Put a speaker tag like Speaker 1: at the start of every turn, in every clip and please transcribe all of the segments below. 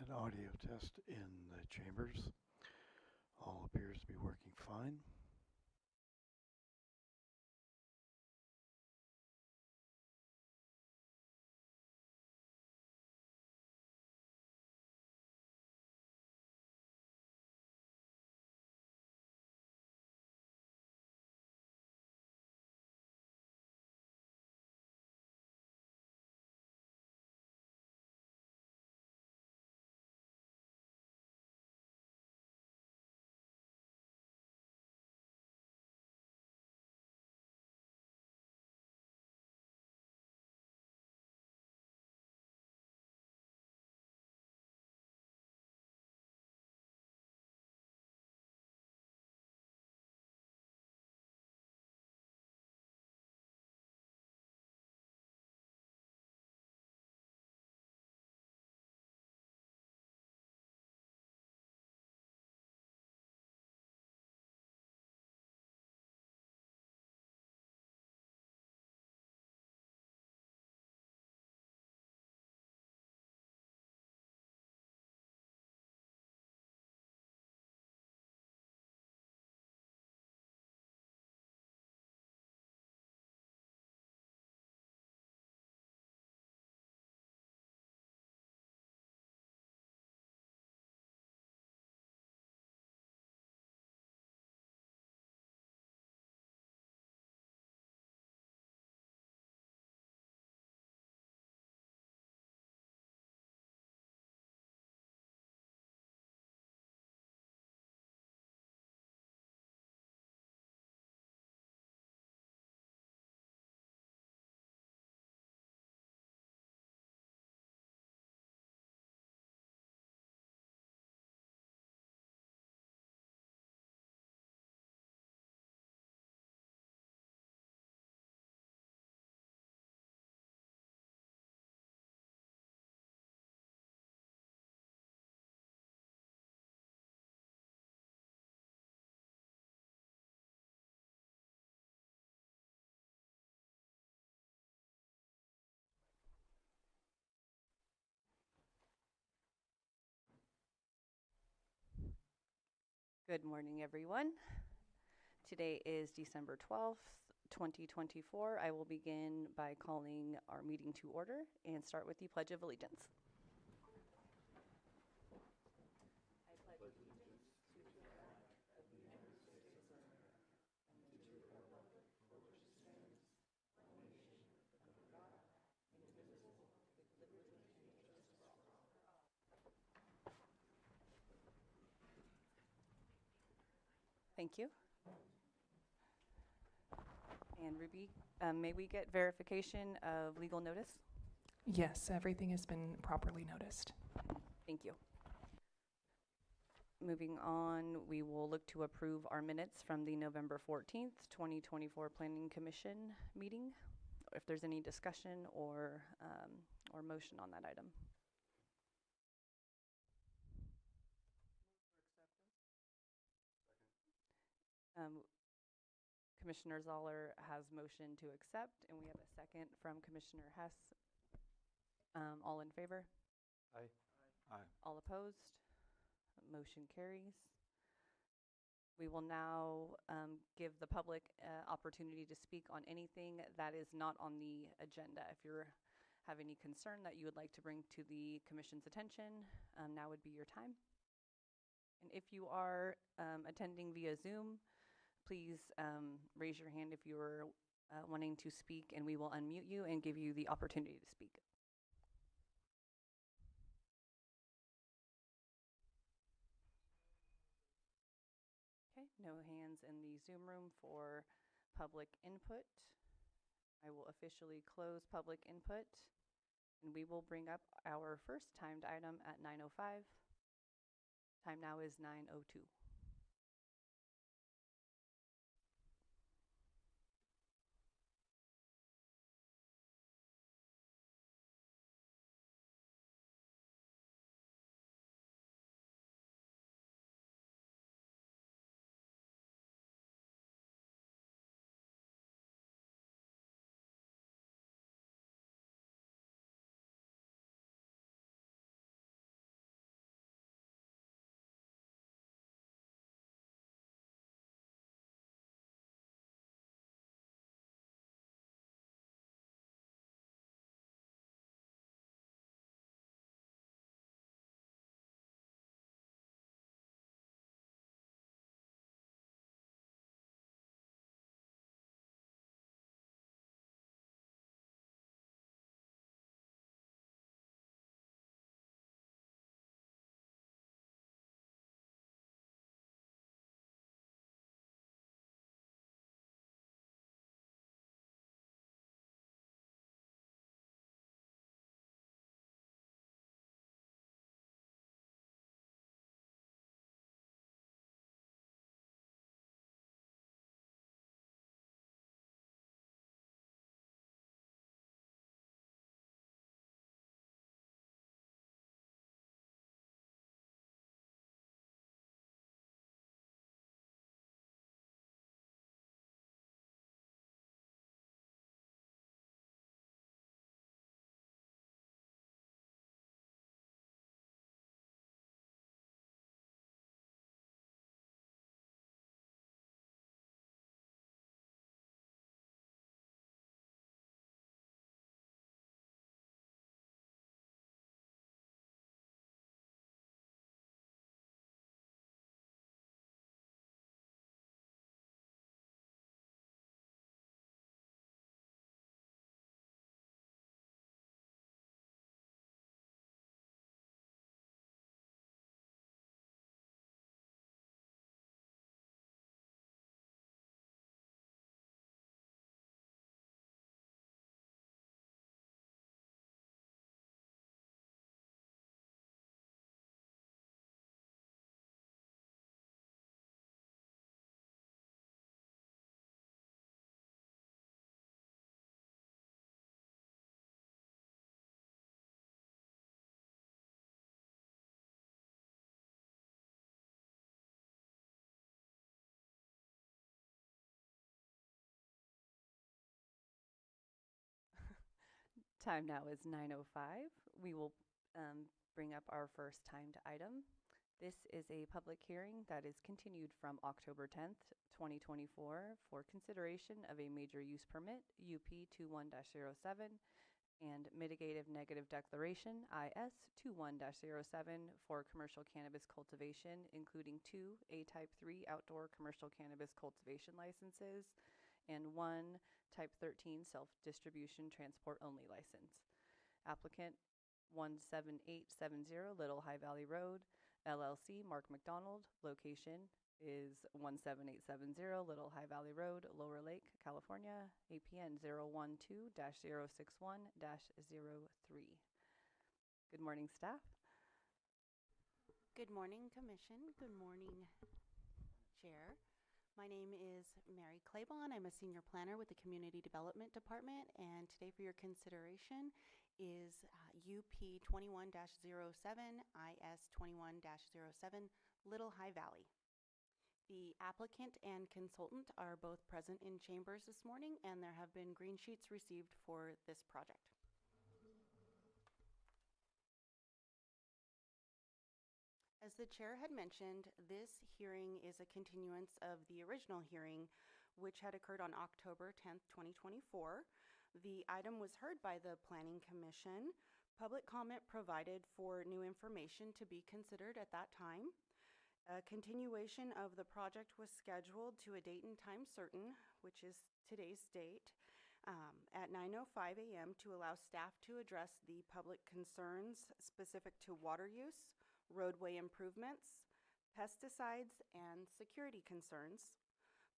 Speaker 1: An audio test in the chambers. All appears to be working fine.
Speaker 2: Good morning, everyone. Today is December 12th, 2024. I will begin by calling our meeting to order and start with the Pledge of Allegiance. Thank you. And Ruby, may we get verification of legal notice?
Speaker 3: Yes, everything has been properly noticed.
Speaker 2: Thank you. Moving on, we will look to approve our minutes from the November 14th, 2024 Planning Commission meeting. If there's any discussion or motion on that item. Commissioner Zoller has motion to accept, and we have a second from Commissioner Hess. All in favor?
Speaker 1: Aye. Aye.
Speaker 2: All opposed? Motion carries. We will now give the public opportunity to speak on anything that is not on the agenda. If you have any concern that you would like to bring to the commission's attention, now would be your time. And if you are attending via Zoom, please raise your hand if you're wanting to speak, and we will unmute you and give you the opportunity to speak. Okay, no hands in the Zoom room for public input. I will officially close public input, and we will bring up our first timed item at 9:05. Time now is 9:02. Time now is 9:05. We will bring up our first timed item. This is a public hearing that is continued from October 10th, 2024 for consideration of a major use permit, UP 21-07, and mitigative negative declaration, IS 21-07, for commercial cannabis cultivation, including 2 A-Type 3 outdoor commercial cannabis cultivation licenses and 1 Type 13 self-distribution transport-only license. Applicant 17870 Little High Valley Road, LLC, Mark McDonald. Location is 17870 Little High Valley Road, Lower Lake, California, APN 012-061-03. Good morning, staff.
Speaker 4: Good morning, Commission. Good morning, Chair. My name is Mary Claiborne. I'm a senior planner with the Community Development Department, and today for your consideration is UP 21-07, IS 21-07, Little High Valley. The applicant and consultant are both present in chambers this morning, and there have been green sheets received for this project. As the chair had mentioned, this hearing is a continuance of the original hearing, which had occurred on October 10th, 2024. The item was heard by the Planning Commission. Public comment provided for new information to be considered at that time. A continuation of the project was scheduled to a date and time certain, which is today's date, at 9:05 a.m. to allow staff to address the public concerns specific to water use, roadway improvements, pesticides, and security concerns.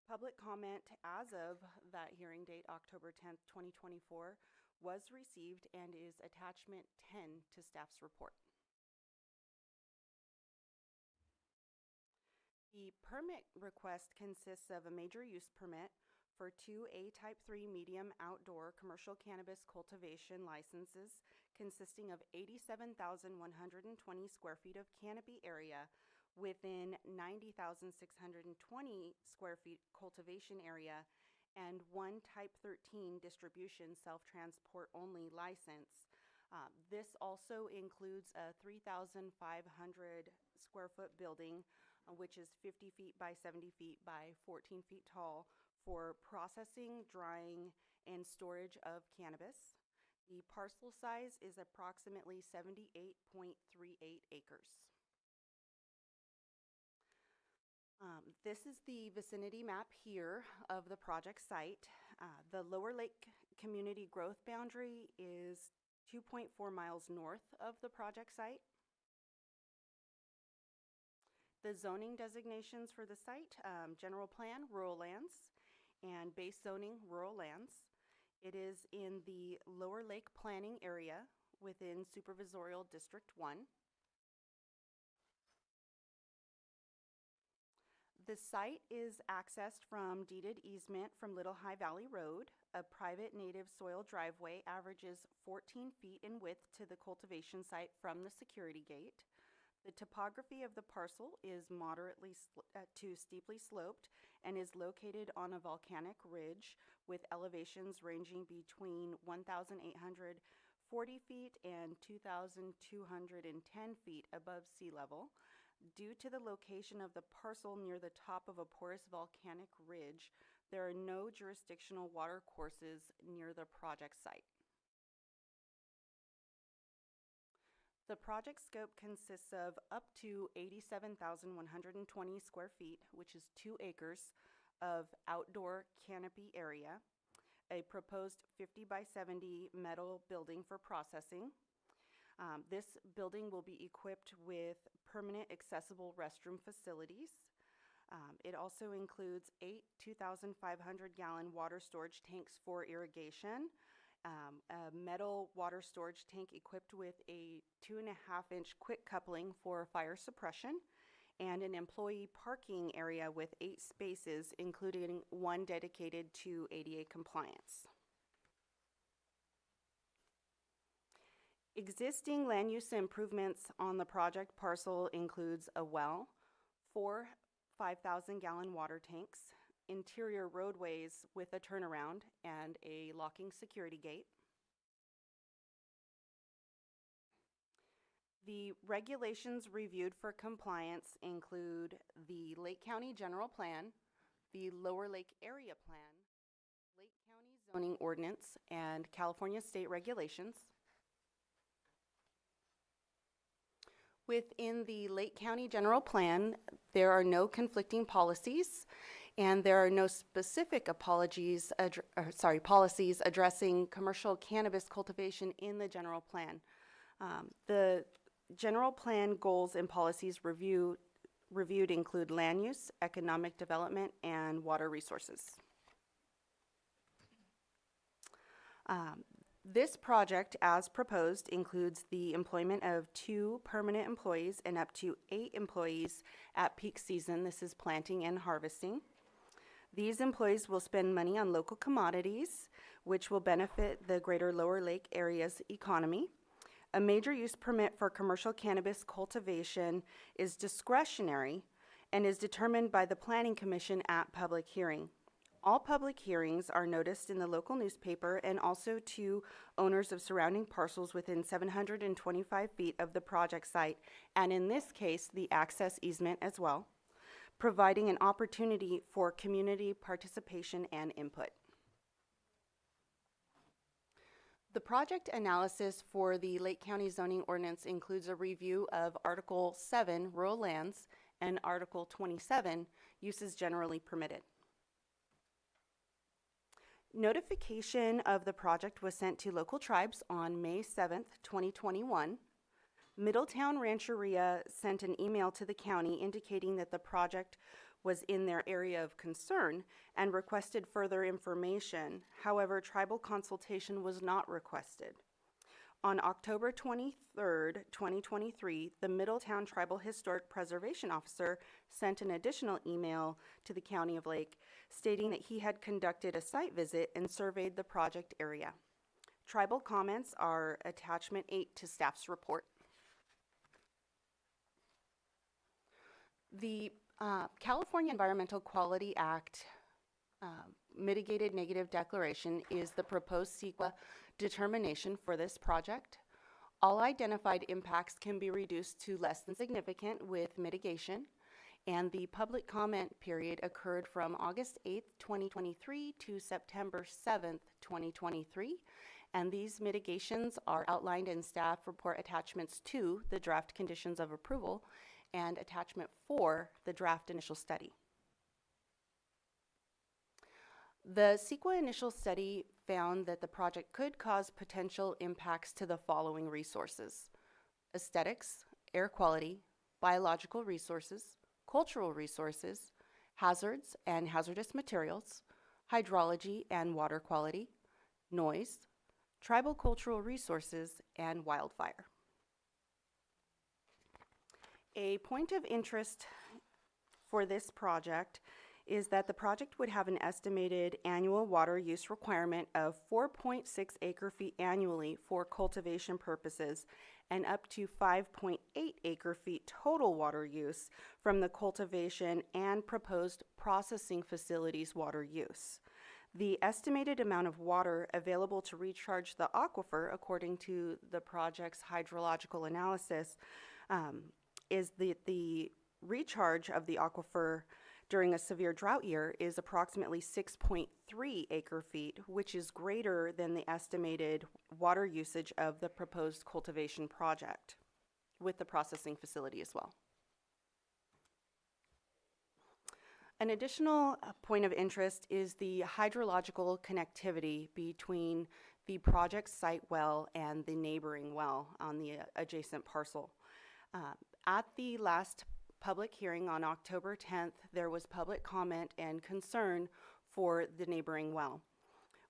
Speaker 4: Public comment as of that hearing date, October 10th, 2024, was received and is attachment 10 to staff's report. The permit request consists of a major use permit for 2 A-Type 3 medium outdoor commercial cannabis cultivation licenses consisting of 87,120 square feet of canopy area within 90,620 square feet cultivation area and 1 Type 13 distribution self-transport only license. This also includes a 3,500 square foot building, which is 50 feet by 70 feet by 14 feet tall, for processing, drying, and storage of cannabis. The parcel size is approximately 78.38 acres. This is the vicinity map here of the project site. The Lower Lake Community Growth Boundary is 2.4 miles north of the project site. The zoning designations for the site, general plan, rural lands, and base zoning, rural lands. It is in the Lower Lake Planning Area within Supervisorial District 1. The site is accessed from deeded easement from Little High Valley Road. A private native soil driveway averages 14 feet in width to the cultivation site from the security gate. The topography of the parcel is moderately to steeply sloped and is located on a volcanic ridge with elevations ranging between 1,840 feet and 2,210 feet above sea level. Due to the location of the parcel near the top of a porous volcanic ridge, there are no jurisdictional water courses near the project site. The project scope consists of up to 87,120 square feet, which is 2 acres of outdoor canopy area, a proposed 50 by 70 metal building for processing. This building will be equipped with permanent accessible restroom facilities. It also includes 8 2,500-gallon water storage tanks for irrigation, a metal water storage tank equipped with a 2.5-inch quick coupling for fire suppression, and an employee parking area with 8 spaces, including 1 dedicated to ADA compliance. Existing land use improvements on the project parcel includes a well, 4 5,000-gallon water tanks, interior roadways with a turnaround and a locking security gate, The regulations reviewed for compliance include the Lake County General Plan, the Lower Lake Area Plan, Lake County Zoning Ordinance, and California State Regulations. Within the Lake County General Plan, there are no conflicting policies, and there are no specific policies addressing commercial cannabis cultivation in the general plan. The general plan goals and policies reviewed include land use, economic development, and water resources. This project, as proposed, includes the employment of 2 permanent employees and up to 8 employees at peak season. This is planting and harvesting. These employees will spend money on local commodities, which will benefit the greater Lower Lake area's economy. A major use permit for commercial cannabis cultivation is discretionary and is determined by the Planning Commission at public hearing. All public hearings are noticed in the local newspaper and also to owners of surrounding parcels within 725 feet of the project site, and in this case, the access easement as well, providing an opportunity for community participation and input. The project analysis for the Lake County Zoning Ordinance includes a review of Article 7, Rural Lands, and Article 27, Uses Generally Permitted. Notification of the project was sent to local tribes on May 7th, 2021. Middletown Rancheria sent an email to the county indicating that the project was in their area of concern and requested further information. However, tribal consultation was not requested. On October 23rd, 2023, the Middletown Tribal Historic Preservation Officer sent an additional email to the County of Lake stating that he had conducted a site visit and surveyed the project area. Tribal comments are attachment 8 to staff's report. The California Environmental Quality Act mitigated negative declaration is the proposed CEQA determination for this project. All identified impacts can be reduced to less than significant with mitigation, and the public comment period occurred from August 8th, 2023 to September 7th, 2023, and these mitigations are outlined in staff report attachments 2, the draft conditions of approval, and attachment 4, the draft initial study. The CEQA initial study found that the project could cause potential impacts to the following resources: aesthetics, air quality, biological resources, cultural resources, hazards and hazardous materials, hydrology and water quality, noise, tribal cultural resources, and wildfire. A point of interest for this project is that the project would have an estimated annual water use requirement of 4.6 acre-feet annually for cultivation purposes and up to 5.8 acre-feet total water use from the cultivation and proposed processing facilities water use. The estimated amount of water available to recharge the aquifer, according to the project's hydrological analysis, is the recharge of the aquifer during a severe drought year is approximately 6.3 acre-feet, which is greater than the estimated water usage of the proposed cultivation project, with the processing facility as well. An additional point of interest is the hydrological connectivity between the project site well and the neighboring well on the adjacent parcel. At the last public hearing on October 10th, there was public comment and concern for the neighboring well.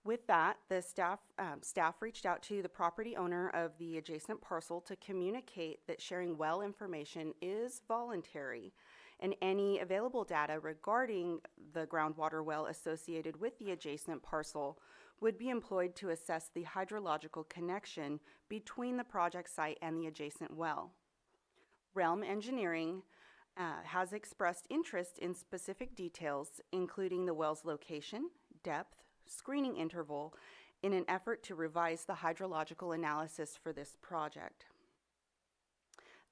Speaker 4: With that, the staff reached out to the property owner of the adjacent parcel to communicate that sharing well information is voluntary, and any available data regarding the groundwater well associated with the adjacent parcel would be employed to assess the hydrological connection between the project site and the adjacent well. Realm Engineering has expressed interest in specific details, including the well's location, depth, screening interval, in an effort to revise the hydrological analysis for this project.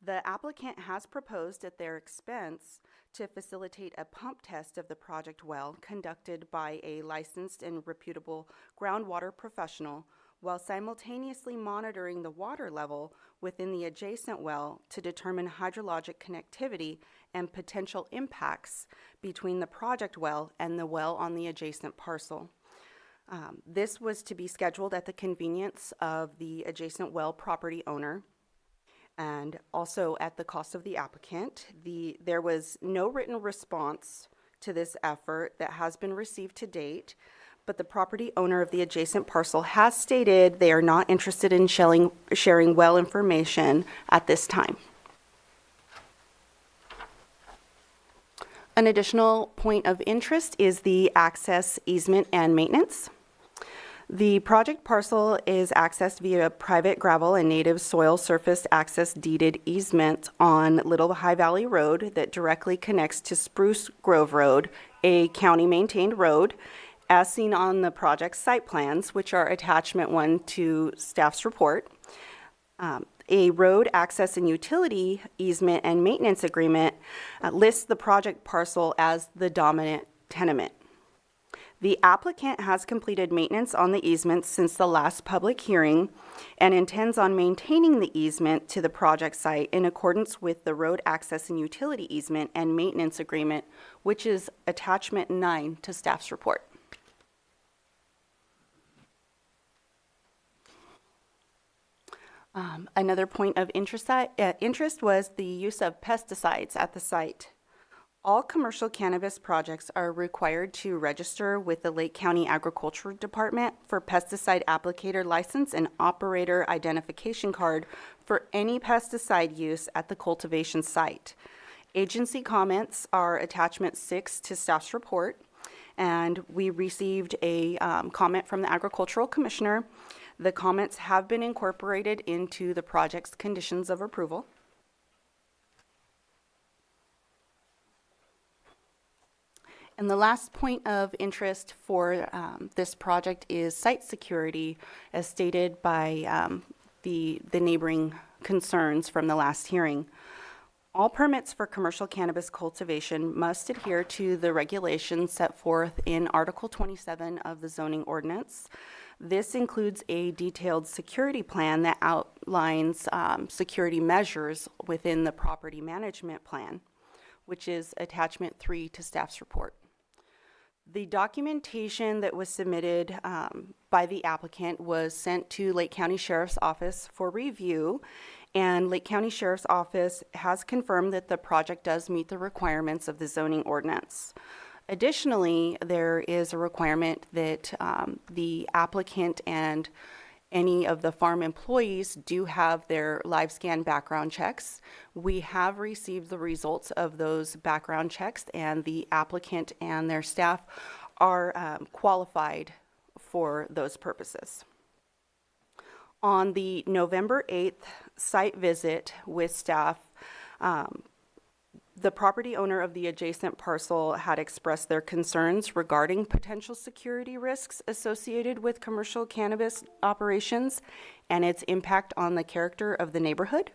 Speaker 4: The applicant has proposed at their expense to facilitate a pump test of the project well conducted by a licensed and reputable groundwater professional while simultaneously monitoring the water level within the adjacent well to determine hydrologic connectivity and potential impacts between the project well and the well on the adjacent parcel. This was to be scheduled at the convenience of the adjacent well property owner and also at the cost of the applicant. There was no written response to this effort that has been received to date, but the property owner of the adjacent parcel has stated they are not interested in sharing well information at this time. An additional point of interest is the access easement and maintenance. The project parcel is accessed via private gravel and native soil surface access deeded easement on Little High Valley Road that directly connects to Spruce Grove Road, a county-maintained road, as seen on the project site plans, which are attachment 1 to staff's report. A road access and utility easement and maintenance agreement lists the project parcel as the dominant tenement. The applicant has completed maintenance on the easement since the last public hearing and intends on maintaining the easement to the project site in accordance with the road access and utility easement and maintenance agreement, which is attachment 9 to staff's report. Another point of interest was the use of pesticides at the site. All commercial cannabis projects are required to register with the Lake County Agriculture Department for pesticide applicator license and operator identification card for any pesticide use at the cultivation site. Agency comments are attachment 6 to staff's report, and we received a comment from the Agricultural Commissioner. The comments have been incorporated into the project's conditions of approval. And the last point of interest for this project is site security, as stated by the neighboring concerns from the last hearing. All permits for commercial cannabis cultivation must adhere to the regulations set forth in Article 27 of the zoning ordinance. This includes a detailed security plan that outlines security measures within the property management plan, which is attachment 3 to staff's report. The documentation that was submitted by the applicant was sent to Lake County Sheriff's Office for review, and Lake County Sheriff's Office has confirmed that the project does meet the requirements of the zoning ordinance. Additionally, there is a requirement that the applicant and any of the farm employees do have their live scan background checks. We have received the results of those background checks, and the applicant and their staff are qualified for those purposes. On the November 8th site visit with staff, the property owner of the adjacent parcel had expressed their concerns regarding potential security risks associated with commercial cannabis operations and its impact on the character of the neighborhood.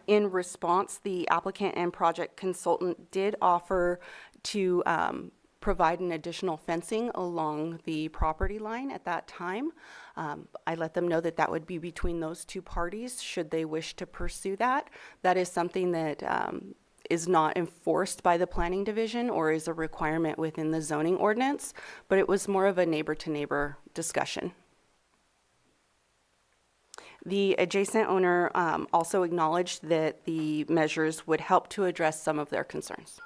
Speaker 4: In response, the applicant and project consultant did offer to provide an additional fencing along the property line at that time. I let them know that that would be between those two parties should they wish to pursue that. That is something that is not enforced by the planning division or is a requirement within the zoning ordinance, but it was more of a neighbor-to-neighbor discussion. The adjacent owner also acknowledged that the measures would help to address some of their concerns.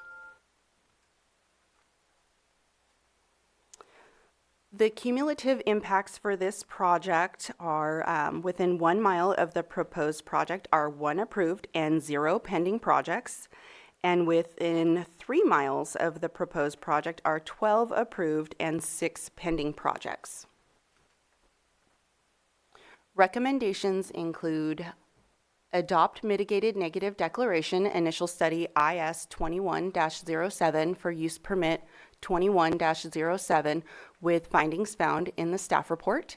Speaker 4: The cumulative impacts for this project are within 1 mile of the proposed project are 1 approved and 0 pending projects. And within 3 miles of the proposed project are 12 approved and 6 pending projects. Recommendations include adopt mitigated negative declaration initial study IS 21-07 for use permit 21-07 with findings found in the staff report,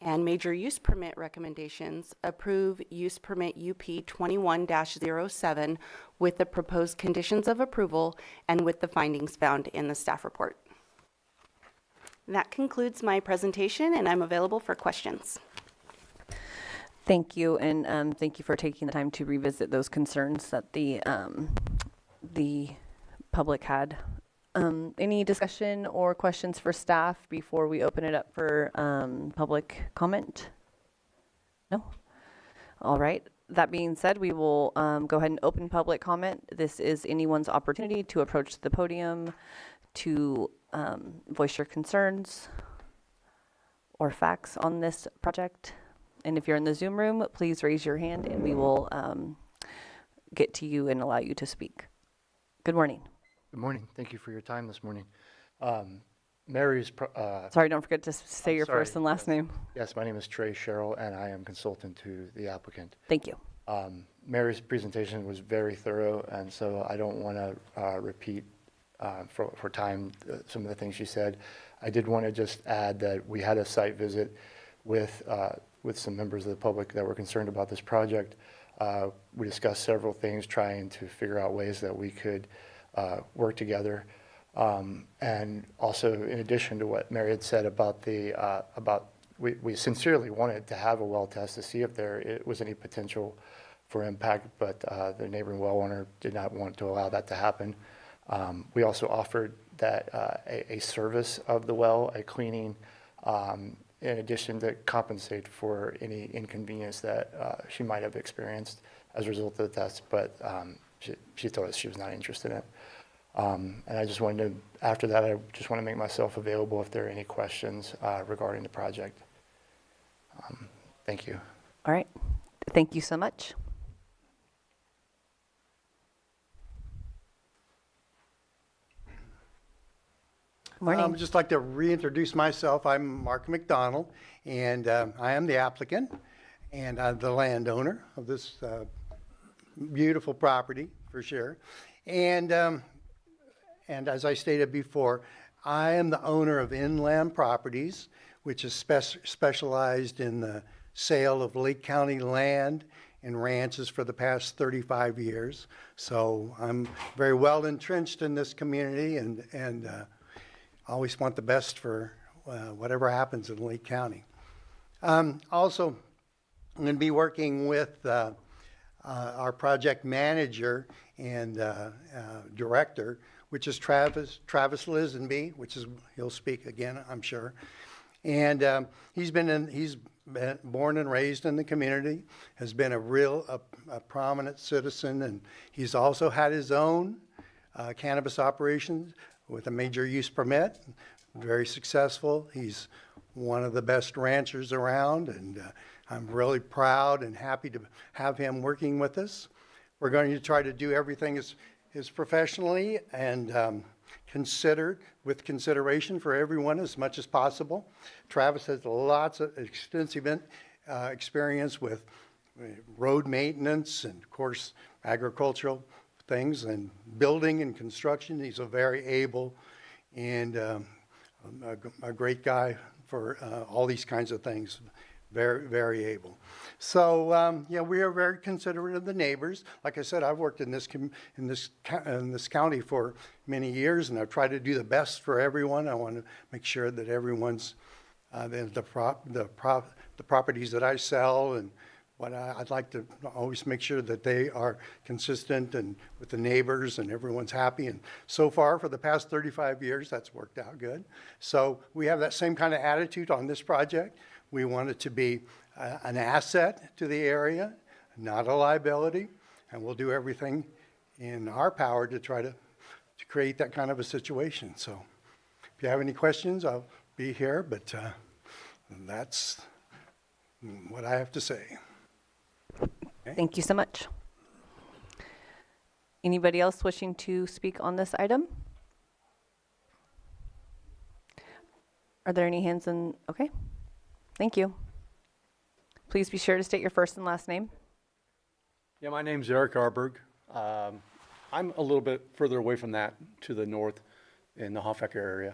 Speaker 4: And major use permit recommendations, approve use permit UP 21-07 with the proposed conditions of approval and with the findings found in the staff report. That concludes my presentation, and I'm available for questions.
Speaker 2: Thank you, and thank you for taking the time to revisit those concerns that the public had. Any discussion or questions for staff before we open it up for public comment? No? All right. That being said, we will go ahead and open public comment. This is anyone's opportunity to approach the podium to voice your concerns or facts on this project. And if you're in the Zoom room, please raise your hand and we will get to you and allow you to speak. Good morning.
Speaker 5: Good morning. Thank you for your time this morning. Mary's...
Speaker 2: Sorry, don't forget to say your
Speaker 5: sorry,
Speaker 2: first and last name.
Speaker 5: Yes, my name is Trey Sherrill, and I am consultant to the applicant.
Speaker 2: Thank you.
Speaker 5: Mary's presentation was very thorough, and so I don't want to repeat for time some of the things she said. I did want to just add that we had a site visit with some members of the public that were concerned about this project. We discussed several things, trying to figure out ways that we could work together. And also, in addition to what Mary had said about we sincerely wanted to have a well test to see if there was any potential for impact, but the neighboring well owner did not want to allow that to happen. We also offered that a service of the well, a cleaning, in addition to compensate for any inconvenience that she might have experienced as a result of the test, but she told us she was not interested in it. And I just wanted to, after that, I just want to make myself available if there are any questions regarding the project. Thank you.
Speaker 2: All right. Thank you so much. Morning.
Speaker 6: I would just like to reintroduce myself. I'm Mark McDonald, and I am the applicant and the landowner of this beautiful property, for sure. And as I stated before, I am the owner of Inland Properties, which is specialized in the sale of Lake County land and ranches for the past 35 years. So I'm very well entrenched in this community and always want the best for whatever happens in Lake County. Also, I'm going to be working with our project manager and director, which is Travis Lisenby, which is, he'll speak again, I'm sure. And he's been born and raised in the community, has been a prominent citizen, and he's also had his own cannabis operations with a major use permit, very successful. He's one of the best ranchers around, and I'm really proud and happy to have him working with us. We're going to try to do everything as professionally and considered with consideration for everyone as much as possible. Travis has lots of extensive experience with road maintenance and, of course, agricultural things and building and construction. He's a very able and a great guy for all these kinds of things. Very, very able. So yeah, we are very considerate of the neighbors. Like I said, I've worked in this county for many years, and I've tried to do the best for everyone. I want to make sure that everyone's the properties that I sell and what I'd like to always make sure that they are consistent and with the neighbors and everyone's happy. And so far, for the past 35 years, that's worked out good. So we have that same kind of attitude on this project. We want it to be an asset to the area, not a liability, and we'll do everything in our power to try to create that kind of a situation. So if you have any questions, I'll be here, but that's what I have to say. Okay.
Speaker 2: Thank you so much. Anybody else wishing to speak on this item? Are there any hands in? Okay. Thank you. Please be sure to state your first and last name.
Speaker 7: Yeah, my name's Eric Arberg. I'm a little bit further away from that, to the north in the Hofecker area.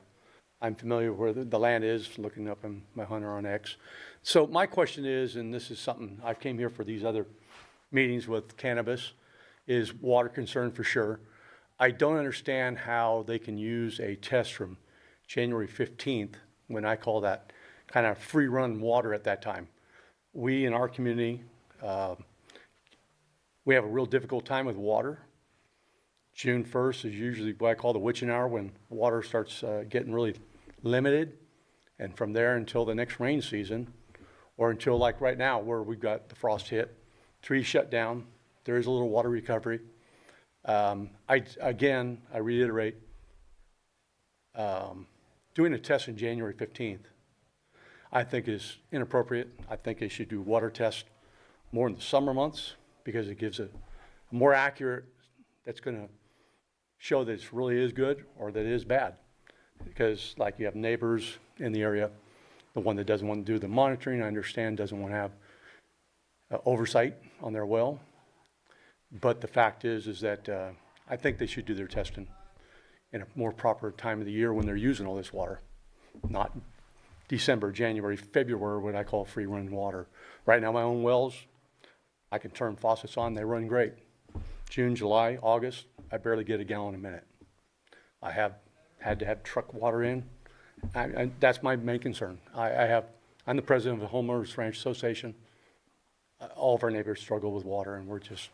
Speaker 7: I'm familiar where the land is, looking up in my Hunter on X. So my question is, and this is something, I came here for these other meetings with cannabis, is water concern for sure. I don't understand how they can use a test from January 15th, when I call that kind of free run water at that time. We in our community, we have a real difficult time with water. June 1st is usually what I call the witching hour, when water starts getting really limited. And from there until the next rain season, or until like right now where we've got the frost hit, trees shut down, there is a little water recovery. I reiterate, doing a test on January 15th, I think is inappropriate. I think they should do water tests more in the summer months, because it gives a more accurate, that's going to show that it really is good or that it is bad. Because like you have neighbors in the area, the one that doesn't want to do the monitoring, I understand, doesn't want to have oversight on their well. But the fact is that I think they should do their testing in a more proper time of the year when they're using all this water, not December, January, February, what I call free running water. Right now, my own wells, I can turn faucets on, they run great. June, July, August, I barely get a gallon a minute. I have had to have truck water in. That's my main concern. I'm the president of the Homeowners Ranch Association. All of our neighbors struggle with water, and we're just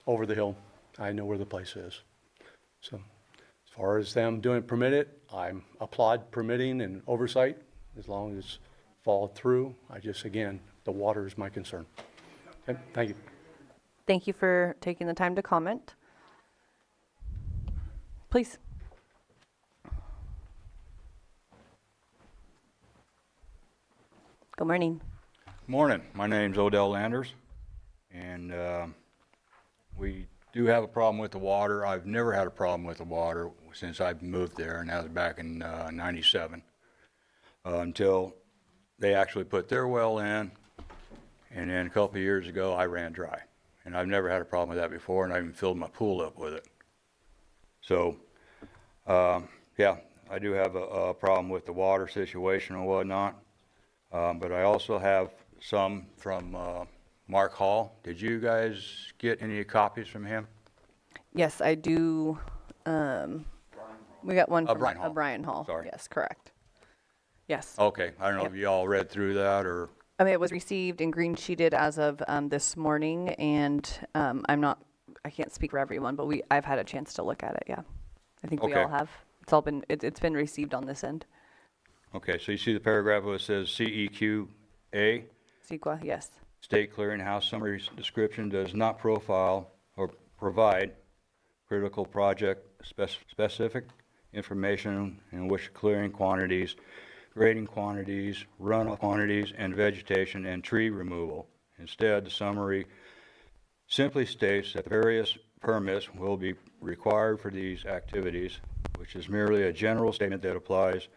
Speaker 7: over the hill. I know where the place is. So as far as them doing permitted, I applaud permitting and oversight as long as it's followed through. Again, the water is my concern. Okay, thank you.
Speaker 2: Thank you for taking the time to comment. Please. Good morning.
Speaker 8: Morning. My name's Odell Landers, and we do have a problem with the water. I've never had a problem with the water since I've moved there, and that was back in '97, until they actually put their well in, and then a couple of years ago I ran dry. And I've never had a problem with that before, and I even filled my pool up with it. So, yeah, I do have a problem with the water situation and whatnot. But I also have some from Mark Hall. Did you guys get any copies from him?
Speaker 2: Yes, I do. We got one from
Speaker 8: Brian Hall.
Speaker 2: Brian Hall.
Speaker 8: Sorry.
Speaker 2: Yes, correct. Yes.
Speaker 8: Okay, I don't know
Speaker 2: Yep.
Speaker 8: if you all read through that or...
Speaker 2: I mean, it was received and green sheeted as of this morning, and I can't speak for everyone, but I've had a chance to look at it. Yeah, I think we
Speaker 8: Okay.
Speaker 2: all have. It's been received on this end.
Speaker 8: Okay, so you see the paragraph where it says CEQA,
Speaker 2: CEQA, yes.
Speaker 8: State Clearinghouse Summary Description does not profile or provide critical project specific information in which clearing quantities, grading quantities, runoff quantities, and vegetation and tree removal. Instead, the summary simply states that the various permits will be required for these activities, which is merely a general statement that applies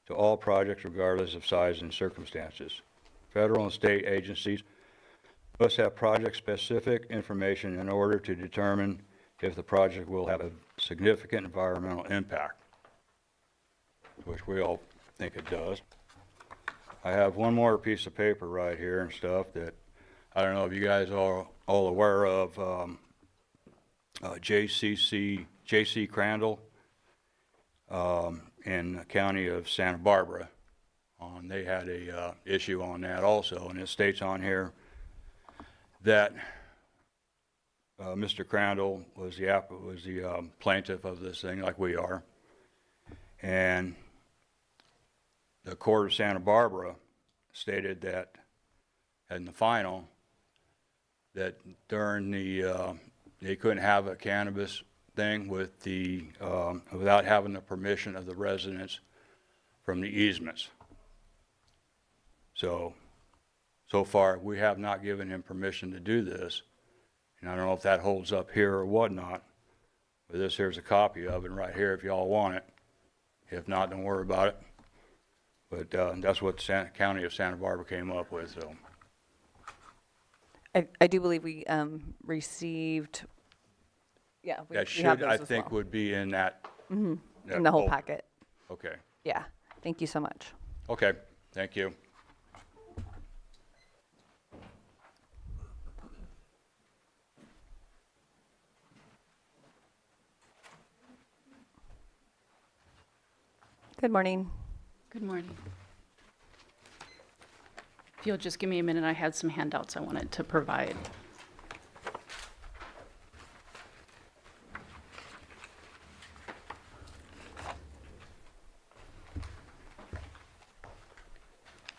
Speaker 8: to all projects regardless of size and circumstances. Federal and state agencies must have project-specific information in order to determine if the project will have a significant environmental impact, which we all think it does. I have one more piece of paper right here and stuff that I don't know if you guys are all aware of. J.C. Crandall in the county of Santa Barbara. They had a issue on that also, and it states on here that Mr. Crandall was the plaintiff of this thing, like we are, and the court of Santa Barbara stated that in the final that during the they couldn't have a cannabis thing with the without having the permission of the residents from the easements. So far we have not given him permission to do this, and I don't know if that holds up here or whatnot, but here's a copy of it right here if y'all want it. If not, don't worry about it. But that's what the county of Santa Barbara came up with. So
Speaker 2: I do believe we received. Yeah, we
Speaker 8: that
Speaker 2: have
Speaker 8: should,
Speaker 2: those
Speaker 8: I
Speaker 2: as
Speaker 8: think,
Speaker 2: well.
Speaker 8: would be in that.
Speaker 2: In the whole
Speaker 8: folder.
Speaker 2: packet.
Speaker 8: Okay.
Speaker 2: Yeah, thank you so much.
Speaker 8: Okay, thank you.
Speaker 2: Good morning.
Speaker 9: Good morning. If you'll just give me a minute, I had some handouts I wanted to provide.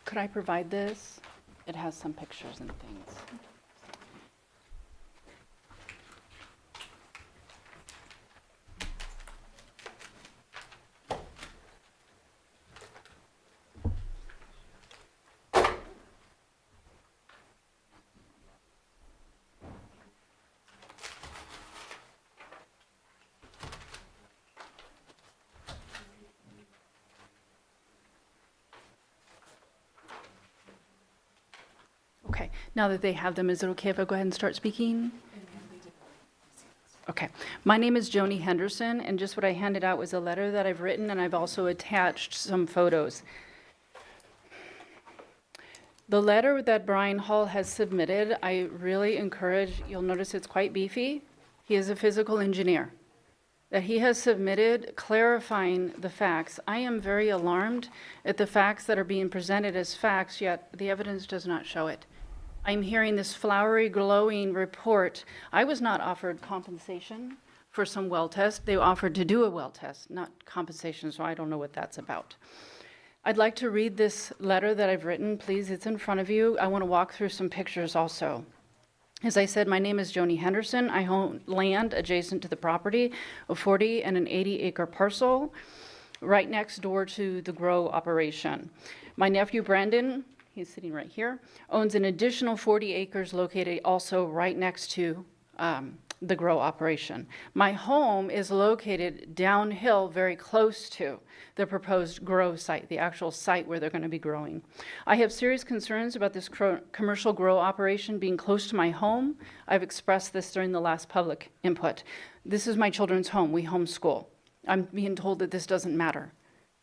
Speaker 9: Could I provide this? It has some pictures and things. Okay, now that they have them, is it okay if I go ahead and start speaking? Okay, my name is Joni Henderson, and just what I handed out was a letter that I've written, and I've also attached some photos. The letter that Brian Hall has submitted, I really encourage, you'll notice it's quite beefy. He is a physical engineer. That he has submitted clarifying the facts. I am very alarmed at the facts that are being presented as facts, yet the evidence does not show it. I'm hearing this flowery, glowing report. I was not offered compensation for some well test. They offered to do a well test, not compensation, so I don't know what that's about. I'd like to read this letter that I've written, please. It's in front of you. I want to walk through some pictures also. As I said, my name is Joni Henderson. I own land adjacent to the property, a 40 and an 80-acre parcel, right next door to the grow operation. My nephew Brandon, he's sitting right here, owns an additional 40 acres located also right next to the grow operation. My home is located downhill very close to the proposed grow site, the actual site where they're going to be growing. I have serious concerns about this commercial grow operation being close to my home. I've expressed this during the last public input. This is my children's home. We homeschool. I'm being told that this doesn't matter.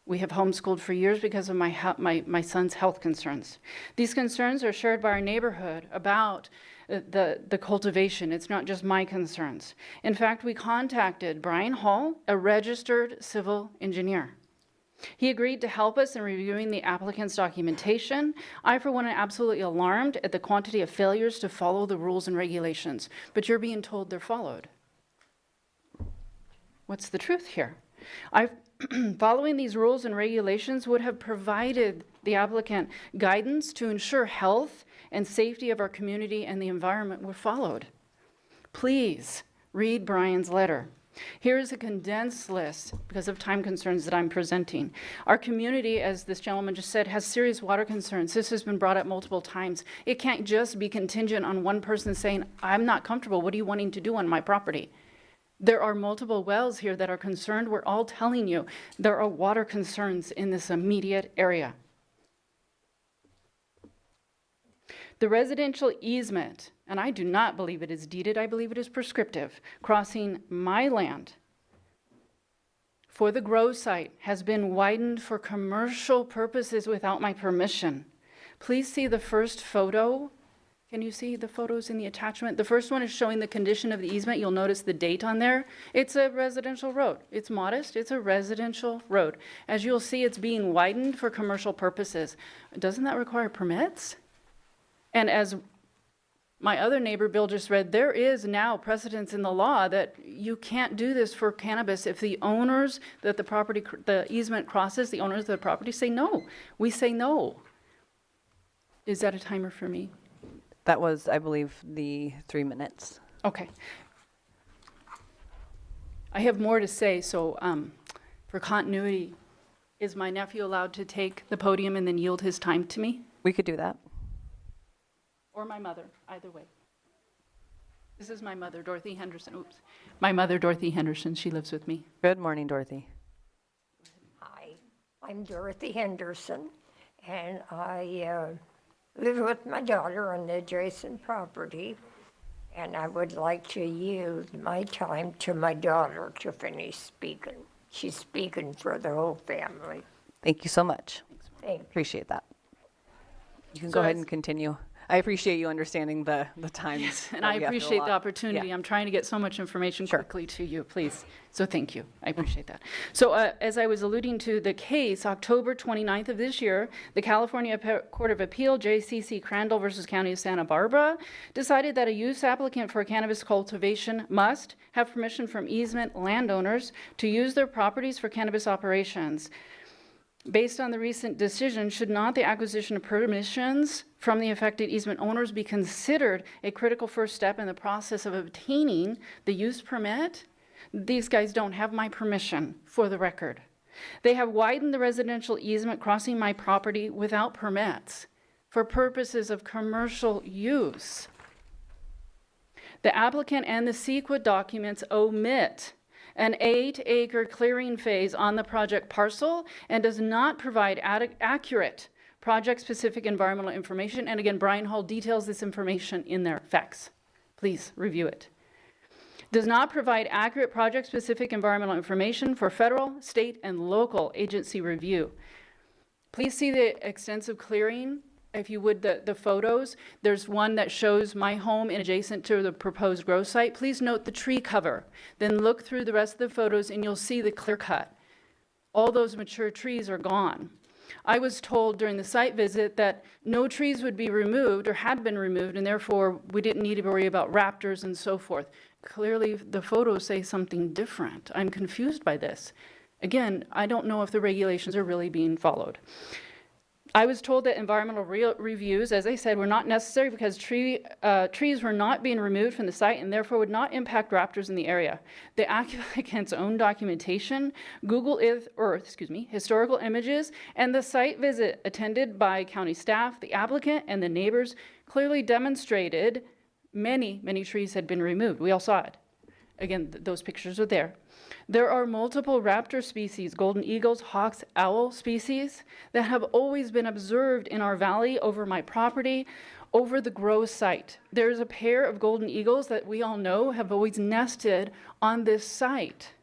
Speaker 9: We have homeschooled for years because of my son's health concerns. These concerns are shared by our neighborhood about the cultivation. It's not just my concerns. In fact, we contacted Brian Hall, a registered civil engineer. He agreed to help us in reviewing the applicant's documentation. I, for one, am absolutely alarmed at the quantity of failures to follow the rules and regulations, but you're being told they're followed. What's the truth here? Following these rules and regulations would have provided the applicant guidance to ensure health and safety of our community and the environment were followed. Please read Brian's letter. Here is a condensed list because of time concerns that I'm presenting. Our community, as this gentleman just said, has serious water concerns. This has been brought up multiple times. It can't just be contingent on one person saying, I'm not comfortable. What are you wanting to do on my property? There are multiple wells here that are concerned. We're all telling you there are water concerns in this immediate area. The residential easement, and I do not believe it is deeded, I believe it is prescriptive, crossing my land for the grow site has been widened for commercial purposes without my permission. Please see the first photo. Can you see the photos in the attachment? The first one is showing the condition of the easement. You'll notice the date on there. It's a residential road. It's modest. It's a residential road. As you'll see, it's being widened for commercial purposes. Doesn't that require permits? And as my other neighbor, Bill, just read, there is now precedence in the law that you can't do this for cannabis if the owners that the easement crosses, the owners of the property say no. We say no. Is that a timer for me?
Speaker 2: That was, I believe, the 3 minutes.
Speaker 9: Okay. I have more to say, so for continuity, is my nephew allowed to take the podium and then yield his time to me?
Speaker 2: We could do that.
Speaker 9: Or my mother, either way. This is my mother, Dorothy Henderson. Oops. My mother, Dorothy Henderson. She lives with me.
Speaker 2: Good morning, Dorothy.
Speaker 10: Hi, I'm Dorothy Henderson, and I live with my daughter on the adjacent property, and I would like to yield my time to my daughter to finish speaking. She's speaking for the whole family.
Speaker 2: Thank you so much.
Speaker 10: Thank you.
Speaker 2: Appreciate that. You can
Speaker 9: So
Speaker 2: go ahead
Speaker 9: as-
Speaker 2: and continue. I appreciate you understanding the time.
Speaker 9: Yes, and
Speaker 2: that
Speaker 9: I
Speaker 2: we have to
Speaker 9: appreciate
Speaker 2: allot.
Speaker 9: the opportunity.
Speaker 2: Yeah.
Speaker 9: I'm trying to get so much information
Speaker 2: Sure.
Speaker 9: quickly to you, please. So thank you. I appreciate that. So as I was alluding to the case, October 29th of this year, the California Court of Appeal, JCC Crandall versus County of Santa Barbara, decided that a use applicant for cannabis cultivation must have permission from easement landowners to use their properties for cannabis operations. Based on the recent decision, should not the acquisition of permissions from the affected easement owners be considered a critical first step in the process of obtaining the use permit? These guys don't have my permission, for the record. They have widened the residential easement crossing my property without permits for purposes of commercial use. The applicant and the CEQA documents omit an 8-acre clearing phase on the project parcel and does not provide accurate project-specific environmental information. And again, Brian Hall details this information in their facts. Please review it. Does not provide accurate project-specific environmental information for federal, state, and local agency review. Please see the extensive clearing. If you would, the photos. There's one that shows my home and adjacent to the proposed grow site. Please note the tree cover. Then look through the rest of the photos and you'll see the clear cut. All those mature trees are gone. I was told during the site visit that no trees would be removed or had been removed, and therefore we didn't need to worry about raptors and so forth. Clearly, the photos say something different. I'm confused by this. Again, I don't know if the regulations are really being followed. I was told that environmental reviews, as I said, were not necessary because trees were not being removed from the site and therefore would not impact raptors in the area. The applicant's own documentation, Google Earth, historical images, and the site visit attended by county staff, the applicant, and the neighbors clearly demonstrated many, many trees had been removed. We all saw it. Again, those pictures are there. There are multiple raptor species, golden eagles, hawks, owl species, that have always been observed in our valley over my property, over the grow site. There's a pair of golden eagles that we all know have always nested on this site.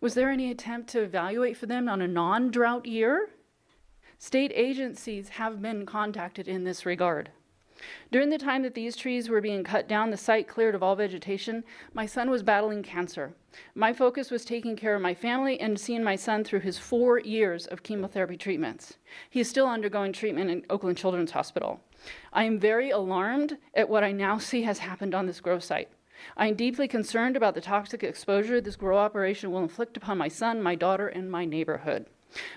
Speaker 9: Was there any attempt to evaluate for them on a non-drought year? State agencies have been contacted in this regard. During the time that these trees were being cut down, the site cleared of all vegetation, my son was battling cancer. My focus was taking care of my family and seeing my son through his 4 years of chemotherapy treatments. He is still undergoing treatment in Oakland Children's Hospital. I am very alarmed at what I now see has happened on this grow site. I am deeply concerned about the toxic exposure this grow operation will inflict upon my son, my daughter, and my neighborhood.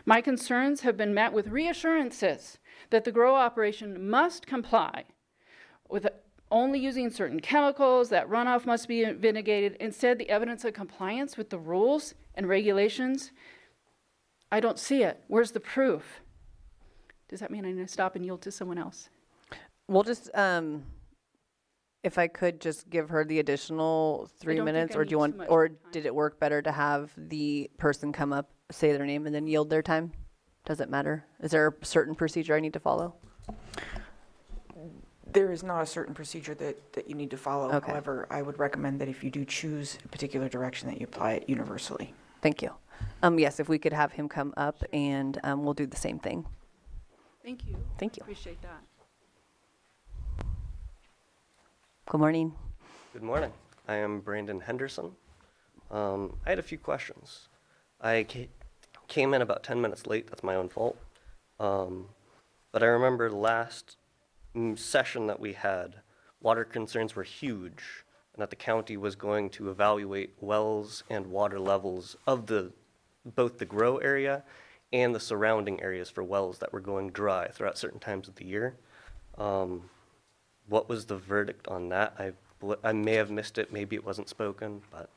Speaker 9: My concerns have been met with reassurances that the grow operation must comply with only using certain chemicals, that runoff must be mitigated. Instead, the evidence of compliance with the rules and regulations, I don't see it. Where's the proof? Does that mean I need to stop and yield to someone else?
Speaker 2: We'll just, if I could just give her the additional 3
Speaker 9: don't think
Speaker 2: minutes,
Speaker 9: I
Speaker 2: or
Speaker 9: need
Speaker 2: do you want,
Speaker 9: too much
Speaker 2: or
Speaker 9: time.
Speaker 2: did it work better to have the person come up, say their name, and then yield their time? Does it matter? Is there a certain procedure I need to follow?
Speaker 11: There is not a certain procedure that you need to follow.
Speaker 2: Okay.
Speaker 11: However, I would recommend that if you do choose a particular direction, that you apply it universally.
Speaker 2: Thank you. Yes, if we could have him come up and we'll do the same thing.
Speaker 9: Thank you.
Speaker 2: Thank you.
Speaker 9: Appreciate that.
Speaker 2: Good morning.
Speaker 12: Good morning. I am Brandon Henderson. I had a few questions. I came in about 10 minutes late. That's my own fault. But I remember last session that we had, water concerns were huge, and that the county was going to evaluate wells and water levels of both the grow area and the surrounding areas for wells that were going dry throughout certain times of the year. What was the verdict on that? I may have missed it, maybe it wasn't spoken, but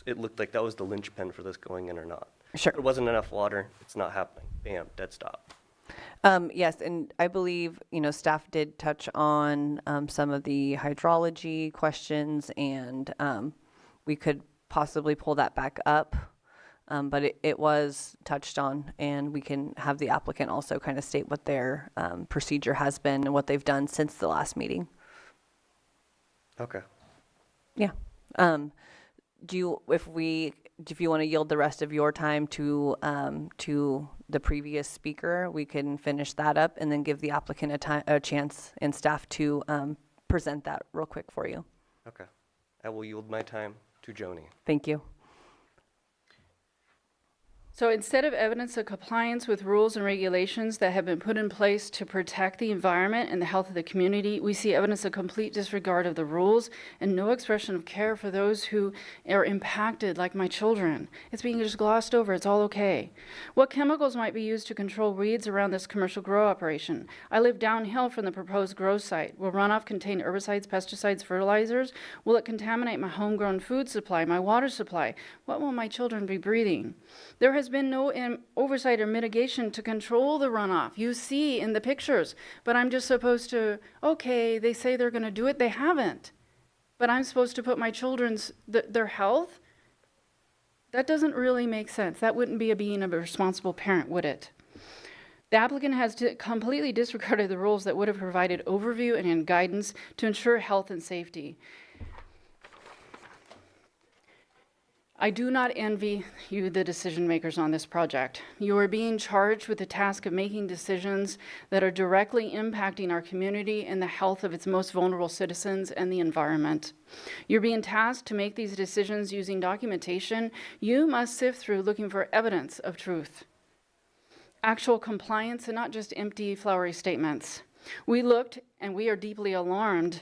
Speaker 12: it looked like that was the linchpin for this going in or not.
Speaker 2: Sure.
Speaker 12: If there wasn't enough water, it's not happening. Bam, dead stop.
Speaker 2: Yes, and I believe, staff did touch on some of the hydrology questions, and we could possibly pull that back up, but it was touched on, and we can have the applicant also kind of state what their procedure has been and what they've done since the last meeting.
Speaker 12: Okay.
Speaker 2: Yeah. If we if you want to yield the rest of your time to the previous speaker, we can finish that up and then give the applicant a chance and staff to present that real quick for you.
Speaker 12: Okay. I will yield my time to Joni.
Speaker 2: Thank you.
Speaker 9: So instead of evidence of compliance with rules and regulations that have been put in place to protect the environment and the health of the community, we see evidence of complete disregard of the rules and no expression of care for those who are impacted, like my children. It's being just glossed over. It's all okay. What chemicals might be used to control weeds around this commercial grow operation? I live downhill from the proposed grow site. Will runoff contain herbicides, pesticides, fertilizers? Will it contaminate my homegrown food supply, my water supply? What will my children be breathing? There has been no oversight or mitigation to control the runoff. You see in the pictures, but I'm just supposed to, okay, they say they're going to do it. They haven't. But I'm supposed to put my children's, their health? That doesn't really make sense. That wouldn't be being a responsible parent, would it? The applicant has completely disregarded the rules that would have provided overview and guidance to ensure health and safety. I do not envy you, the decision makers on this project. You are being charged with the task of making decisions that are directly impacting our community and the health of its most vulnerable citizens and the environment. You're being tasked to make these decisions using documentation you must sift through looking for evidence of truth. Actual compliance and not just empty, flowery statements. We looked and we are deeply alarmed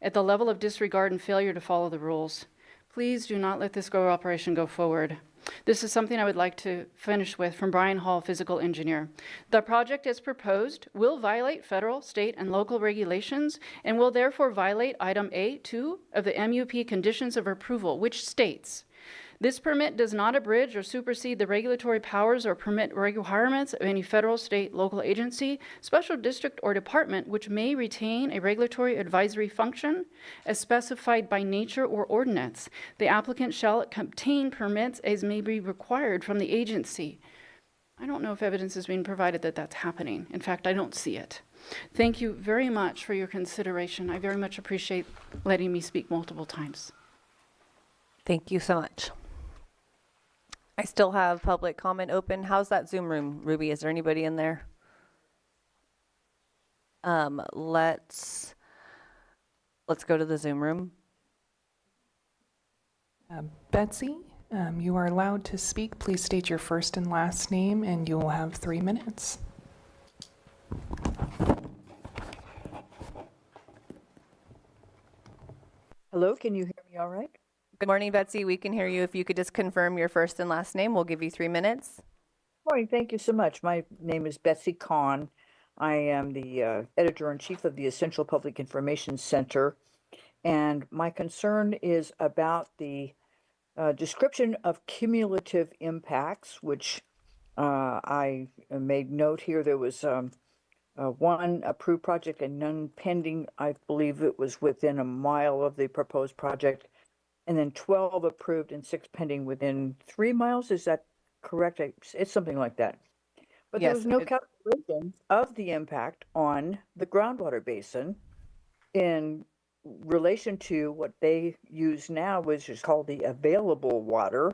Speaker 9: at the level of disregard and failure to follow the rules. Please do not let this grow operation go forward. This is something I would like to finish with from Brian Hall, physical engineer. The project as proposed will violate federal, state, and local regulations and will therefore violate item A2 of the MUP conditions of approval, which states, this permit does not abridge or supersede the regulatory powers or permit requirements of any federal, state, local agency, special district, or department which may retain a regulatory advisory function as specified by nature or ordinance. The applicant shall obtain permits as may be required from the agency. I don't know if evidence is being provided that that's happening. In fact, I don't see it. Thank you very much for your consideration. I very much appreciate letting me speak multiple times.
Speaker 2: Thank you so much. I still have public comment open. How's that Zoom room, Ruby? Is there anybody in there? Let's go to the Zoom room.
Speaker 3: Betsy, you are allowed to speak. Please state your first and last name, and you will have 3 minutes.
Speaker 13: Hello, can you hear me all right?
Speaker 2: Good morning, Betsy. We can hear you. If you could just confirm your first and last name, we'll give you 3 minutes.
Speaker 13: Morning, thank you so much. My name is Betsy Kahn. I am the editor-in-chief of the Essential Public Information Center, and my concern is about the description of cumulative impacts, which I made note here. There was one approved project and none pending. I believe it was within a mile of the proposed project. And then 12 approved and 6 pending within 3 miles. Is that correct? It's something like that. But
Speaker 2: Yes,
Speaker 13: there was no calculation of the impact on the groundwater basin in relation to what they use now, which is called the available water.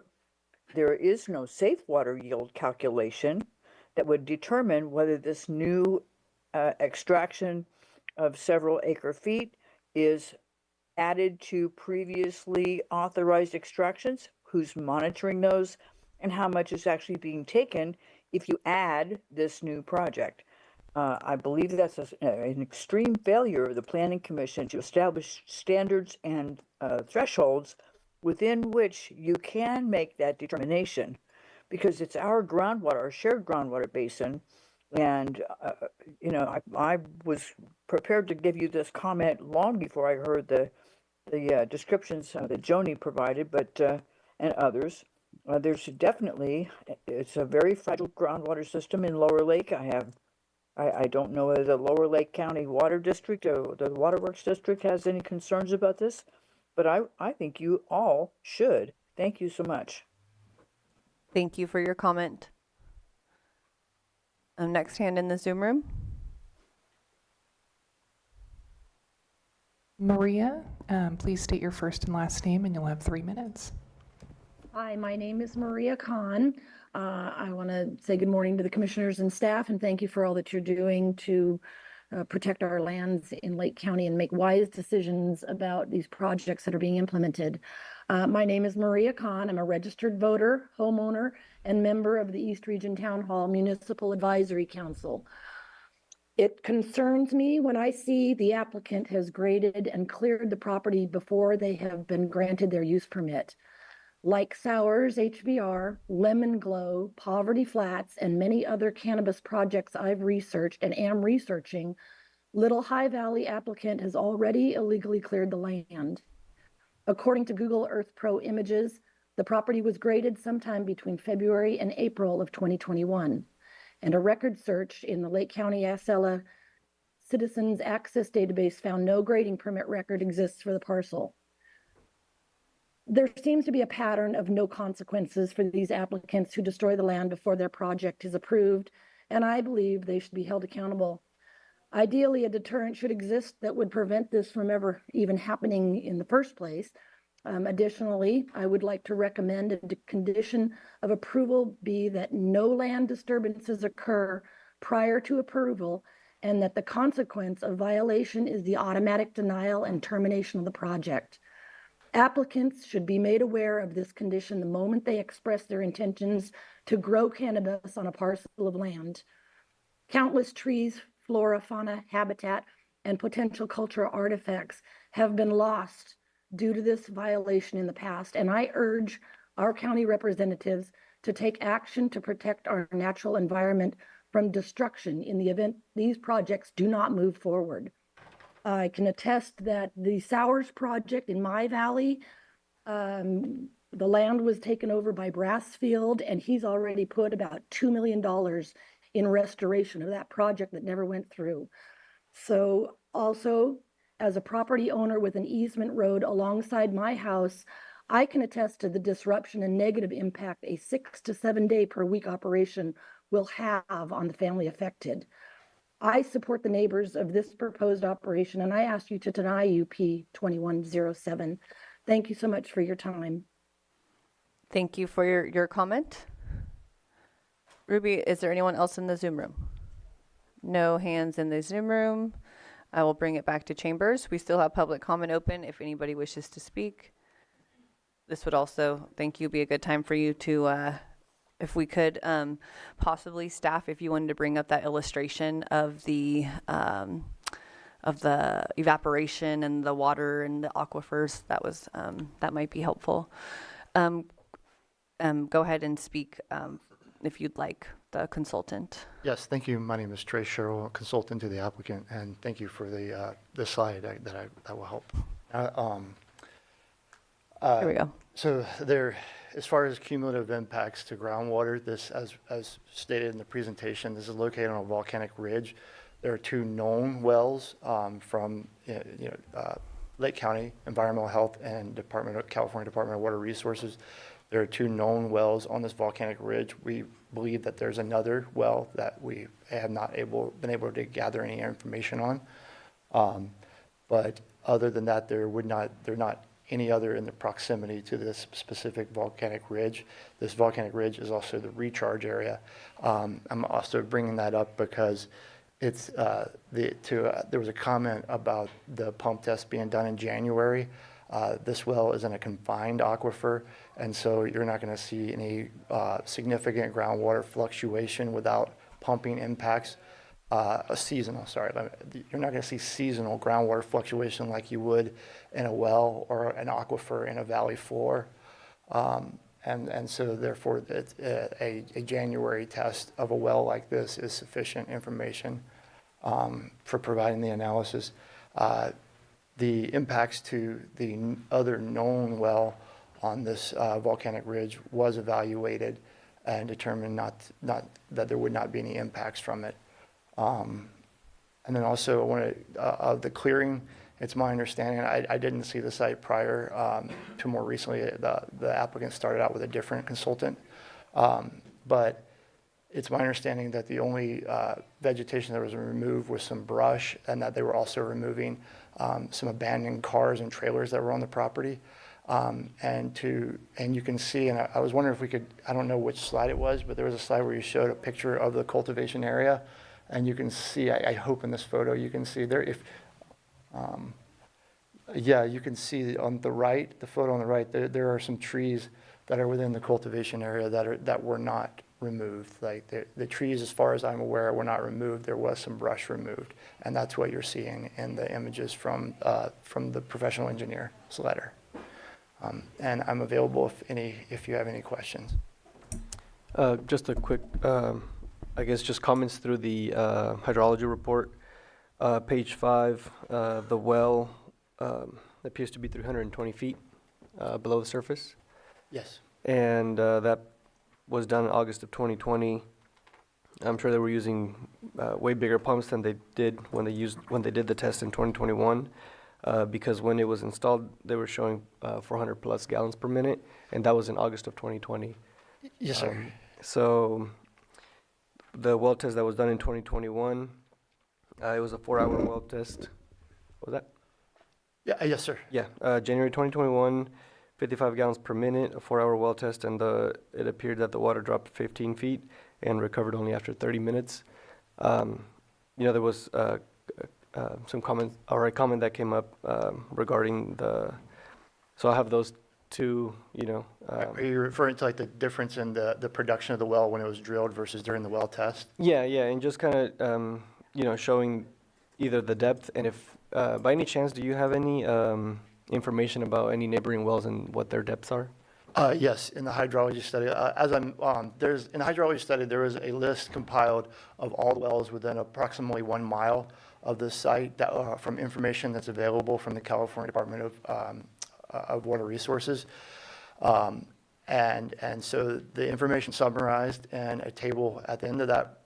Speaker 13: There is no safe water yield calculation that would determine whether this new extraction of several acre feet is added to previously authorized extractions, who's monitoring those, and how much is actually being taken if you add this new project. I believe that's an extreme failure of the Planning Commission to establish standards and thresholds within which you can make that determination, because it's our groundwater, our shared groundwater basin. And, I was prepared to give you this comment long before I heard the descriptions that Joni provided, but and others. There's definitely, it's a very fragile groundwater system in Lower Lake. I don't know whether the Lower Lake County Water District or the Waterworks District has any concerns about this, but I think you all should. Thank you so much.
Speaker 2: Thank you for your comment. Next hand in the Zoom room.
Speaker 3: Maria, please state your first and last name, and you'll have 3 minutes.
Speaker 14: Hi, my name is Maria Khan. I want to say good morning to the commissioners and staff and thank you for all that you're doing to protect our lands in Lake County and make wise decisions about these projects that are being implemented. My name is Maria Khan. I'm a registered voter, homeowner, and member of the East Region Town Hall Municipal Advisory Council. It concerns me when I see the applicant has graded and cleared the property before they have been granted their use permit. Like Sowers HBR, Lemon Glow, Poverty Flats, and many other cannabis projects I've researched and am researching, Little High Valley applicant has already illegally cleared the land. According to Google Earth Pro images, the property was graded sometime between February and April of 2021, and a record search in the Lake County Acela Citizens Access Database found no grading permit record exists for the parcel. There seems to be a pattern of no consequences for these applicants who destroy the land before their project is approved, and I believe they should be held accountable. Ideally, a deterrent should exist that would prevent this from ever even happening in the first place. Additionally, I would like to recommend a condition of approval be that no land disturbances occur prior to approval and that the consequence of violation is the automatic denial and termination of the project. Applicants should be made aware of this condition the moment they express their intentions to grow cannabis on a parcel of land. Countless trees, flora, fauna, habitat, and potential cultural artifacts have been lost due to this violation in the past, and I urge our county representatives to take action to protect our natural environment from destruction in the event these projects do not move forward. I can attest that the Sowers project in my valley, the land was taken over by Brassfield, and he's already put about $2 million in restoration of that project that never went through. So also, as a property owner with an easement road alongside my house, I can attest to the disruption and negative impact a 6 to 7 day per week operation will have on the family affected. I support the neighbors of this proposed operation, and I ask you to deny UP 2107. Thank you so much for your time.
Speaker 2: Thank you for your comment. Ruby, is there anyone else in the Zoom room? No hands in the Zoom room. I will bring it back to chambers. We still have public comment open if anybody wishes to speak. This would also, thank you, be a good time for you to if we could possibly staff, if you wanted to bring up that illustration of the evaporation and the water and the aquifers, that might be helpful. Go ahead and speak if you'd like, the consultant.
Speaker 5: Yes, thank you. My name is Trey Sherrill, consultant to the applicant, and thank you for the slide that will help.
Speaker 2: Here we go.
Speaker 5: So there, as far as cumulative impacts to groundwater, this, as stated in the presentation, this is located on a volcanic ridge. There are two known wells from Lake County Environmental Health and California Department of Water Resources. There are two known wells on this volcanic ridge. We believe that there's another well that we have not been able to gather any information on. But other than that, there are not any other in the proximity to this specific volcanic ridge. This volcanic ridge is also the recharge area. I'm also bringing that up because it's there was a comment about the pump test being done in January. This well is in a confined aquifer, and so you're not going to see any significant groundwater fluctuation without pumping impacts. You're not going to see seasonal groundwater fluctuation like you would in a well or an aquifer in a valley floor. And so therefore a January test of a well like this is sufficient information for providing the analysis. The impacts to the other known well on this volcanic ridge was evaluated and determined not that there would not be any impacts from it. And then also I want to, the clearing, it's my understanding, I didn't see the site prior to more recently, the applicant started out with a different consultant. But it's my understanding that the only vegetation that was removed was some brush, and that they were also removing some abandoned cars and trailers that were on the property. And you can see, and I was wondering if we could, I don't know which slide it was, but there was a slide where you showed a picture of the cultivation area. And you can see, I hope in this photo, you can see there, yeah, you can see on the right, the photo on the right, there are some trees that are within the cultivation area that were not removed. Like the trees, as far as I'm aware, were not removed. There was some brush removed. And that's what you're seeing in the images from the professional engineer's letter. And I'm available if you have any questions.
Speaker 15: Just a quick, I guess, just comments through the hydrology report. Page 5, the well appears to be 320 feet below the surface.
Speaker 5: Yes.
Speaker 15: And that was done in August of 2020. I'm sure they were using way bigger pumps than they did when they did the test in 2021. Because when it was installed, they were showing 400 plus gallons per minute, and that was in August of 2020.
Speaker 5: Yes, sir.
Speaker 15: So the well test that was done in 2021, it was a 4-hour well test. What was that?
Speaker 5: Yeah, yes, sir.
Speaker 15: Yeah, January 2021, 55 gallons per minute, a 4-hour well test, and it appeared that the water dropped 15 feet and recovered only after 30 minutes. There was some comments, or a comment that came up regarding so I have those two,
Speaker 5: Are you referring to like the difference in the production of the well when it was drilled versus during the well test?
Speaker 15: Yeah, and just kind of, showing either the depth, and if, by any chance, do you have any information about any neighboring wells and what their depths are?
Speaker 5: Yes, in the hydrology study, in the hydrology study, there was a list compiled of all the wells within approximately 1 mile of the site that, from information that's available from the California Department of Water Resources. And so the information summarized in a table at the end of that,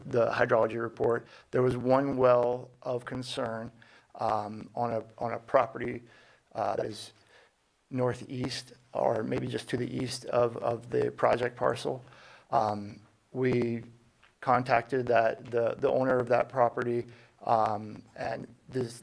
Speaker 5: the hydrology report, there was one well of concern on a property that is northeast, or maybe just to the east of the project parcel. We contacted the owner of that property and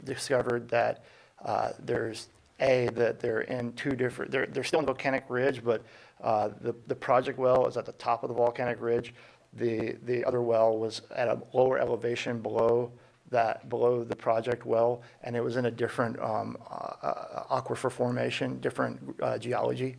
Speaker 5: discovered that that they're in two different, they're still in volcanic ridge, but the project well is at the top of the volcanic ridge. The other well was at a lower elevation below the project well, and it was in a different aquifer formation, different geology.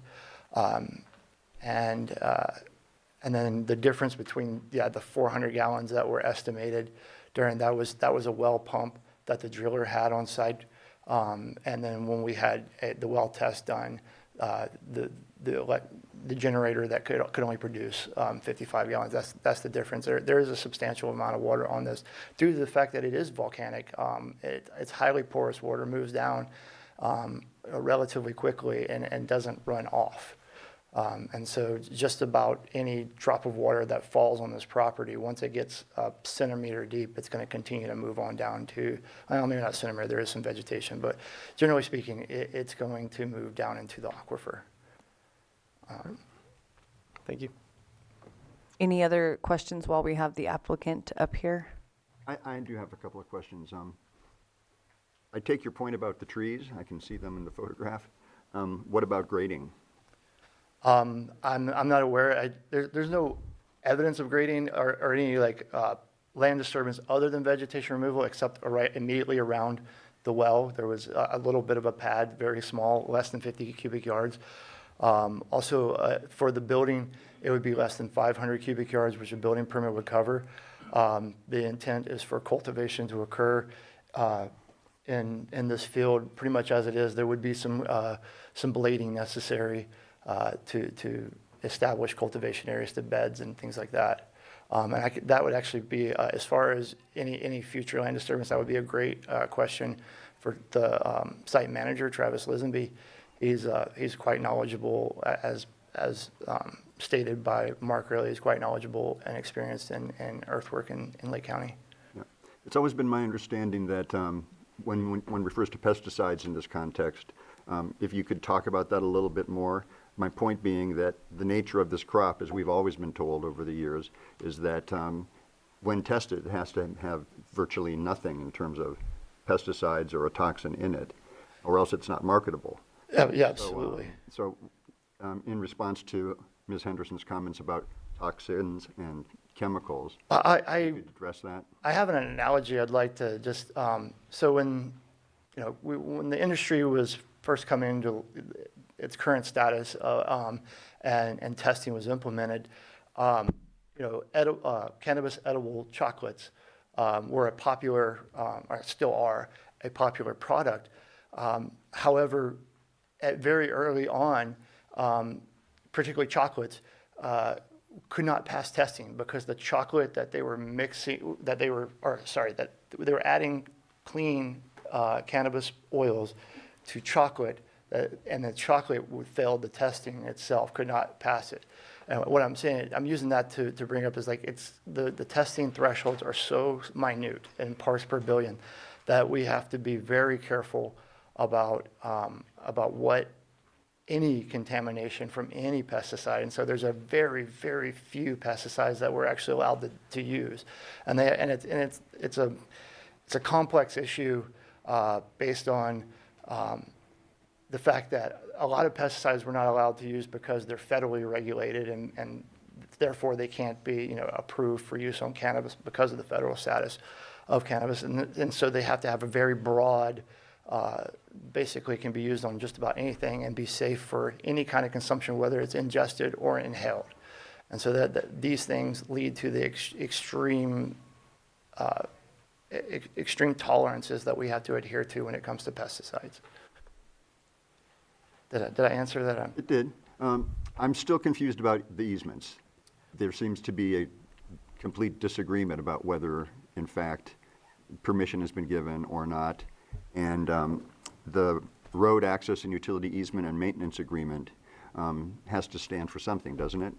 Speaker 5: And then the difference between the 400 gallons that were estimated during that was a well pump that the driller had on site. And then when we had the well test done, the generator that could only produce 55 gallons. That's the difference. There is a substantial amount of water on this due to the fact that it is volcanic. It's highly porous water, moves down relatively quickly and doesn't run off. And so just about any drop of water that falls on this property, once it gets a centimeter deep, it's going to continue to move on down to, well, maybe not centimeter, there is some vegetation, but generally speaking, it's going to move down into the aquifer.
Speaker 15: Thank you.
Speaker 2: Any other questions while we have the applicant up here?
Speaker 16: I do have a couple of questions. I take your point about the trees. I can see them in the photograph. What about grading?
Speaker 5: I'm not aware. There's no evidence of grading or any land disturbance other than vegetation removal, except immediately around the well. There was a little bit of a pad, very small, less than 50 cubic yards. Also, for the building, it would be less than 500 cubic yards, which a building permit would cover. The intent is for cultivation to occur in this field pretty much as it is. There would be some blading necessary to establish cultivation areas to beds and things like that. And that would actually be, as far as any future land disturbance, that would be a great question for the site manager, Travis Lisenby. He's quite knowledgeable, as stated by Mark earlier. He's quite knowledgeable and experienced in earthwork in Lake County.
Speaker 16: Yeah. It's always been my understanding that when one refers to pesticides in this context, if you could talk about that a little bit more. My point being that the nature of this crop, as we've always been told over the years, is that when tested, it has to have virtually nothing in terms of pesticides or a toxin in it. or else it's not marketable.
Speaker 5: Yeah, absolutely.
Speaker 16: So, in response to Ms. Henderson's comments about toxins and chemicals,
Speaker 5: I
Speaker 16: could you address that?
Speaker 5: I have an analogy I'd like to just, so when, when the industry was first coming into its current status, and testing was implemented, cannabis edible chocolates were a popular, or still are, a popular product. However, very early on, particularly chocolates, could not pass testing because the chocolate that they were mixing, that they were adding clean cannabis oils to chocolate, and the chocolate failed the testing itself, could not pass it. And what I'm saying, I'm using that to bring up is like the testing thresholds are so minute in parts per billion that we have to be very careful about what any contamination from any pesticide. And so there's a very, very few pesticides that we're actually allowed to use. And it's a complex issue based on the fact that a lot of pesticides we're not allowed to use because they're federally regulated, and therefore they can't be approved for use on cannabis because of the federal status of cannabis. And so they have to have a very broad, basically can be used on just about anything and be safe for any kind of consumption, whether it's ingested or inhaled. And so that these things lead to the extreme tolerances that we have to adhere to when it comes to pesticides. Did I answer that?
Speaker 16: It did. I'm still confused about the easements. There seems to be a complete disagreement about whether, in fact, permission has been given or not. And the road access and utility easement and maintenance agreement has to stand for something, doesn't it?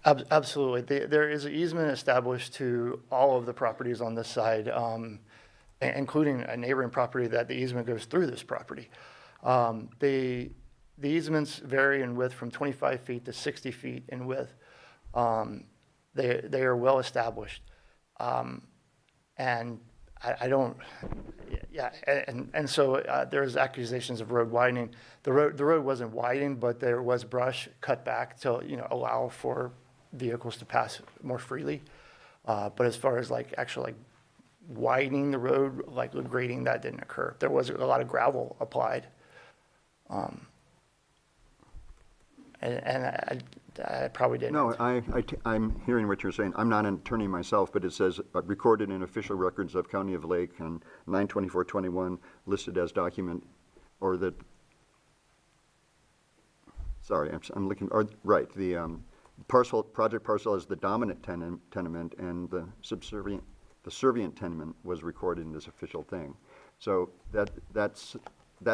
Speaker 5: Absolutely. There is an easement established to all of the properties on this side, including a neighboring property that the easement goes through this property. The easements vary in width from 25 feet to 60 feet in width. They are well established. And so there's accusations of road widening. The road wasn't widened, but there was brush cut back to allow for vehicles to pass more freely. But as far as actually widening the road, grading, that didn't occur. There was a lot of gravel applied. I probably didn't.
Speaker 16: No, I'm hearing what you're saying. I'm not an attorney myself, but it says recorded in official records of County of Lake on 9/24/21, listed as document, or the. Sorry, I'm looking. Right, the project parcel is the dominant tenement, and the subservient tenement was recorded in this official thing. So that's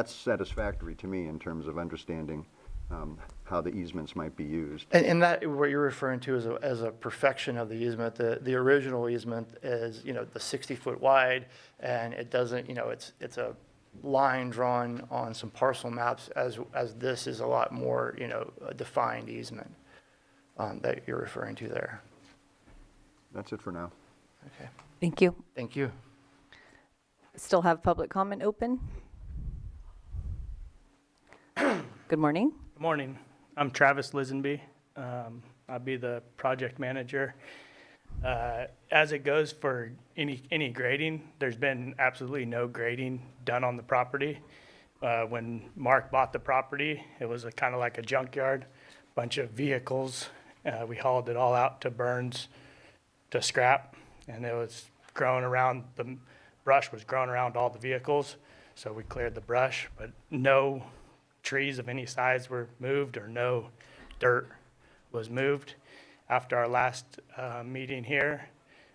Speaker 16: satisfactory to me in terms of understanding how the easements might be used.
Speaker 5: And that, what you're referring to as a perfection of the easement, the original easement is, the 60-foot wide, and it doesn't, it's a line drawn on some parcel maps, as this is a lot more, a defined easement that you're referring to there.
Speaker 16: That's it for now.
Speaker 5: Okay.
Speaker 2: Thank you.
Speaker 5: Thank you.
Speaker 2: Still have public comment open. Good morning.
Speaker 17: Good morning. I'm Travis Lisenby. I'll be the project manager. As it goes for any grading, there's been absolutely no grading done on the property. When Mark bought the property, it was kind of like a junkyard, bunch of vehicles. We hauled it all out to Burns to scrap, and it was growing around, the brush was growing around all the vehicles, so we cleared the brush, but no trees of any size were moved, or no dirt was moved. After our last meeting here,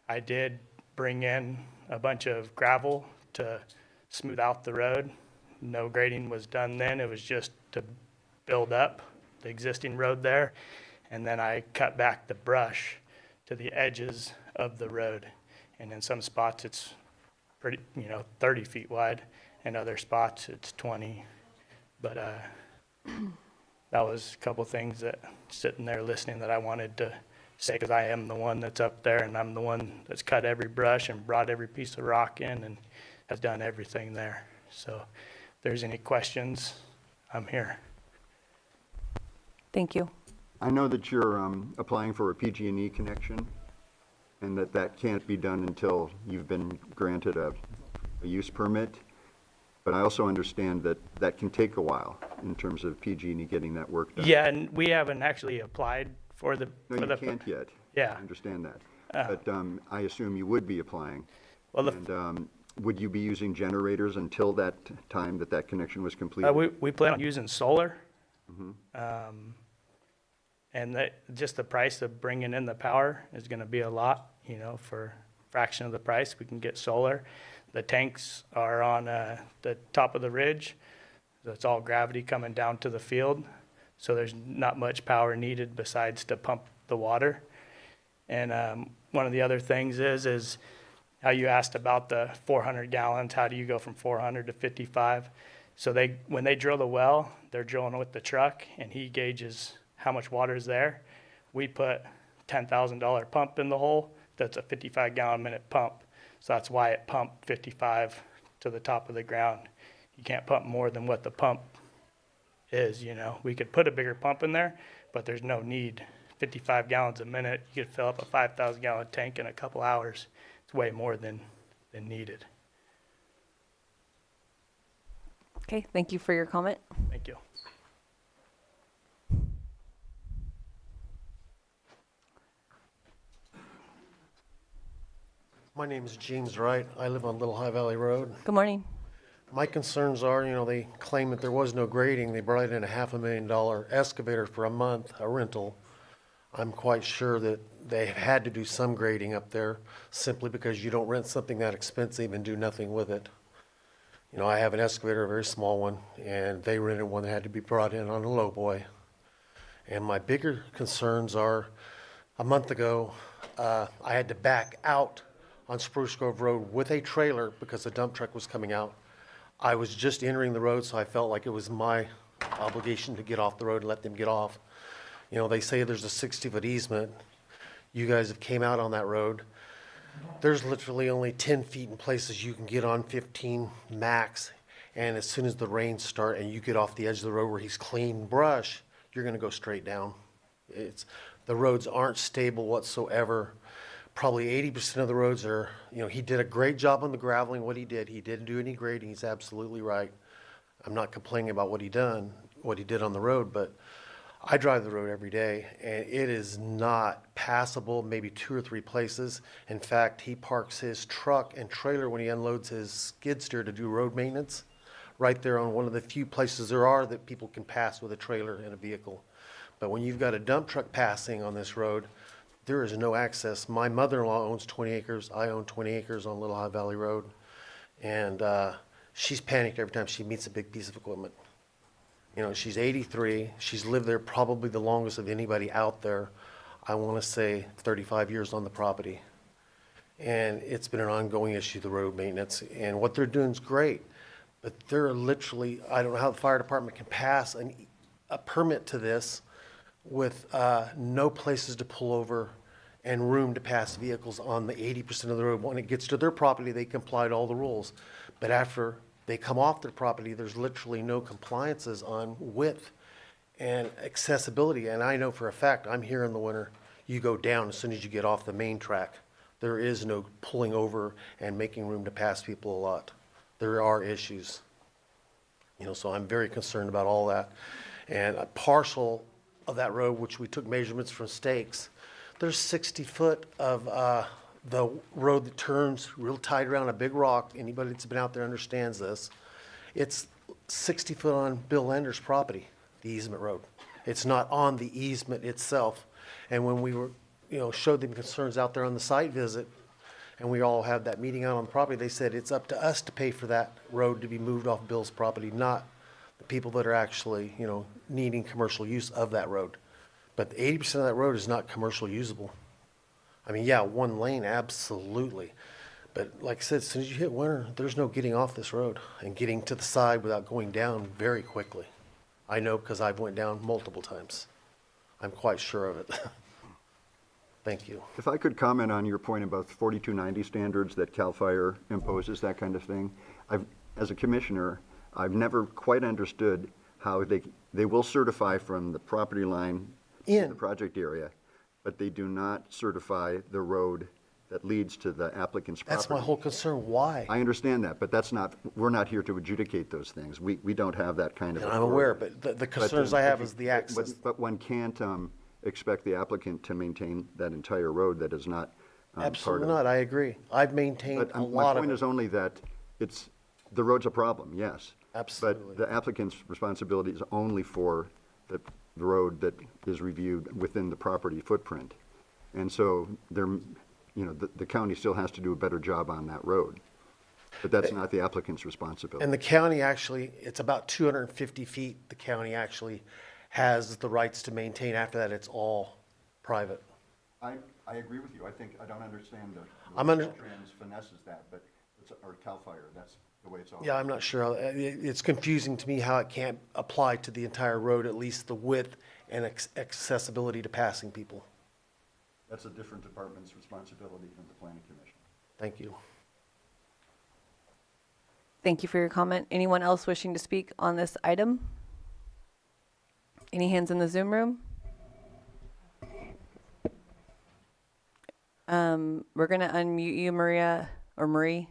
Speaker 17: I did bring in a bunch of gravel to smooth out the road. No grading was done then. It was just to build up the existing road there. And then I cut back the brush to the edges of the road. And in some spots it's pretty, 30 feet wide. In other spots it's 20. But that was a couple things that sitting there listening that I wanted to say, because I am the one that's up there, and I'm the one that's cut every brush and brought every piece of rock in and has done everything there. So there's any questions, I'm here.
Speaker 2: Thank you.
Speaker 16: I know that you're applying for a PG&E connection, and that can't be done until you've been granted a use permit. But I also understand that that can take a while in terms of PG&E getting that work done.
Speaker 17: Yeah, and we haven't actually applied for the.
Speaker 16: No,
Speaker 17: for
Speaker 16: you
Speaker 17: the,
Speaker 16: can't yet.
Speaker 17: Yeah.
Speaker 16: I understand that. But I assume you would be applying.
Speaker 17: Well,
Speaker 16: And would you be using generators until that time that connection was completed?
Speaker 17: we plan on using solar.
Speaker 16: Mhm.
Speaker 17: And just the price of bringing in the power is going to be a lot, you know, for a fraction of the price, we can get solar. The tanks are on the top of the ridge, so it's all gravity coming down to the field. So there's not much power needed besides to pump the water. And one of the other things is how you asked about the 400 gallons, how do you go from 400 to 55? So when they drill the well, they're drilling with the truck, and he gauges how much water is there. We put $10,000 pump in the hole. That's a 55 gallon minute pump. So that's why it pumped 55 to the top of the ground. You can't pump more than what the pump is, you know. We could put a bigger pump in there, but there's no need. 55 gallons a minute, you could fill up a 5,000 gallon tank in a couple hours. It's way more than needed.
Speaker 2: Okay, thank you for your comment.
Speaker 17: Thank you.
Speaker 18: My name is James Wright. I live on Little High Valley Road.
Speaker 2: Good morning.
Speaker 18: My concerns are, you know, they claim that there was no grading. They brought in a $500,000 excavator for a month, a rental. I'm quite sure that they had to do some grading up there simply because you don't rent something that expensive and do nothing with it. You know, I have an excavator, a very small one, and they rented one that had to be brought in on a lowboy. And my bigger concerns are, a month ago, I had to back out on Spruce Grove Road with a trailer because the dump truck was coming out. I was just entering the road, so I felt like it was my obligation to get off the road and let them get off. You know, they say there's a 60-foot easement. You guys have came out on that road. There's literally only 10 feet in places you can get on, 15 max. And as soon as the rains start and you get off the edge of the road where he's clean brush, you're gonna go straight down. The roads aren't stable whatsoever. Probably 80% of the roads are, you know, he did a great job on the graveling, what he did. He didn't do any grading, he's absolutely right. I'm not complaining about what he did on the road, but I drive the road every day, and it is not passable, maybe 2 or 3 places. In fact, he parks his truck and trailer when he unloads his skid steer to do road maintenance, right there on one of the few places there are that people can pass with a trailer and a vehicle. But when you've got a dump truck passing on this road, there is no access. My mother-in-law owns 20 acres. I own 20 acres on Little High Valley Road. And she's panicked every time she meets a big piece of equipment. You know, she's 83. She's lived there probably the longest of anybody out there. I want to say 35 years on the property. And it's been an ongoing issue, the road maintenance. And what they're doing is great. But they're literally, I don't know how the fire department can pass a permit to this with no places to pull over and room to pass vehicles on the 80% of the road. When it gets to their property, they comply to all the rules. But after they come off their property, there's literally no compliances on width and accessibility. And I know for a fact, I'm here in the winter, you go down as soon as you get off the main track. There is no pulling over and making room to pass people a lot. There are issues. You know, so I'm very concerned about all that. And a parcel of that road, which we took measurements from stakes, there's 60 foot of the road that turns real tight around a big rock. Anybody that's been out there understands this. It's 60 foot on Bill Lender's property, the easement road. It's not on the easement itself. And when we were, you know, showed them concerns out there on the site visit, and we all had that meeting out on the property, they said it's up to us to pay for that road to be moved off Bill's property, not the people that are actually, you know, needing commercial use of that road. But 80% of that road is not commercial usable. I mean, yeah, one lane, absolutely. But like I said, as soon as you hit winter, there's no getting off this road and getting to the side without going down very quickly. I know because I've went down multiple times. I'm quite sure of it. Thank you.
Speaker 16: If I could comment on your point about 4290 standards that CAL FIRE imposes, that kind of thing. As a commissioner, I've never quite understood how they will certify from the property line to the project area, but they do not certify the road that leads to the applicant's property.
Speaker 18: That's my whole concern. Why?
Speaker 16: I understand that, but that's not, we're not here to adjudicate those things. We don't have that kind of
Speaker 18: And I'm
Speaker 16: authority.
Speaker 18: aware, but the concerns I have is the access.
Speaker 16: But one can't expect the applicant to maintain that entire road that is not part of.
Speaker 18: Absolutely not, I agree. I've maintained
Speaker 16: But
Speaker 18: a
Speaker 16: my
Speaker 18: lot of
Speaker 16: point
Speaker 18: it.
Speaker 16: is only that the road's a problem, yes.
Speaker 18: Absolutely.
Speaker 16: But the applicant's responsibility is only for the road that is reviewed within the property footprint. And so the county still has to do a better job on that road. But that's not the applicant's responsibility.
Speaker 18: And the county actually, it's about 250 feet, the county actually has the rights to maintain. After that, it's all private.
Speaker 16: I agree with you. I don't understand the
Speaker 18: I'm
Speaker 16: way
Speaker 18: under-
Speaker 16: Caltrans finesses that, but or CAL FIRE, that's the way it's all.
Speaker 18: Yeah, I'm not sure. It's confusing to me how it can't apply to the entire road, at least the width and accessibility to passing people.
Speaker 16: That's a different department's responsibility than the planning commission.
Speaker 18: Thank you.
Speaker 2: Thank you for your comment. Anyone else wishing to speak on this item? Any hands in the Zoom room? We're going to unmute you, Maria, or Marie.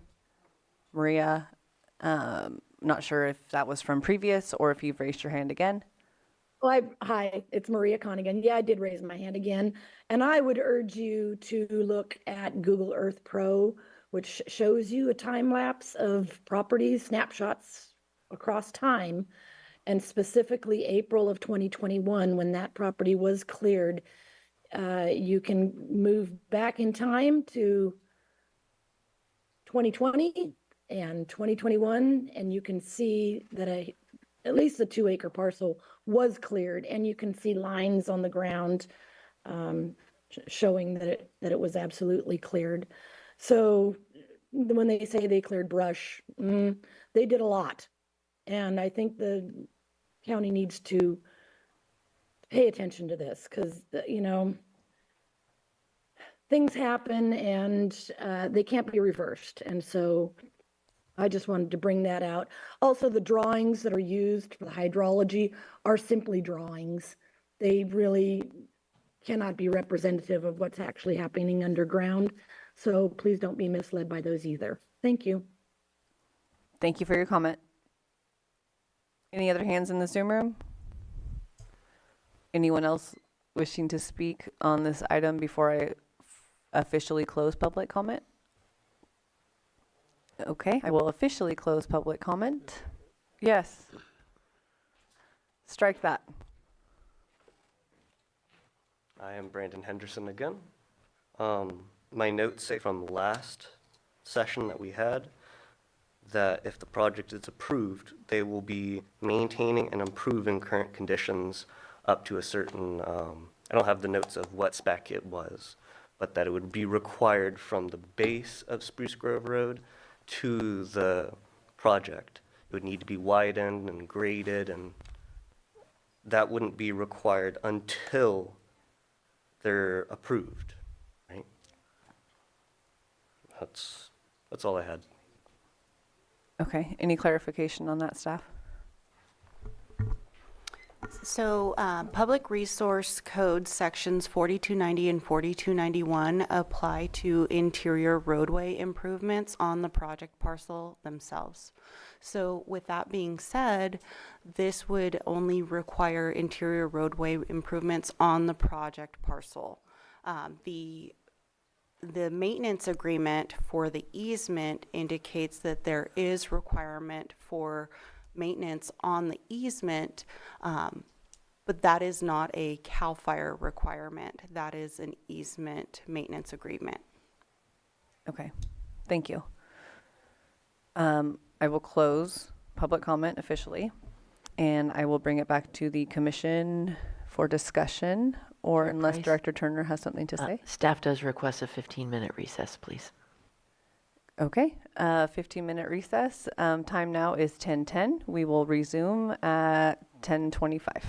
Speaker 2: Maria, not sure if that was from previous or if you've raised your hand again.
Speaker 14: Hi, it's Maria Conigan. Yeah, I did raise my hand again. And I would urge you to look at Google Earth Pro, which shows you a time lapse of property snapshots across time, and specifically April of 2021, when that property was cleared. You can move back in time to 2020 and 2021, and you can see that at least a 2-acre parcel was cleared, and you can see lines on the ground showing that it was absolutely cleared. So when they say they cleared brush, they did a lot. And I think the county needs to pay attention to this because, things happen and they can't be reversed. And so I just wanted to bring that out. Also, the drawings that are used for the hydrology are simply drawings. They really cannot be representative of what's actually happening underground. So please don't be misled by those either. Thank you.
Speaker 2: Thank you for your comment. Any other hands in the Zoom room? Anyone else wishing to speak on this item before I officially close public comment? Okay, I will officially close public comment. Yes. Strike that.
Speaker 12: I am Brandon Henderson again. My notes say from last session that we had that if the project is approved, they will be maintaining and improving current conditions up to a certain, I don't have the notes of what spec it was, but that it would be required from the base of Spruce Grove Road to the project. It would need to be widened and graded, and that wouldn't be required until they're approved, right? That's all I had.
Speaker 2: Okay, any clarification on that, staff?
Speaker 4: So Public Resource Code sections 4290 and 4291 apply to interior roadway improvements on the project parcel themselves. So with that being said, this would only require interior roadway improvements on the project parcel. The maintenance agreement for the easement indicates that there is requirement for maintenance on the easement, but that is not a CAL FIRE requirement. That is an easement maintenance agreement.
Speaker 2: Okay, thank you. I will close public comment officially, and I will bring it back to the commission for discussion, or unless
Speaker 19: Price?
Speaker 2: Director Turner has something to say.
Speaker 19: Staff does request a 15-minute recess, please.
Speaker 2: Okay, 15-minute recess. Time now is 10:10. We will resume at 10:25.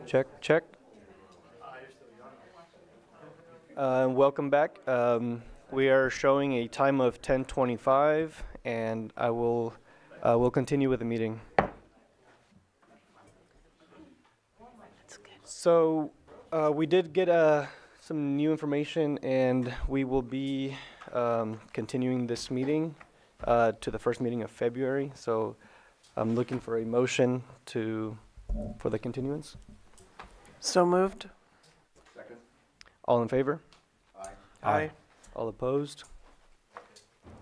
Speaker 15: Check, check. Welcome back. We are showing a time of 10:25, and we'll continue with the meeting. So we did get some new information, and we will be continuing this meeting to the first meeting of February. So I'm looking for a motion for the continuance.
Speaker 20: So moved.
Speaker 15: Second. All in favor?
Speaker 20: Aye.
Speaker 15: Aye. All opposed?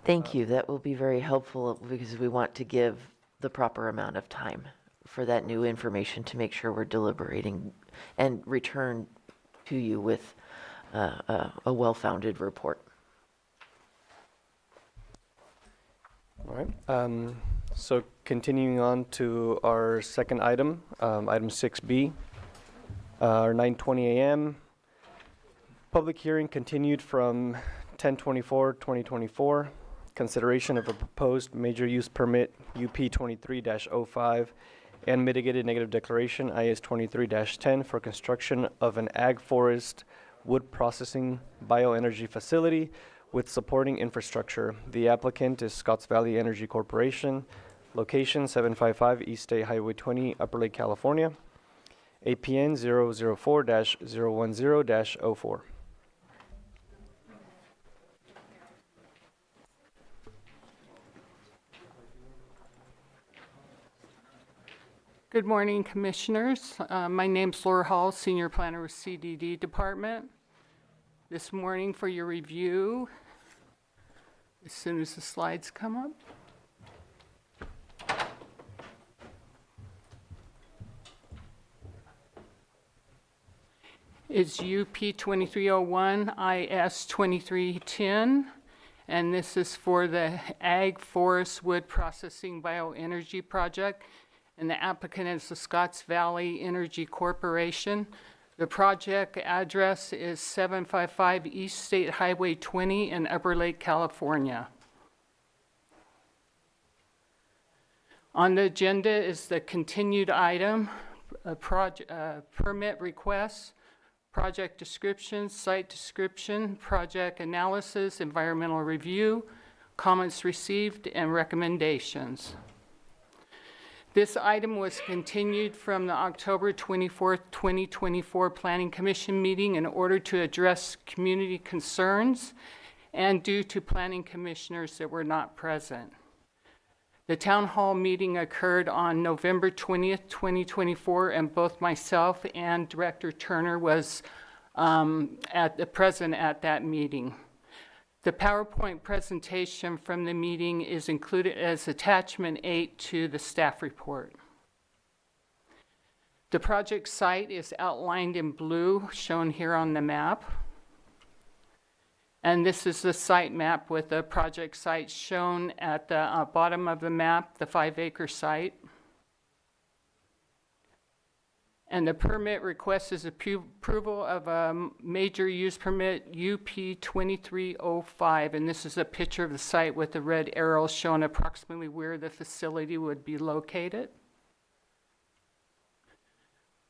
Speaker 19: Thank you. That will be very helpful because we want to give the proper amount of time for that new information to make sure we're deliberating and return to you with a well-founded report.
Speaker 15: All right. So continuing on to our second item, item 6B, our 9:20 a.m. Public hearing continued from 10/24/2024. Consideration of a proposed major use permit UP 23-05 and mitigated negative declaration IS 23-10 for construction of an ag forest wood processing bioenergy facility with supporting infrastructure. The applicant is Scotts Valley Energy Corporation, location 755 East State Highway 20, Upper Lake, California, APN 004-010-04.
Speaker 21: Good morning, Commissioners. My name's Laura Hall, Senior Planner with CDD Department. This morning for your review, as soon as the slides come up. Is UP 2301 IS 2310, and this is for the Ag Forest Wood Processing Bioenergy Project, and the applicant is the Scotts Valley Energy Corporation. The project address is 755 East State Highway 20 in Upper Lake, California. On the agenda is the continued item, permit request, project description, site description, project analysis, environmental review, comments received, and recommendations. This item was continued from the October 24th, 2024 Planning Commission meeting in order to address community concerns and due to planning commissioners that were not present. The town hall meeting occurred on November 20th, 2024, and both myself and Director Turner was present at that meeting. The PowerPoint presentation from the meeting is included as attachment 8 to the staff report. The project site is outlined in blue, shown here on the map. And this is the site map with the project site shown at the bottom of the map, the 5-acre site. And the permit request is approval of a major use permit UP 2305. And this is a picture of the site with the red arrows showing approximately where the facility would be located.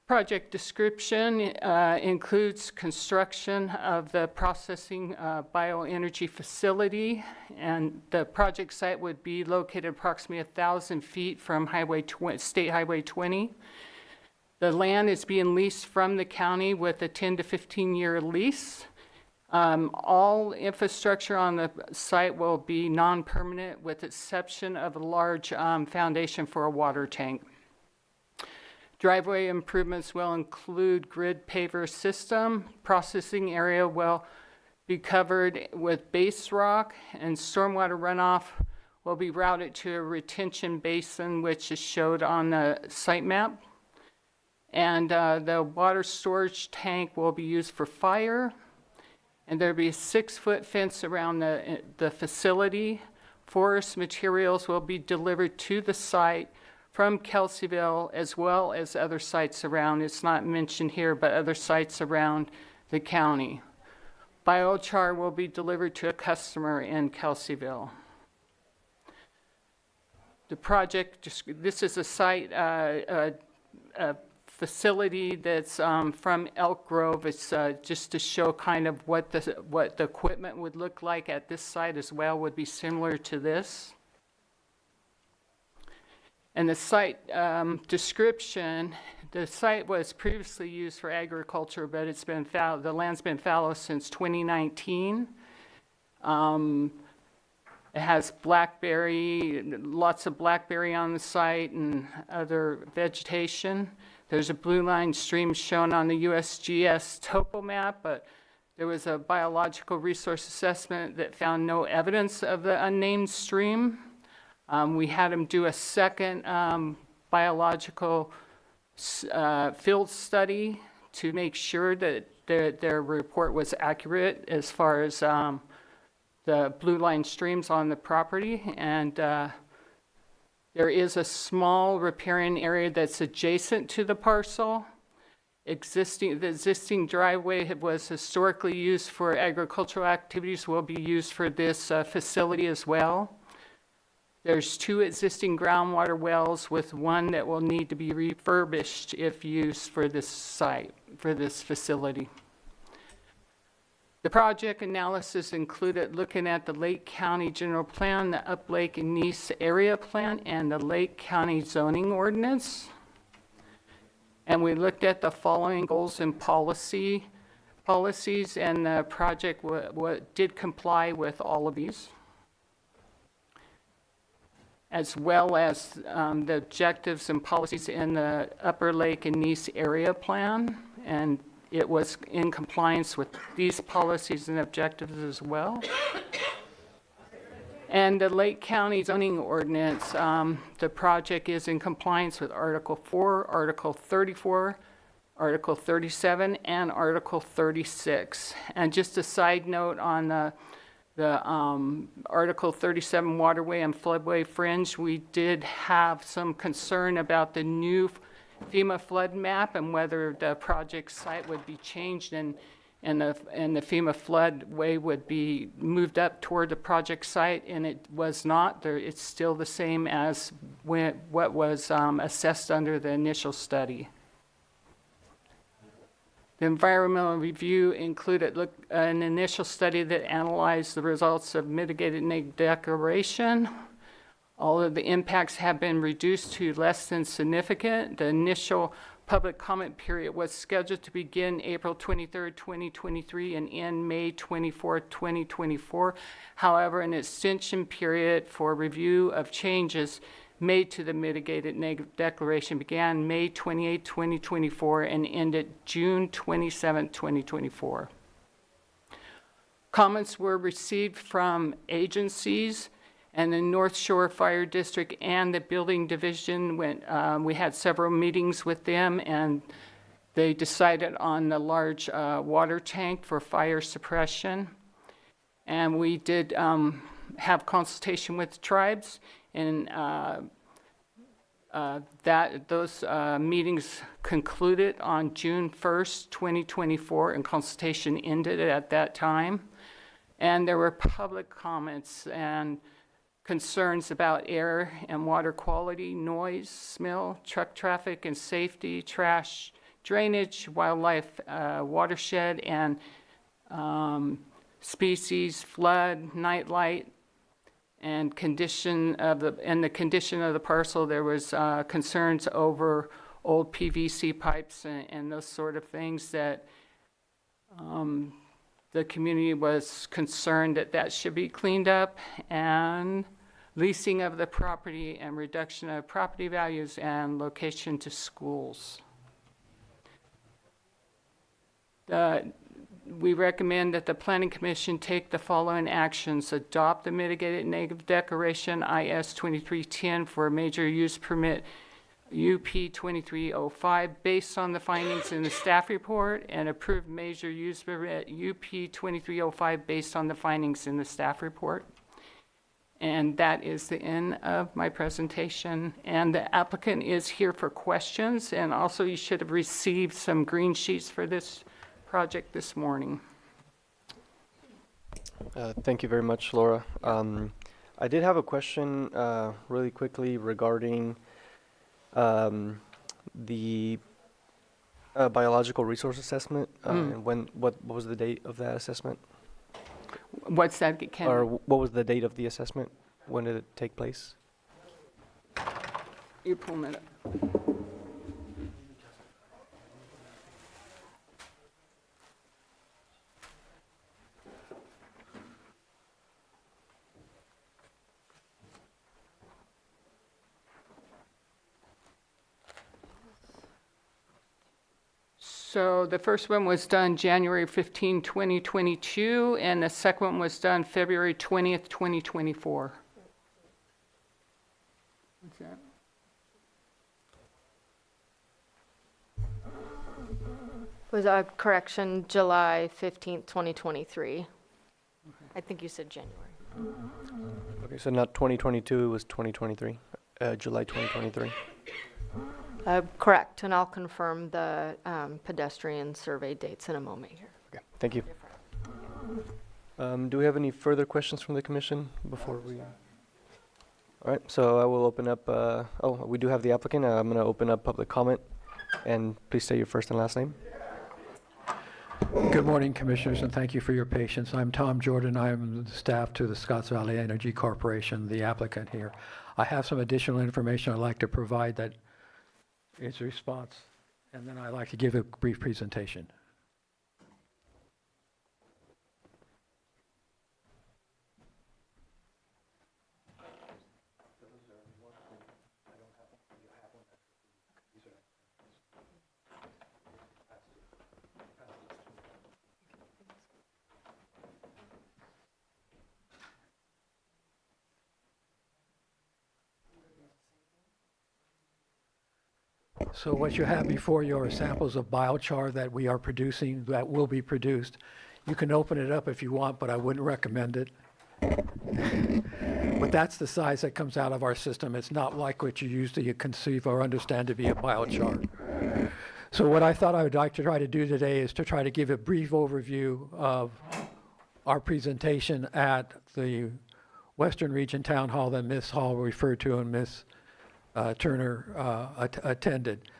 Speaker 21: Project description includes construction of the processing bioenergy facility, and the project site would be located approximately 1,000 feet from State Highway 20. The land is being leased from the county with a 10 to 15-year lease. All infrastructure on the site will be non-permanent with exception of a large foundation for a water tank. Driveway improvements will include grid paver system. Processing area will be covered with base rock, and stormwater runoff will be routed to a retention basin, which is showed on the site map. And the water storage tank will be used for fire. And there'll be a 6-foot fence around the facility. Forest materials will be delivered to the site from Kelseyville, as well as other sites around. It's not mentioned here, but other sites around the county. Biochar will be delivered to a customer in Kelseyville. The project, this is a site facility that's from Elk Grove. It's just to show kind of what the equipment would look like at this site as well, would be similar to this. And the site description, the site was previously used for agriculture, but it's been the land's been fallow since 2019. It has blackberry, lots of blackberry on the site and other vegetation. There's a blue line stream shown on the USGS topo map, but there was a biological resource assessment that found no evidence of the unnamed stream. We had them do a second biological field study to make sure that their report was accurate as far as the blue line streams on the property. And there is a small riparian area that's adjacent to the parcel. The existing driveway was historically used for agricultural activities, will be used for this facility as well. There's 2 existing groundwater wells with 1 that will need to be refurbished if used for this site, for this facility. The project analysis included looking at the Lake County General Plan, the Up Lake and Nice Area Plan, and the Lake County Zoning Ordinance. And we looked at the following goals and policies, and the project did comply with all of these, as well as the objectives and policies in the Upper Lake and Nice Area Plan, and it was in compliance with these policies and objectives as well. And the Lake County Zoning Ordinance, the project is in compliance with Article 4, Article 34, Article 37, and Article 36. And just a side note on the Article 37 waterway and floodway fringe, we did have some concern about the new FEMA flood map and whether the project site would be changed and the FEMA floodway would be moved up toward the project site, and it was not. It's still the same as what was assessed under the initial study. The environmental review included an initial study that analyzed the results of mitigated negative declaration. All of the impacts have been reduced to less than significant. The initial public comment period was scheduled to begin April 23, 2023 and end May 24, 2024. However, an extension period for review of changes made to the mitigated negative declaration began May 28, 2024 and ended June 27, 2024. Comments were received from agencies and the North Shore Fire District and the Building Division. We had several meetings with them, and they decided on the large water tank for fire suppression. And we did have consultation with tribes, and those meetings concluded on June 1st, 2024, and consultation ended at that time. And there were public comments and concerns about air and water quality, noise, smell, truck traffic and safety, trash, drainage, wildlife, watershed, and species, flood, nightlight, and the condition of the parcel. There was concerns over old PVC pipes and those sort of things that the community was concerned that should be cleaned up, and leasing of the property and reduction of property values and location to schools. We recommend that the Planning Commission take the following actions: adopt the mitigated negative declaration IS 2310 for a major use permit UP 2305 based on the findings in the staff report, and approve major use permit UP 2305 based on the findings in the staff report. And that is the end of my presentation. And the applicant is here for questions, and also you should have received some green sheets for this project this morning.
Speaker 15: Thank you very much, Laura. I did have a question really quickly regarding the biological resource assessment, and what was the date of that assessment?
Speaker 21: What's that, Ken?
Speaker 15: Or what was the date of the assessment? When did it take place?
Speaker 21: April minute. So the first one was done January 15, 2022, and the second one was done February 20th, 2024. What's that?
Speaker 1: Was a correction July 15th, 2023. I think you said January.
Speaker 15: Okay, so not 2022, it was 2023, July 2023.
Speaker 1: Correct, and I'll confirm the pedestrian survey dates in a moment here.
Speaker 15: Okay, thank you. Do we have any further questions from the commission before we? All right, so I will open up, we do have the applicant. I'm going to open up public comment, and please state your first and last name.
Speaker 22: Good morning, Commissioners, and thank you for your patience. I'm Tom Jordan. I'm the staff to the Scotts Valley Energy Corporation, the applicant here. I have some additional information I'd like to provide that is a response, and then I'd like to give a brief presentation. So what you have before you are samples of biochar that we are producing, that will be produced. You can open it up if you want, but I wouldn't recommend it. But that's the size that comes out of our system. It's not like what you usually conceive or understand to be a biochar. So what I thought I would like to try to do today is to try to give a brief overview of our presentation at the Western Region Town Hall that Ms. Hall referred to and Ms. Turner attended.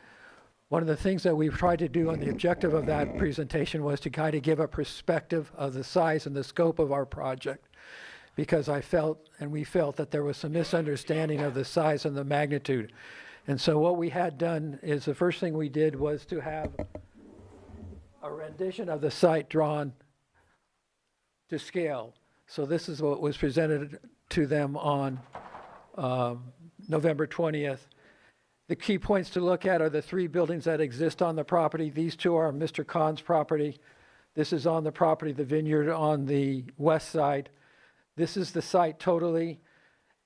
Speaker 22: One of the things that we've tried to do on the objective of that presentation was to kind of give a perspective of the size and the scope of our project, because I felt and we felt that there was some misunderstanding of the size and the magnitude. And so what we had done is the first thing we did was to have a rendition of the site drawn to scale. So this is what was presented to them on November 20th. The key points to look at are the three buildings that exist on the property. These two are Mr. Khan's property. This is on the property, the vineyard on the west side. This is the site totally.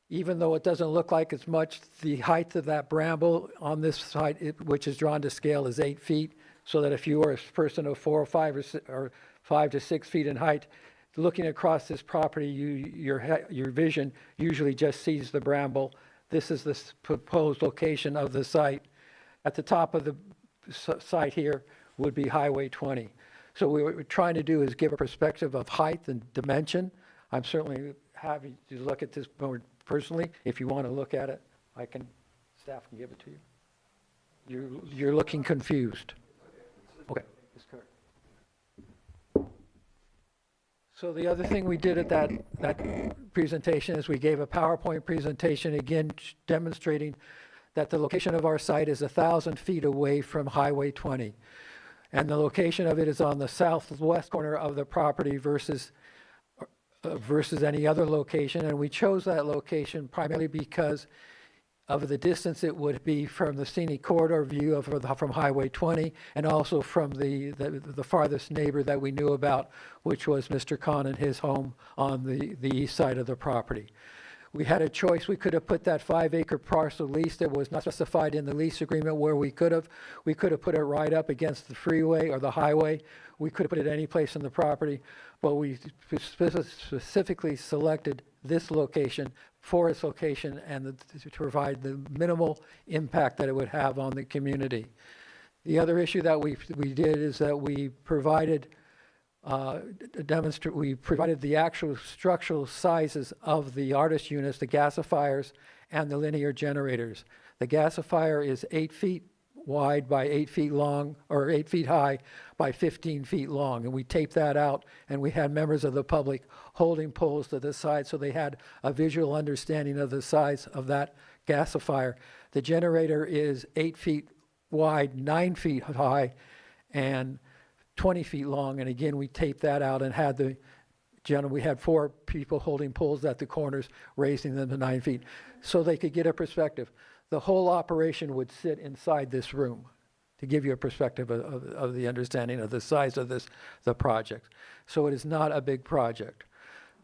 Speaker 22: Even though it doesn't look like it's much, the height of that bramble on this site, which is drawn to scale, is 8 feet, so that if you are a person of 4 or 5 or 5 to 6 feet in height, looking across this property, your vision usually just sees the bramble. This is the proposed location of the site. At the top of the site here would be Highway 20. So what we're trying to do is give a perspective of height and dimension. I'm certainly happy to look at this more personally. If you want to look at it, staff can give it to you. You're looking confused. Okay. So the other thing we did at that presentation is we gave a PowerPoint presentation, again demonstrating that the location of our site is 1,000 feet away from Highway 20. And the location of it is on the southwest corner of the property versus any other location. And we chose that location primarily because of the distance it would be from the scenic corridor view from Highway 20, and also from the farthest neighbor that we knew about, which was Mr. Khan and his home on the east side of the property. We had a choice. We could have put that 5-acre parcel lease that was not specified in the lease agreement where we could have. We could have put it right up against the freeway or the highway. We could have put it any place in the property, but we specifically selected this location for its location and to provide the minimal impact that it would have on the community. The other issue that we did is that we provided the actual structural sizes of the artist units, the gasifiers, and the linear generators. The gasifier is 8 feet wide by 8 feet long, or 8 feet high by 15 feet long. And we taped that out, and we had members of the public holding poles to the side so they had a visual understanding of the size of that gasifier. The generator is 8 feet wide, 9 feet high, and 20 feet long. And again, we taped that out and had we had 4 people holding poles at the corners, raising them to 9 feet, so they could get a perspective. The whole operation would sit inside this room to give you a perspective of the understanding of the size of the project. So it is not a big project.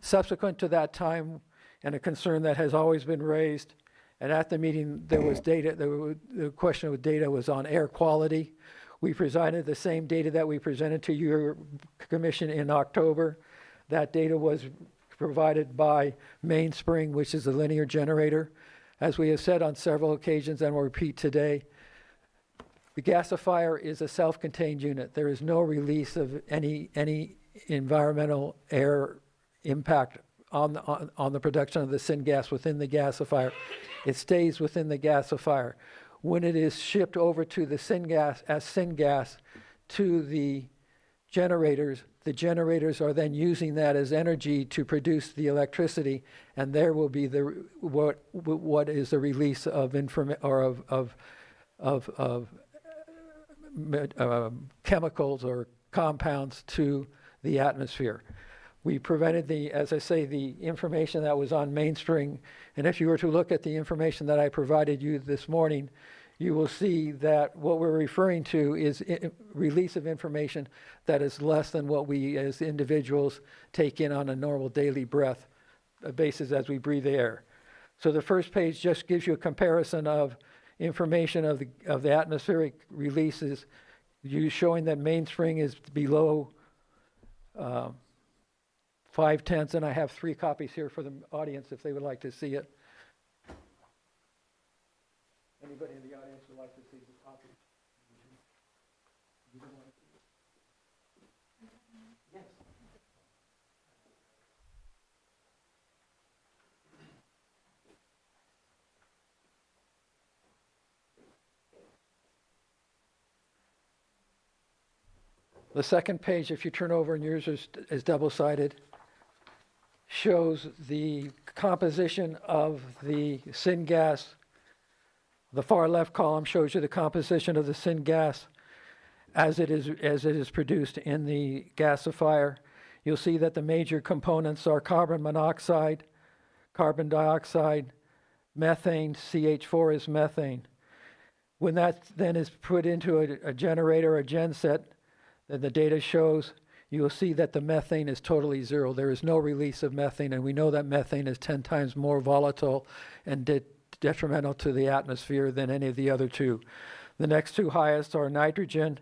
Speaker 22: Subsequent to that time, and a concern that has always been raised, and at the meeting there was data, the question with data was on air quality. We presented the same data that we presented to your commission in October. That data was provided by Mainspring, which is a linear generator. As we have said on several occasions and will repeat today, the gasifier is a self-contained unit. There is no release of any environmental air impact on the production of the syngas within the gasifier. It stays within the gasifier. When it is shipped over to the syngas as syngas to the generators are then using that as energy to produce the electricity, and there will be what is the release of chemicals or compounds to the atmosphere. We prevented as I say, the information that was on Mainspring, and if you were to look at the information that I provided you this morning, you will see that what we're referring to is release of information that is less than what we as individuals take in on a normal daily breath basis as we breathe air. So the first page just gives you a comparison of information of the atmospheric releases, showing that Mainspring is below 5/10, and I have 3 copies here for the audience if they would like to see it. Anybody in the audience would like to see the copy? Yes. The second page, if you turn over, and yours is double-sided, shows the composition of the syngas. The far left column shows you the composition of the syngas as it is produced in the gasifier. You'll see that the major components are carbon monoxide, carbon dioxide, methane. CH4 is methane. When that then is put into a generator, a genset, then the data shows you will see that the methane is totally zero. There is no release of methane, and we know that methane is 10 times more volatile and detrimental to the atmosphere than any of the other 2. The next 2 highest are nitrogen,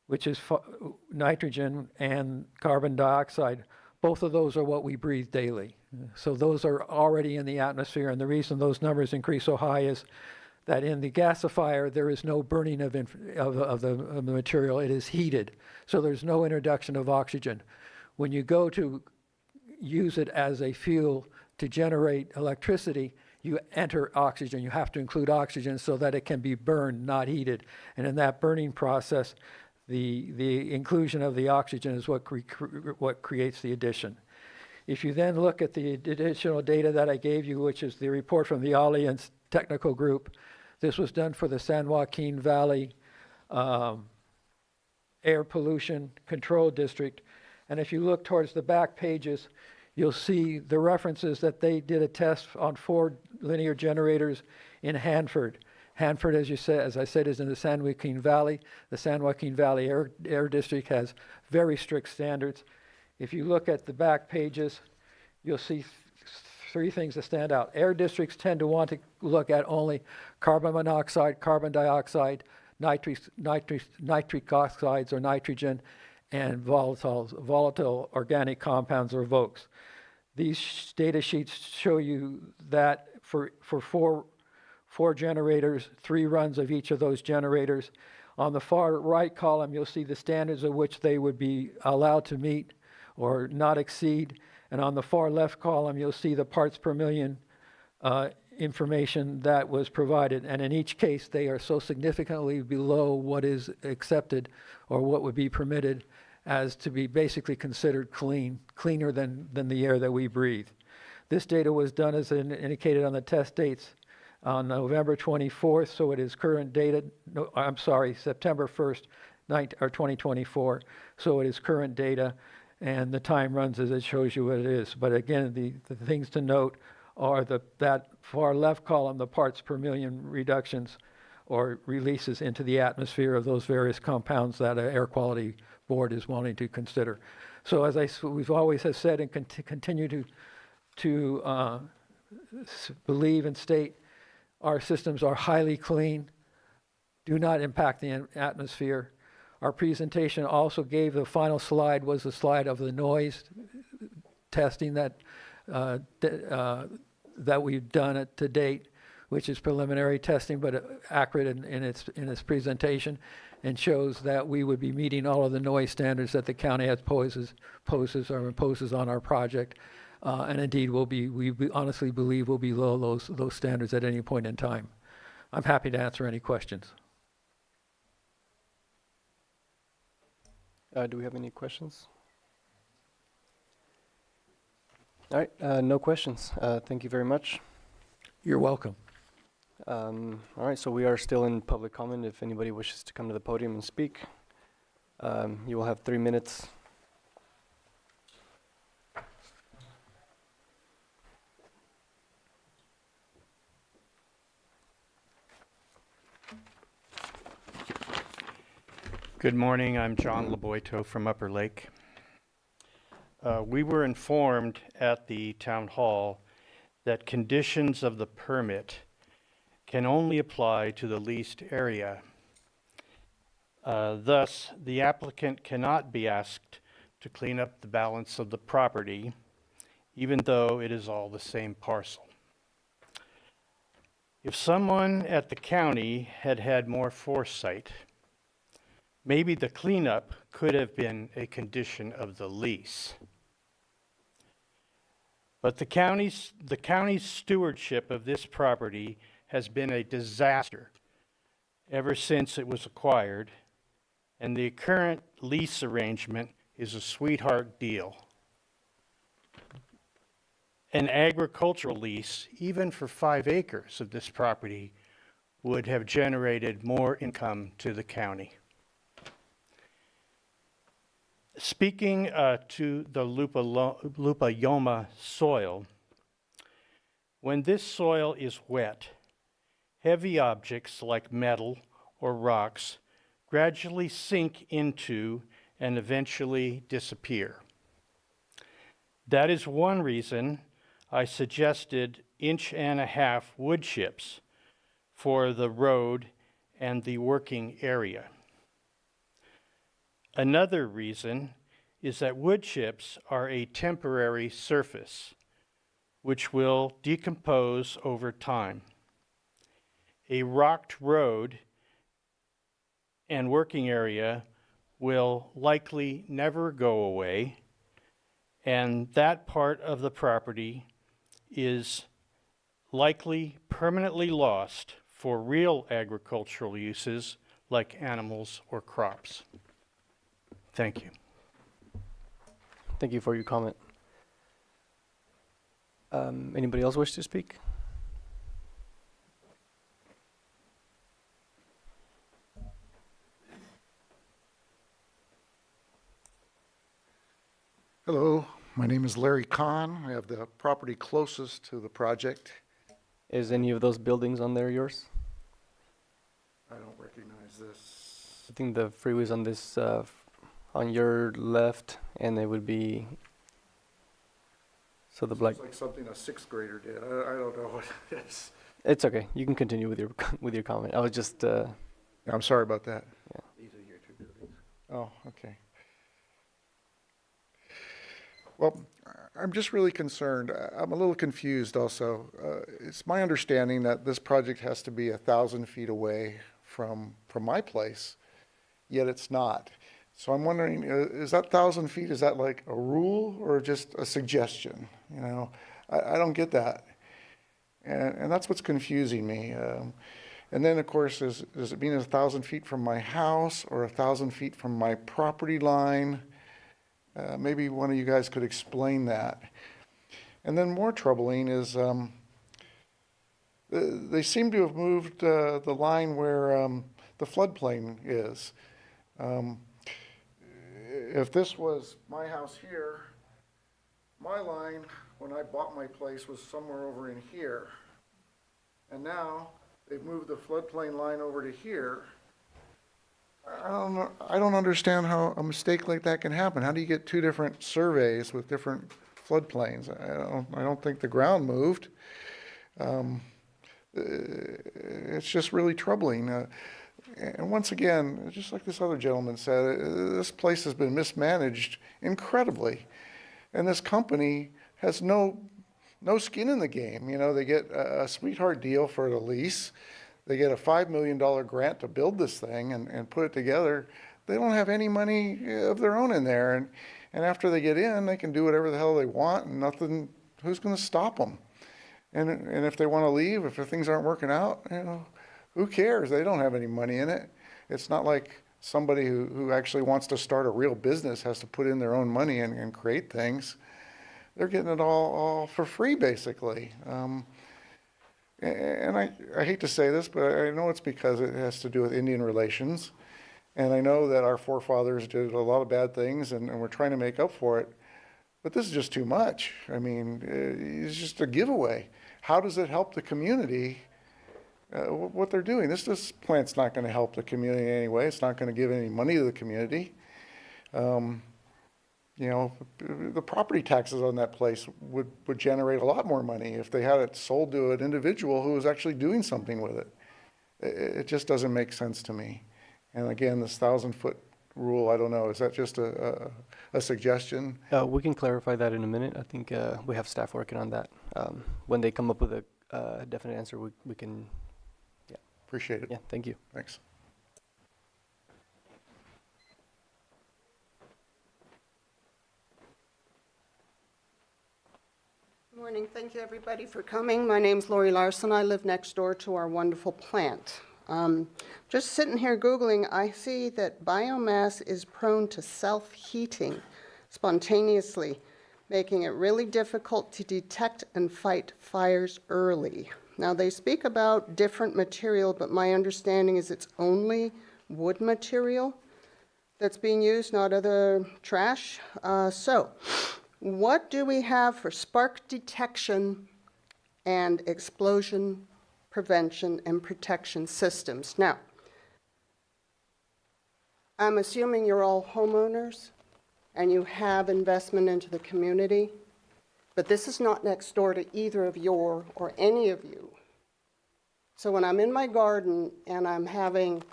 Speaker 22: which is nitrogen, and carbon dioxide. Both of those are what we breathe daily. So those are already in the atmosphere, and the reason those numbers increase so high is that in the gasifier there is no burning of the material. It is heated, so there's no introduction of oxygen. When you go to use it as a fuel to generate electricity, you enter oxygen. You have to include oxygen so that it can be burned, not heated. And in that burning process, the inclusion of the oxygen is what creates the addition. If you then look at the additional data that I gave you, which is the report from the Allianz Technical Group, this was done for the San Joaquin Valley Air Pollution Control District. And if you look towards the back pages, you'll see the references that they did a test on 4 linear generators in Hanford. Hanford, as I said, is in the San Joaquin Valley. The San Joaquin Valley Air District has very strict standards. If you look at the back pages, you'll see 3 things that stand out. Air districts tend to want to look at only carbon monoxide, carbon dioxide, nitric oxides or nitrogen, and volatile organic compounds or VOCs. These data sheets show you that for 4 generators, 3 runs of each of those generators. On the far right column, you'll see the standards of which they would be allowed to meet or not exceed. And on the far left column, you'll see the parts per million information that was provided, and in each case, they are so significantly below what is accepted or what would be permitted as to be basically considered cleaner than the air that we breathe. This data was done as indicated on the test dates on November 24th, so it is current data, no, I'm sorry, September 1st, 2024, so it is current data, and the time runs as it shows you what it is. But again, the things to note are that far left column, the parts per million reductions or releases into the atmosphere of those various compounds that an air quality board is wanting to consider. So as we've always have said and continue to believe and state, our systems are highly clean, do not impact the atmosphere. Our presentation also gave, the final slide was a slide of the noise testing that we've done to date, which is preliminary testing, but accurate in its presentation, and shows that we would be meeting all of the noise standards that the county has imposes on our project. And indeed, we honestly believe we'll be below those standards at any point in time. I'm happy to answer any questions.
Speaker 15: Do we have any questions? All right, no questions. Thank you very much.
Speaker 22: You're welcome.
Speaker 15: All right, so we are still in public comment. If anybody wishes to come to the podium and speak, you will have 3 minutes.
Speaker 6: Good morning, I'm John Laboito from Upper Lake. We were informed at the town hall that conditions of the permit can only apply to the leased area. Thus, the applicant cannot be asked to clean up the balance of the property, even though it is all the same parcel. If someone at the county had had more foresight, maybe the cleanup could have been a condition of the lease. But the county's stewardship of this property has been a disaster ever since it was acquired, and the current lease arrangement is a sweetheart deal. An agricultural lease, even for 5 acres of this property, would have generated more income to the county. Speaking to the Lupayoma soil, when this soil is wet, heavy objects like metal or rocks gradually sink into and eventually disappear. That is one reason I suggested 1.5-inch wood chips for the road and the working area. Another reason is that wood chips are a temporary surface, which will decompose over time. A rocked road and working area will likely never go away, and that part of the property is likely permanently lost for real agricultural uses like animals or crops. Thank you.
Speaker 15: Thank you for your comment. Anybody else wish to speak?
Speaker 7: Hello, my name is Larry Kahn. I have the property closest to the project.
Speaker 15: Is any of those buildings on there yours?
Speaker 7: I don't recognize this.
Speaker 15: I think the freeway's on this, on your left, and it would be, so the black.
Speaker 7: It's like something a 6th grader did. I don't know what it is.
Speaker 15: It's okay. You can continue with your comment. I was just.
Speaker 7: I'm sorry about that.
Speaker 15: Yeah.
Speaker 7: These are your 2 buildings. Oh, okay. Well, I'm just really concerned. I'm a little confused also. It's my understanding that this project has to be 1,000 feet away from my place, yet it's not. So I'm wondering, is that 1,000 feet, is that like a rule or just a suggestion? You know, I don't get that. And that's what's confusing me. And then, of course, does it mean 1,000 feet from my house or 1,000 feet from my property line? Maybe one of you guys could explain that. And then more troubling is they seem to have moved the line where the floodplain is. If this was my house here, my line, when I bought my place, was somewhere over in here. And now they've moved the floodplain line over to here. I don't understand how a mistake like that can happen. How do you get two different surveys with different floodplains? I don't think the ground moved. It's just really troubling. And once again, just like this other gentleman said, this place has been mismanaged incredibly. And this company has no skin in the game. You know, they get a sweetheart deal for the lease. They get a $5 million grant to build this thing and put it together. They don't have any money of their own in there. And after they get in, they can do whatever the hell they want and nothing, who's going to stop them? And if they want to leave, if things aren't working out, you know, who cares? They don't have any money in it. It's not like somebody who actually wants to start a real business has to put in their own money and create things. They're getting it all for free, basically. And I hate to say this, but I know it's because it has to do with Indian relations. And I know that our forefathers did a lot of bad things, and we're trying to make up for it. But this is just too much. I mean, it's just a giveaway. How does it help the community, what they're doing? This plant's not going to help the community anyway. It's not going to give any money to the community. You know, the property taxes on that place would generate a lot more money if they had it sold to an individual who was actually doing something with it. It just doesn't make sense to me. And again, this 1,000-foot rule, I don't know, is that just a suggestion?
Speaker 15: We can clarify that in a minute. I think we have staff working on that. When they come up with a definite answer, we can, yeah.
Speaker 7: Appreciate it.
Speaker 15: Yeah, thank you.
Speaker 7: Thanks.
Speaker 8: Good morning. Thank you, everybody, for coming. My name's Lori Larson. I live next door to our wonderful plant. Just sitting here Googling, I see that biomass is prone to self-heating spontaneously, making it really difficult to detect and fight fires early. Now, they speak about different material, but my understanding is it's only wood material that's being used, not other trash. So, what do we have for spark detection and explosion prevention and protection systems? Now, I'm assuming you're all homeowners and you have investment into the community, but this is not next door to either of your or any of you. So when I'm in my garden and I'm having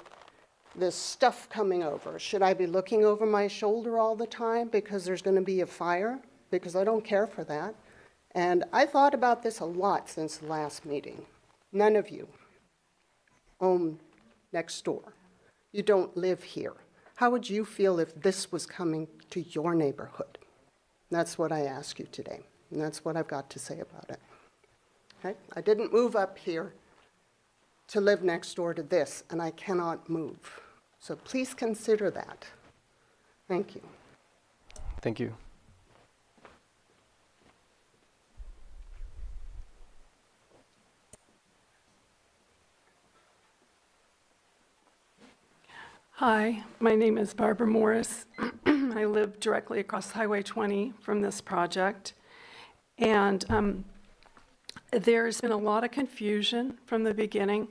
Speaker 8: this stuff coming over, should I be looking over my shoulder all the time because there's going to be a fire? Because I don't care for that. And I thought about this a lot since the last meeting. None of you own next door. You don't live here. How would you feel if this was coming to your neighborhood? That's what I ask you today, and that's what I've got to say about it. Okay? I didn't move up here to live next door to this, and I cannot move. So please consider that. Thank you.
Speaker 15: Thank you.
Speaker 10: Hi, my name is Barbara Morris. I live directly across Highway 20 from this project. And there's been a lot of confusion from the beginning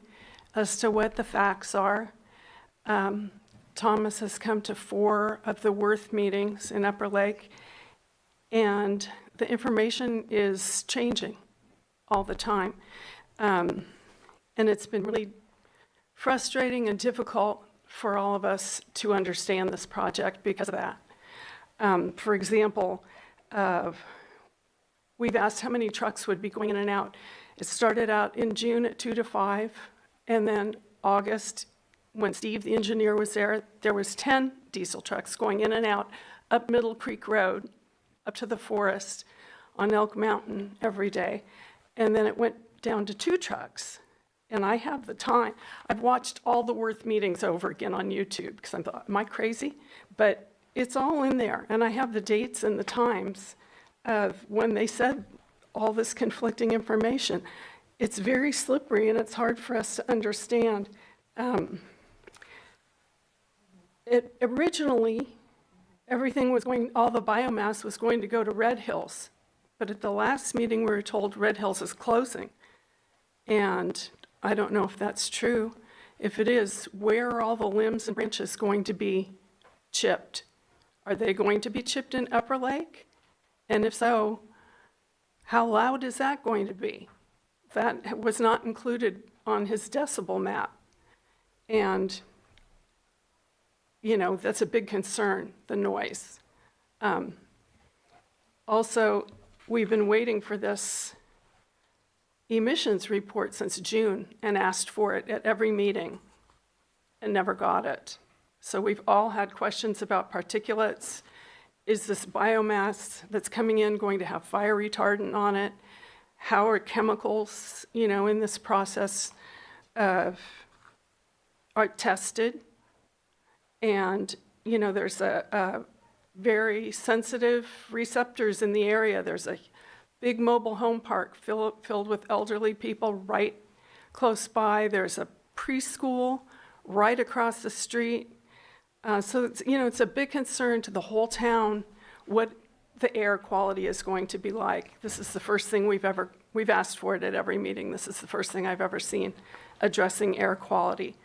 Speaker 10: as to what the facts are. Thomas has come to 4 of the Worth meetings in Upper Lake, and the information is changing all the time. And it's been really frustrating and difficult for all of us to understand this project because of that. For example, we've asked how many trucks would be going in and out. It started out in June at 2 to 5, and then August, when Steve, the engineer, was there was 10 diesel trucks going in and out up Middle Creek Road, up to the forest on Elk Mountain every day. And then it went down to 2 trucks. And I have the time. I've watched all the Worth meetings over again on YouTube because I thought, am I crazy? But it's all in there. And I have the dates and the times of when they said all this conflicting information. It's very slippery and it's hard for us to understand. Originally, everything was going, all the biomass was going to go to Red Hills. But at the last meeting, we were told Red Hills is closing. And I don't know if that's true. If it is, where are all the limbs and branches going to be chipped? Are they going to be chipped in Upper Lake? And if so, how loud is that going to be? That was not included on his decibel map. And, you know, that's a big concern, the noise. Also, we've been waiting for this emissions report since June and asked for it at every meeting and never got it. So we've all had questions about particulates. Is this biomass that's coming in going to have fire retardant on it? How are chemicals, you know, in this process are tested? And, you know, there's a very sensitive receptors in the area. There's a big mobile home park filled with elderly people right close by. There's a preschool right across the street. So it's, you know, it's a big concern to the whole town what the air quality is going to be like. This is the first thing we've asked for it at every meeting. This is the first thing I've ever seen addressing air quality.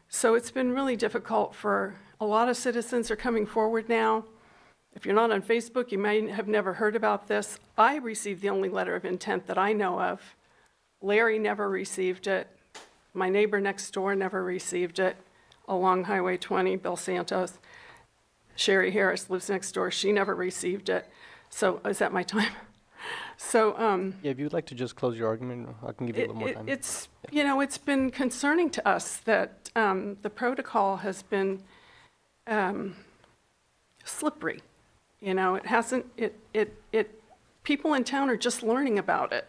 Speaker 10: So it's been really difficult for a lot of citizens are coming forward now. If you're not on Facebook, you may have never heard about this. I received the only letter of intent that I know of. Larry never received it. My neighbor next door never received it along Highway 20, Bill Santos. Sherry Harris lives next door. She never received it. So is that my time? So
Speaker 15: Yeah, if you'd like to just close your argument, I can give you a little more time.
Speaker 10: It's, you know, it's been concerning to us that the protocol has been slippery. You know, it hasn't, people in town are just learning about it.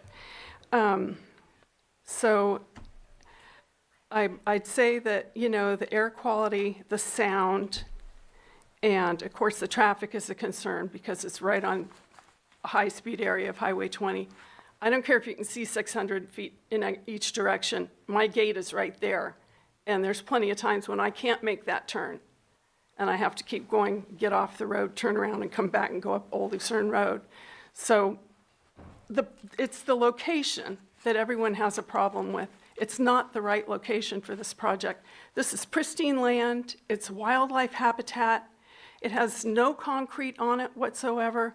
Speaker 10: So I'd say that, you know, the air quality, the sound, and of course the traffic is a concern because it's right on a high-speed area of Highway 20. I don't care if you can see 600 feet in each direction. My gate is right there. And there's plenty of times when I can't make that turn. And I have to keep going, get off the road, turn around, and come back and go up Old Lucerne Road. So it's the location that everyone has a problem with. It's not the right location for this project. This is pristine land. It's wildlife habitat. It has no concrete on it whatsoever.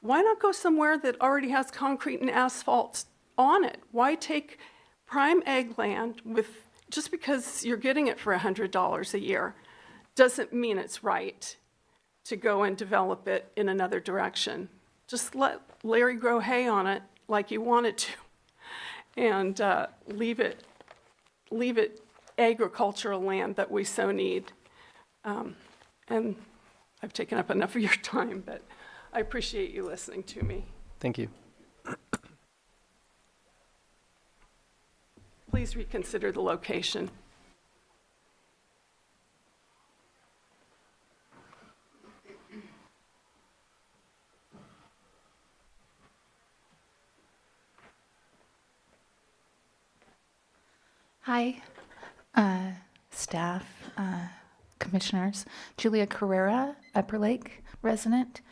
Speaker 10: Why not go somewhere that already has concrete and asphalt on it? Why take prime ag land with, just because you're getting it for $100 a year, doesn't mean it's right to go and develop it in another direction. Just let Larry grow hay on it like you wanted to, and leave it agricultural land that we so need. And I've taken up enough of your time, but I appreciate you listening to me.
Speaker 15: Thank you.
Speaker 10: Please reconsider the location.
Speaker 9: Hi, staff, commissioners. Julia Carrera, Upper Lake resident.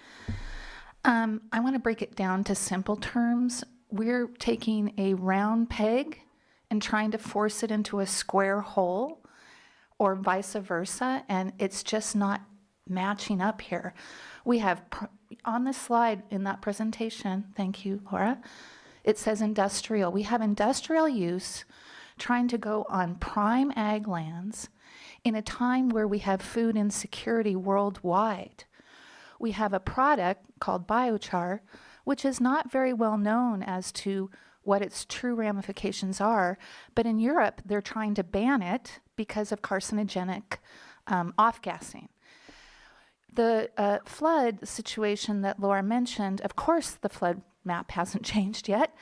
Speaker 9: I want to break it down to simple terms. We're taking a round peg and trying to force it into a square hole, or vice versa, and it's just not matching up here. We have, on the slide in that presentation, thank you, Laura, it says industrial. We have industrial use trying to go on prime ag lands in a time where we have food insecurity worldwide. We have a product called biochar, which is not very well known as to what its true ramifications are, but in Europe they're trying to ban it because of carcinogenic off-gassing. The flood situation that Laura mentioned, of course the flood map hasn't changed yet.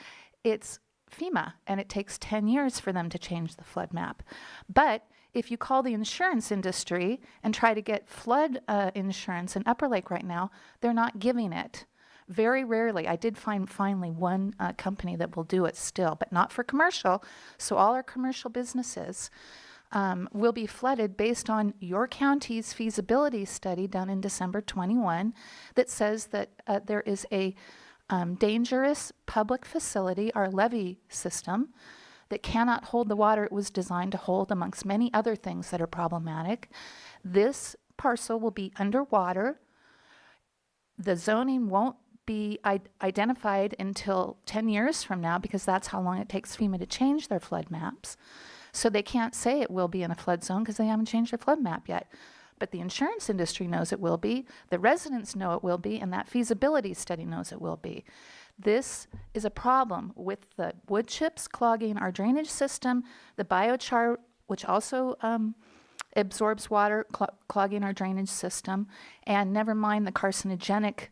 Speaker 9: It's FEMA, and it takes 10 years for them to change the flood map. But if you call the insurance industry and try to get flood insurance in Upper Lake right now, they're not giving it. Very rarely. I did find finally one company that will do it still, but not for commercial. So all our commercial businesses will be flooded based on your county's feasibility study done in December 21 that says that there is a dangerous public facility, our levee system, that cannot hold the water it was designed to hold, amongst many other things that are problematic. This parcel will be underwater. The zoning won't be identified until 10 years from now, because that's how long it takes FEMA to change their flood maps. So they can't say it will be in a flood zone because they haven't changed their flood map yet. But the insurance industry knows it will be, the residents know it will be, and that feasibility study knows it will be. This is a problem with the wood chips clogging our drainage system, the biochar, which also absorbs water, clogging our drainage system, and never mind the carcinogenic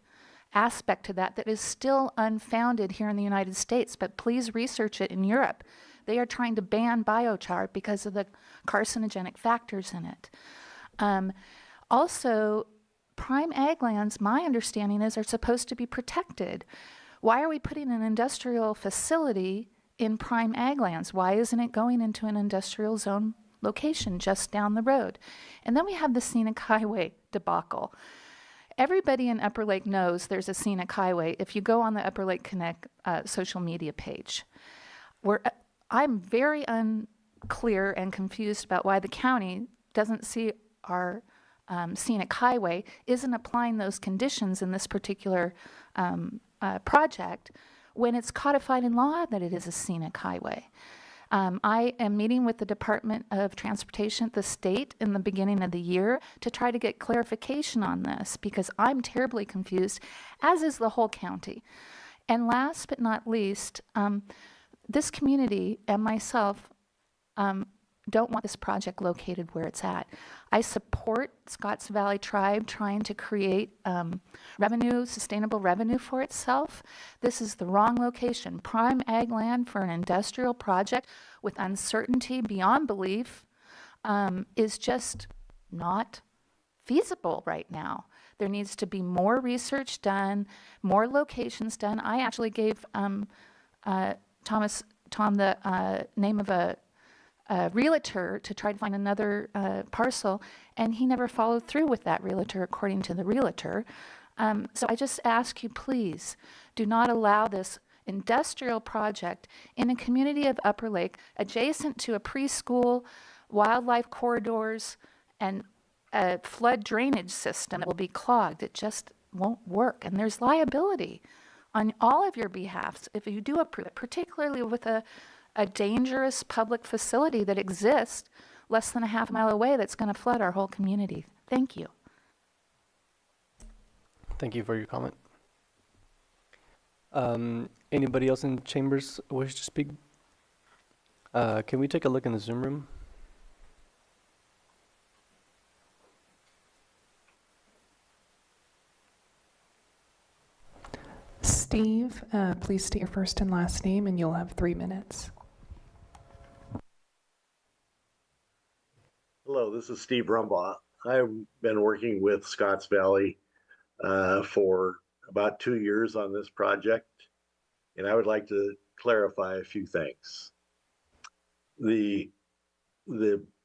Speaker 9: aspect to that is still unfounded here in the United States, but please research it in Europe. They are trying to ban biochar because of the carcinogenic factors in it. Also, prime ag lands, my understanding is, are supposed to be protected. Why are we putting an industrial facility in prime ag lands? Why isn't it going into an industrial zone location just down the road? And then we have the scenic highway debacle. Everybody in Upper Lake knows there's a scenic highway if you go on the Upper Lake Connect social media page. I'm very unclear and confused about why the county doesn't see our scenic highway, isn't applying those conditions in this particular project when it's codified in law that it is a scenic highway. I am meeting with the Department of Transportation at the state in the beginning of the year to try to get clarification on this, because I'm terribly confused, as is the whole county. And last but not least, this community and myself don't want this project located where it's at. I support Scotts Valley Tribe trying to create sustainable revenue for itself. This is the wrong location. Prime ag land for an industrial project with uncertainty beyond belief is just not feasible right now. There needs to be more research done, more locations done. I actually gave Tom the name of a realtor to try to find another parcel, and he never followed through with that realtor, according to the realtor. So I just ask you, please, do not allow this industrial project in a community of Upper Lake adjacent to a preschool, wildlife corridors, and a flood drainage system that will be clogged. It just won't work, and there's liability on all of your behalfs if you do approve it, particularly with a dangerous public facility that exists less than a half mile away that's going to flood our whole community. Thank you.
Speaker 15: Thank you for your comment. Anybody else in chambers wish to speak? Can we take a look in the Zoom room?
Speaker 3: Steve, please state your first and last name, and you'll have 3 minutes.
Speaker 11: Hello, this is Steve Rumbaugh. I've been working with Scotts Valley for about 2 years on this project, and I would like to clarify a few things. The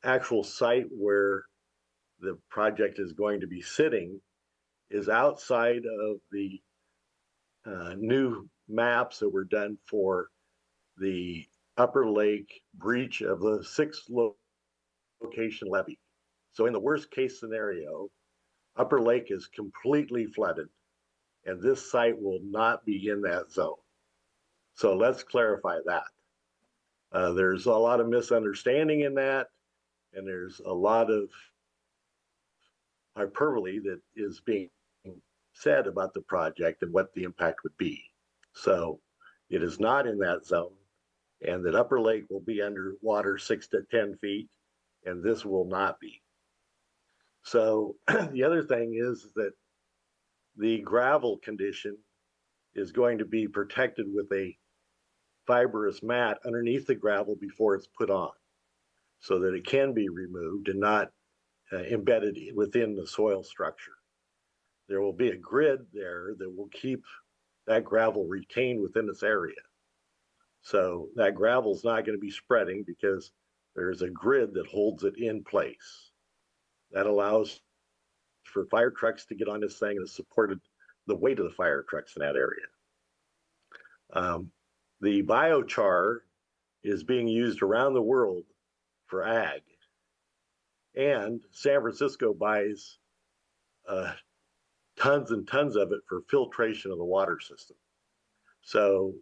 Speaker 11: actual site where the project is going to be sitting is outside of the new maps that were done for the Upper Lake breach of the 6th location levee. So in the worst case scenario, Upper Lake is completely flooded, and this site will not be in that zone. So let's clarify that. There's a lot of misunderstanding in that, and there's a lot of hyperbole that is being said about the project and what the impact would be. So it is not in that zone, and that Upper Lake will be underwater 6 to 10 feet, and this will not be. So the other thing is that the gravel condition is going to be protected with a fibrous mat underneath the gravel before it's put on, so that it can be removed and not embedded within the soil structure. There will be a grid there that will keep that gravel retained within this area. So that gravel is not going to be spreading because there's a grid that holds it in place. That allows for fire trucks to get on this thing, and it's supported the weight of the fire trucks in that area. The biochar is being used around the world for ag. And San Francisco buys tons and tons of it for filtration of the water system. So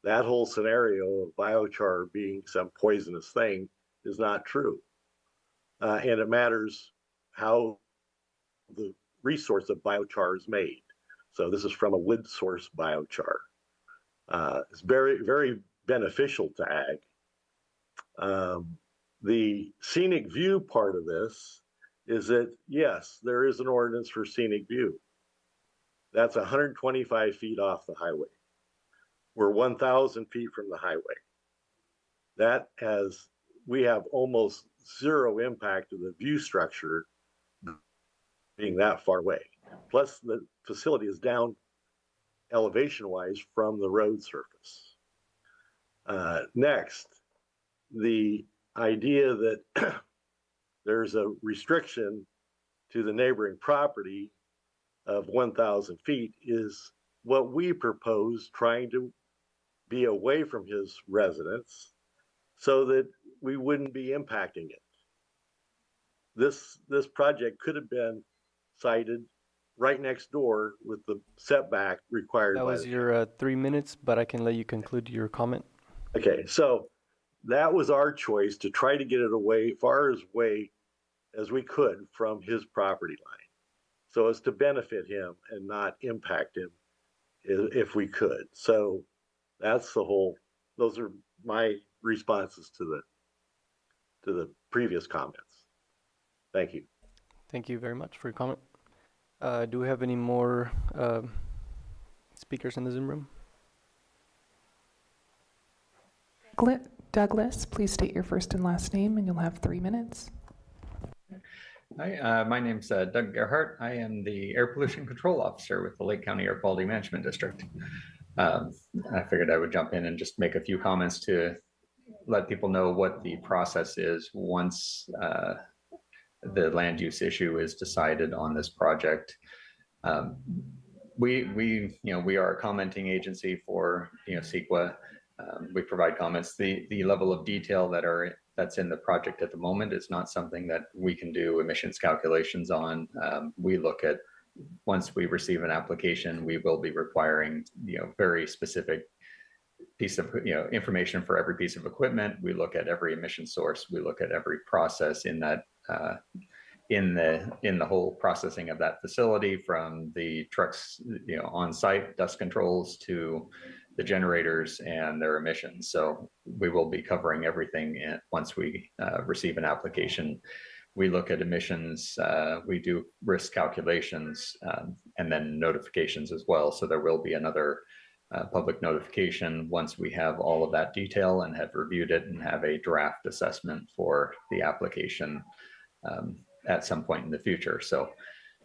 Speaker 11: that whole scenario of biochar being some poisonous thing is not true. And it matters how the resource of biochar is made. So this is from a wood source biochar. It's very, very beneficial to ag. The scenic view part of this is that, yes, there is an ordinance for scenic view. That's 125 feet off the highway. We're 1,000 feet from the highway. We have almost zero impact of the view structure being that far away. Plus, the facility is down elevation-wise from the road surface. Next, the idea that there's a restriction to the neighboring property of 1,000 feet is what we propose, trying to be away from his residence so that we wouldn't be impacting it. This project could have been sited right next door with the setback required.
Speaker 15: That was your 3 minutes, but I can let you conclude your comment.
Speaker 11: Okay, so that was our choice, to try to get it away, far away as we could from his property line, so as to benefit him and not impact him if we could. So that's those are my responses to the previous comments. Thank you.
Speaker 15: Thank you very much for your comment. Do we have any more speakers in the Zoom room?
Speaker 3: Douglas, please state your first and last name, and you'll have 3 minutes.
Speaker 5: Hi, my name's Doug Gerhart. I am the Air Pollution Control Officer with the Lake County Air Quality Management District. I figured I would jump in and just make a few comments to let people know what the process is once the land use issue is decided on this project. We are a commenting agency for CEQA. We provide comments. The level of detail that's in the project at the moment is not something that we can do emissions calculations on. We look at, once we receive an application, we will be requiring very specific piece of information for every piece of equipment. We look at every emission source. We look at every process in that in the whole processing of that facility, from the trucks on site, dust controls, to the generators and their emissions. So we will be covering everything once we receive an application. We look at emissions, we do risk calculations, and then notifications as well. So there will be another public notification once we have all of that detail and have reviewed it and have a draft assessment for the application at some point in the future. So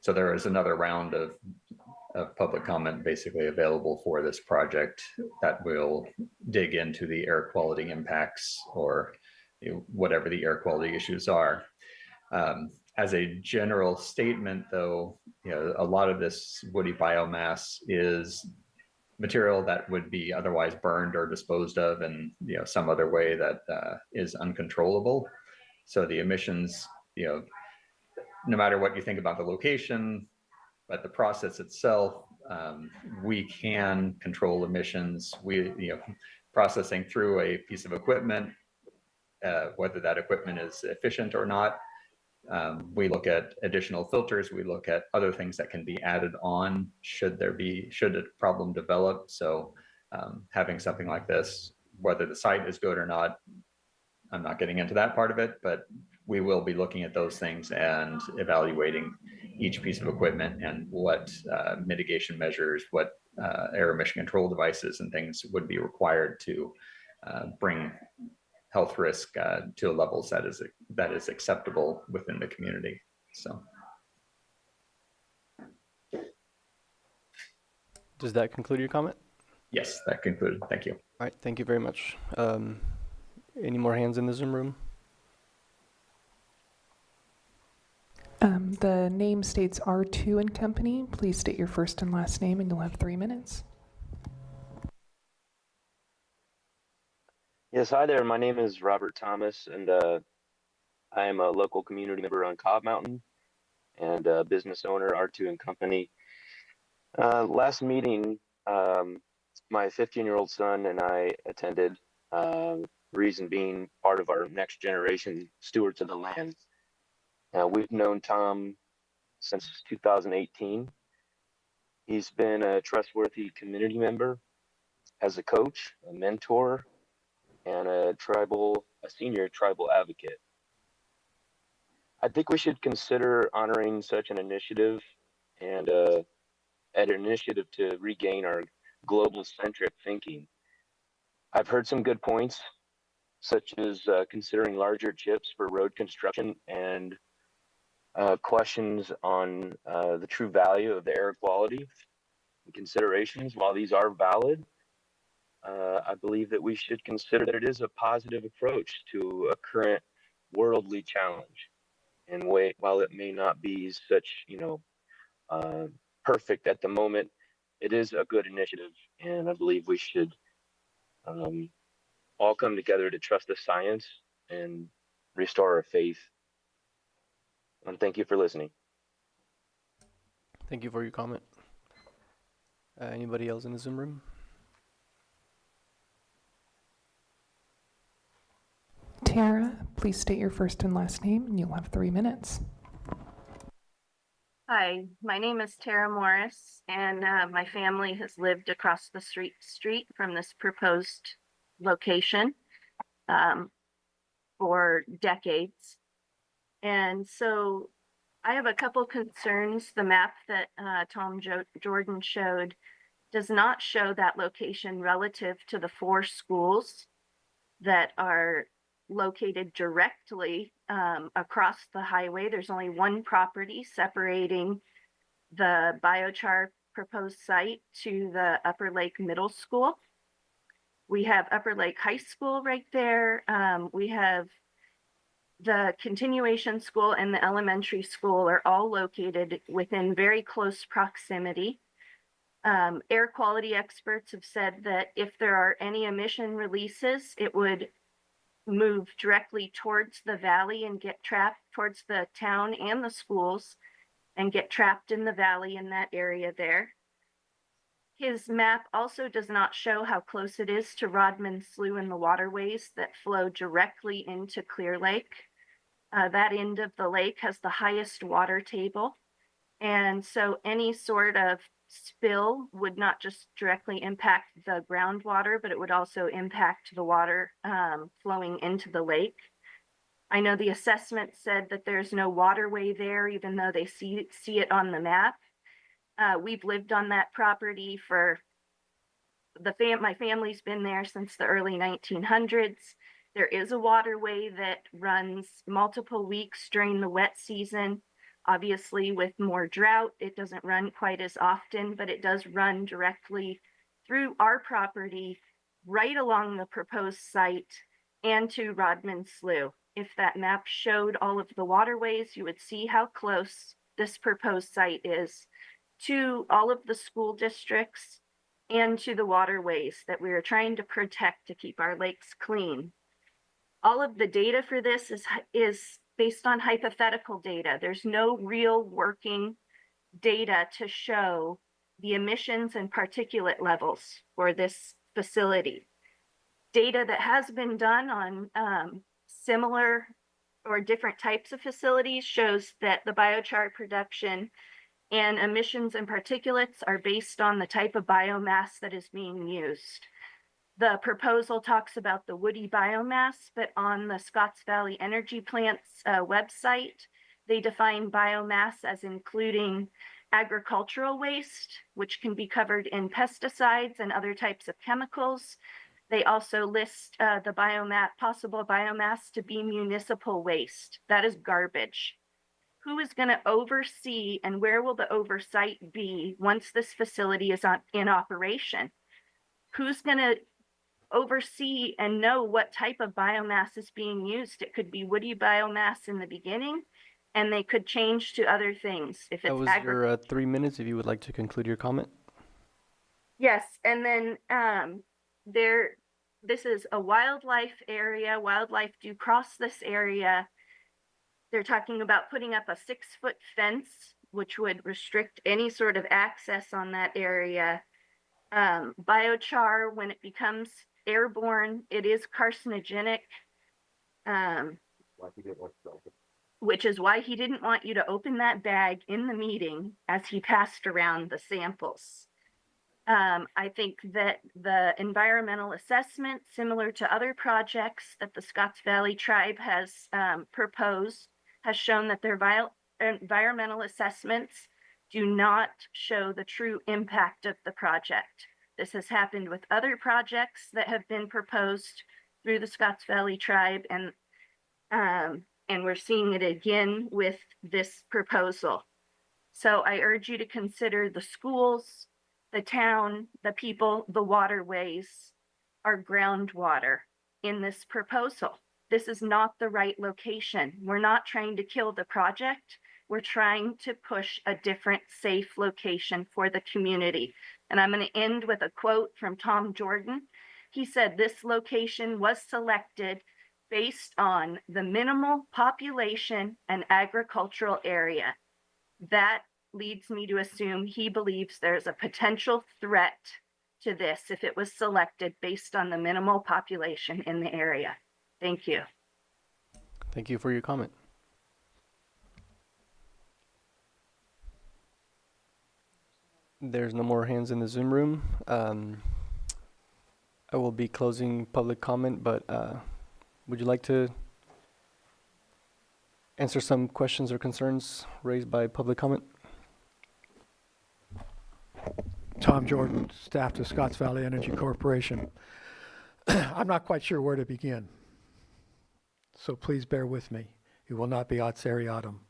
Speaker 5: there is another round of public comment basically available for this project that will dig into the air quality impacts, or whatever the air quality issues are. As a general statement, though, a lot of this woody biomass is material that would be otherwise burned or disposed of in some other way that is uncontrollable. So the emissions, no matter what you think about the location, but the process itself, we can control emissions. Processing through a piece of equipment, whether that equipment is efficient or not. We look at additional filters. We look at other things that can be added on should a problem develop. So having something like this, whether the site is good or not, I'm not getting into that part of it, but we will be looking at those things and evaluating each piece of equipment and what mitigation measures, what air emission control devices and things would be required to bring health risk to levels that is acceptable within the community. So.
Speaker 15: Does that conclude your comment?
Speaker 5: Yes, that concluded. Thank you.
Speaker 15: All right, thank you very much. Any more hands in the Zoom room?
Speaker 3: The name states R2 and Company. Please state your first and last name, and you'll have 3 minutes.
Speaker 13: Yes, hi there. My name is Robert Thomas, and I am a local community member on Cobb Mountain and a business owner, R2 and Company. Last meeting, my 15-year-old son and I attended, reason being part of our next generation stewards of the land. We've known Tom since 2018. He's been a trustworthy community member, as a coach, a mentor, and a senior tribal advocate. I think we should consider honoring such an initiative and an initiative to regain our global centric thinking. I've heard some good points, such as considering larger chips for road construction and questions on the true value of the air quality and considerations. While these are valid, I believe that we should consider that it is a positive approach to a current worldly challenge. And while it may not be such, perfect at the moment, it is a good initiative, and I believe we should all come together to trust the science and restore our faith. And thank you for listening.
Speaker 15: Thank you for your comment. Anybody else in the Zoom room?
Speaker 3: Tara, please state your first and last name, and you'll have 3 minutes.
Speaker 17: Hi, my name is Tara Morris, and my family has lived across the street from this proposed location for decades. And so I have a couple concerns. The map that Tom Jordan showed does not show that location relative to the 4 schools that are located directly across the highway. There's only one property separating the biochar proposed site to the Upper Lake Middle School. We have Upper Lake High School right there. We have the continuation school and the elementary school are all located within very close proximity. Air quality experts have said that if there are any emission releases, it would move directly towards the valley and get trapped towards the town and the schools and get trapped in the valley in that area there. His map also does not show how close it is to Rodman Slough and the waterways that flow directly into Clear Lake. That end of the lake has the highest water table. And so any sort of spill would not just directly impact the groundwater, but it would also impact the water flowing into the lake. I know the assessment said that there's no waterway there, even though they see it on the map. We've lived on that property for my family's been there since the early 1900s. There is a waterway that runs multiple weeks during the wet season. Obviously, with more drought, it doesn't run quite as often, but it does run directly through our property, right along the proposed site and to Rodman Slough. If that map showed all of the waterways, you would see how close this proposed site is to all of the school districts and to the waterways that we are trying to protect to keep our lakes clean. All of the data for this is based on hypothetical data. There's no real working data to show the emissions and particulate levels for this facility. Data that has been done on similar or different types of facilities shows that the biochar production and emissions and particulates are based on the type of biomass that is being used. The proposal talks about the woody biomass, but on the Scotts Valley Energy Plant's website, they define biomass as including agricultural waste, which can be covered in pesticides and other types of chemicals. They also list the possible biomass to be municipal waste. That is garbage. Who is going to oversee and where will the oversight be once this facility is in operation? Who's going to oversee and know what type of biomass is being used? It could be woody biomass in the beginning, and they could change to other things. If
Speaker 15: That
Speaker 17: it's
Speaker 15: was your 3 minutes, if you would like to conclude your comment.
Speaker 17: Yes, and then this is a wildlife area. Wildlife do cross this area. They're talking about putting up a 6-foot fence, which would restrict any sort of access on that area. Biochar, when it becomes airborne, it is carcinogenic, which is why he didn't want you to open that bag in the meeting as he passed around the samples. I think that the environmental assessment, similar to other projects that the Scotts Valley Tribe has proposed, has shown that their environmental assessments do not show the true impact of the project. This has happened with other projects that have been proposed through the Scotts Valley Tribe, and we're seeing it again with this proposal. So I urge you to consider the schools, the town, the people, the waterways, our groundwater in this proposal. This is not the right location. We're not trying to kill the project. We're trying to push a different safe location for the community. And I'm going to end with a quote from Tom Jordan. He said, "This location was selected based on the minimal population and agricultural area." That leads me to assume he believes there's a potential threat to this if it was selected based on the minimal population in the area. Thank you.
Speaker 15: Thank you for your comment. There's no more hands in the Zoom room. I will be closing public comment, but would you like to answer some questions or concerns raised by public comment?
Speaker 22: Tom Jordan, staff to Scotts Valley Energy Corporation. I'm not quite sure where to begin, so please bear with me. It will not be ad seriatim.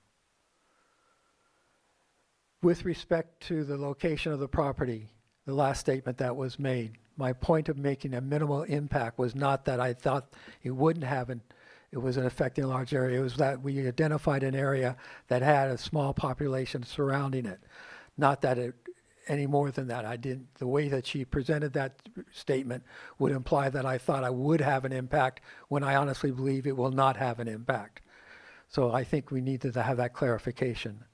Speaker 22: With respect to the location of the property, the last statement that was made, my point of making a minimal impact was not that I thought it wouldn't have it was affecting a large area. It was that we identified an area that had a small population surrounding it. Not that it any more than that. I didn't, the way that she presented that statement would imply that I thought I would have an impact when I honestly believe it will not have an impact. So I think we need to have that clarification.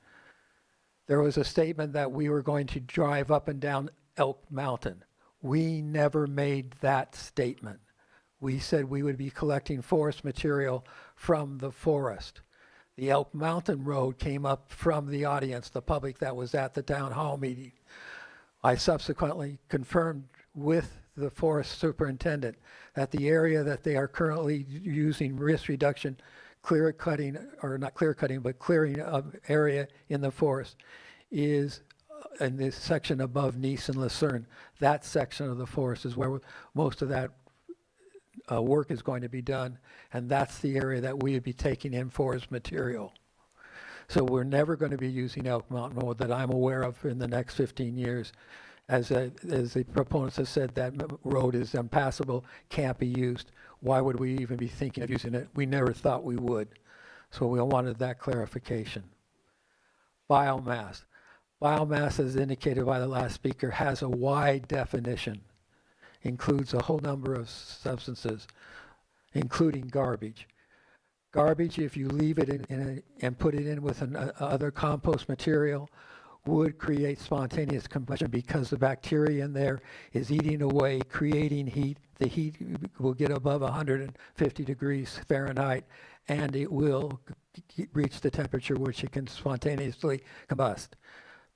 Speaker 22: There was a statement that we were going to drive up and down Elk Mountain. We never made that statement. We said we would be collecting forest material from the forest. The Elk Mountain Road came up from the audience, the public that was at the town hall meeting. I subsequently confirmed with the forest superintendent that the area that they are currently using risk reduction clear cutting, or not clear cutting, but clearing of area in the forest is in this section above Nice and Lucerne. That section of the forest is where most of that work is going to be done, and that's the area that we would be taking in forest material. So we're never going to be using Elk Mountain Road that I'm aware of in the next 15 years. As the proponents have said, that road is impassable, can't be used. Why would we even be thinking of using it? We never thought we would. So we wanted that clarification. Biomass. Biomass, as indicated by the last speaker, has a wide definition. Includes a whole number of substances, including garbage. Garbage, if you leave it and put it in with other compost material, would create spontaneous combustion because the bacteria in there is eating away, creating heat. The heat will get above 150 degrees Fahrenheit, and it will reach the temperature which it can spontaneously combust.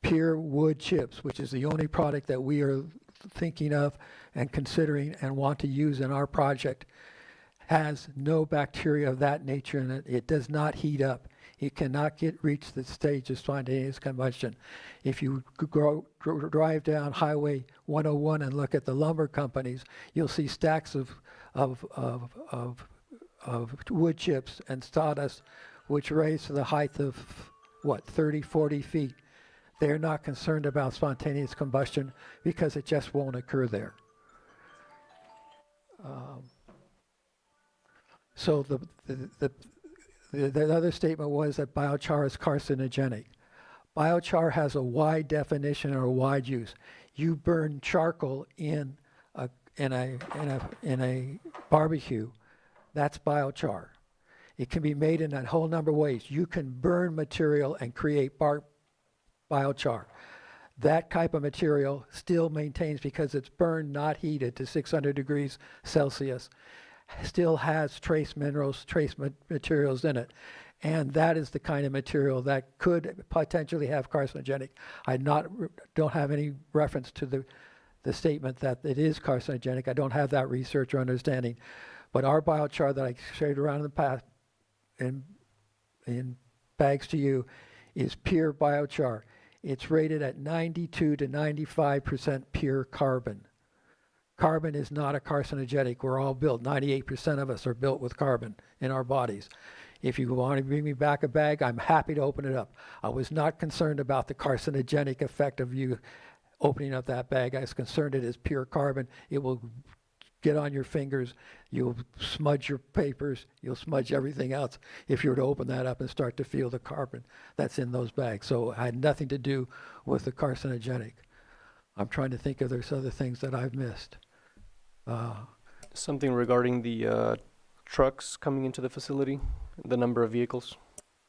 Speaker 22: Pure wood chips, which is the only product that we are thinking of and considering and want to use in our project has no bacteria of that nature in it. It does not heat up. It cannot reach the stage of spontaneous combustion. If you drive down Highway 101 and look at the lumber companies, you'll see stacks of wood chips and sawdust, which raise to the height of, 30, 40 feet. They're not concerned about spontaneous combustion because it just won't occur there. So the other statement was that biochar is carcinogenic. Biochar has a wide definition or a wide use. You burn charcoal in a barbecue, that's biochar. It can be made in a whole number of ways. You can burn material and create biochar. That type of material still maintains, because it's burned, not heated, to 600 degrees Celsius, still has trace minerals, trace materials in it. And that is the kind of material that could potentially have carcinogenic. Don't have any reference to the statement that it is carcinogenic. I don't have that research or understanding. But our biochar that I shared around in the past in bags to you is pure biochar. It's rated at 92 to 95% pure carbon. Carbon is not a carcinogenic. We're all built, 98% of us are built with carbon in our bodies. If you want to bring me back a bag, I'm happy to open it up. I was not concerned about the carcinogenic effect of you opening up that bag. I was concerned it is pure carbon. It will get on your fingers. You'll smudge your papers. You'll smudge everything else if you were to open that up and start to feel the carbon that's in those bags. So it had nothing to do with the carcinogenic. I'm trying to think if there's other things that I've missed.
Speaker 15: Something regarding the trucks coming into the facility, the number of vehicles?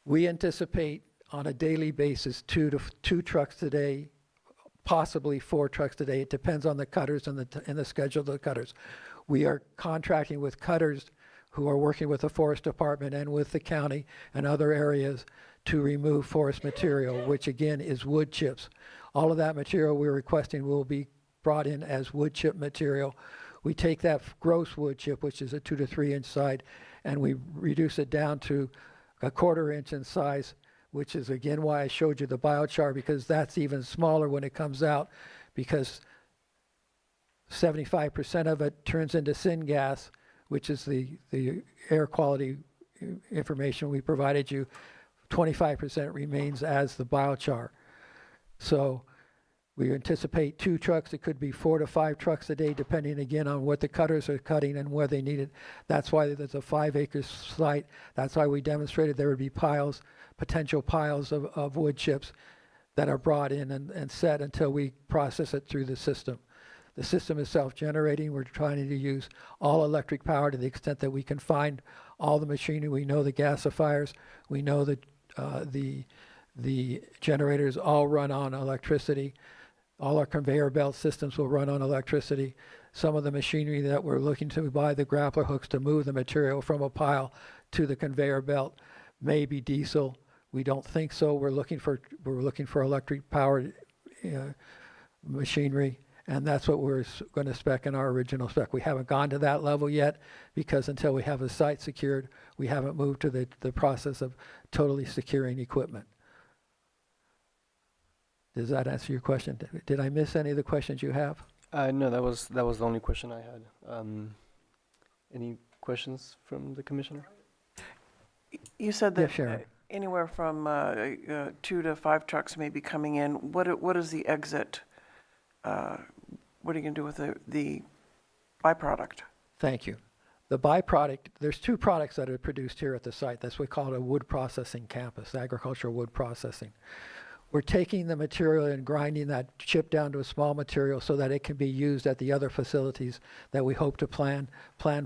Speaker 22: We anticipate on a daily basis two trucks a day, possibly 4 trucks a day. It depends on the cutters and the schedule of the cutters. We are contracting with cutters who are working with the forest department and with the county and other areas to remove forest material, which again is wood chips. All of that material we're requesting will be brought in as wood chip material. We take that gross wood chip, which is a 2 to 3 inch side, and we reduce it down to a 1/4 inch in size, which is again why I showed you the biochar, because that's even smaller when it comes out, because 75% of it turns into syngas, which is the air quality information we provided you. 25% remains as the biochar. So we anticipate 2 trucks. It could be 4 to 5 trucks a day, depending again on what the cutters are cutting and where they need it. That's why there's a 5-acre site. That's why we demonstrated there would be potential piles of wood chips that are brought in and set until we process it through the system. The system is self-generating. We're trying to use all electric power to the extent that we can find all the machinery. We know the gasifiers. We know that the generators all run on electricity. All our conveyor belt systems will run on electricity. Some of the machinery that we're looking to buy, the grappler hooks to move the material from a pile to the conveyor belt, may be diesel. We don't think so. We're looking for electric powered machinery, and that's what we're going to spec in our original spec. We haven't gone to that level yet because until we have a site secured, we haven't moved to the process of totally securing equipment. Does that answer your question? Did I miss any of the questions you have?
Speaker 15: No, that was the only question I had. Any questions from the commissioner?
Speaker 20: You said
Speaker 22: Yeah,
Speaker 20: that
Speaker 22: Sharon.
Speaker 20: anywhere from 2 to 5 trucks may be coming in. What is the exit? What are you going to do with the byproduct?
Speaker 22: Thank you. The byproduct, there's 2 products that are produced here at the site. That's what we call a wood processing campus, agricultural wood processing. We're taking the material and grinding that chip down to a small material so that it can be used at the other facilities that we hope to plan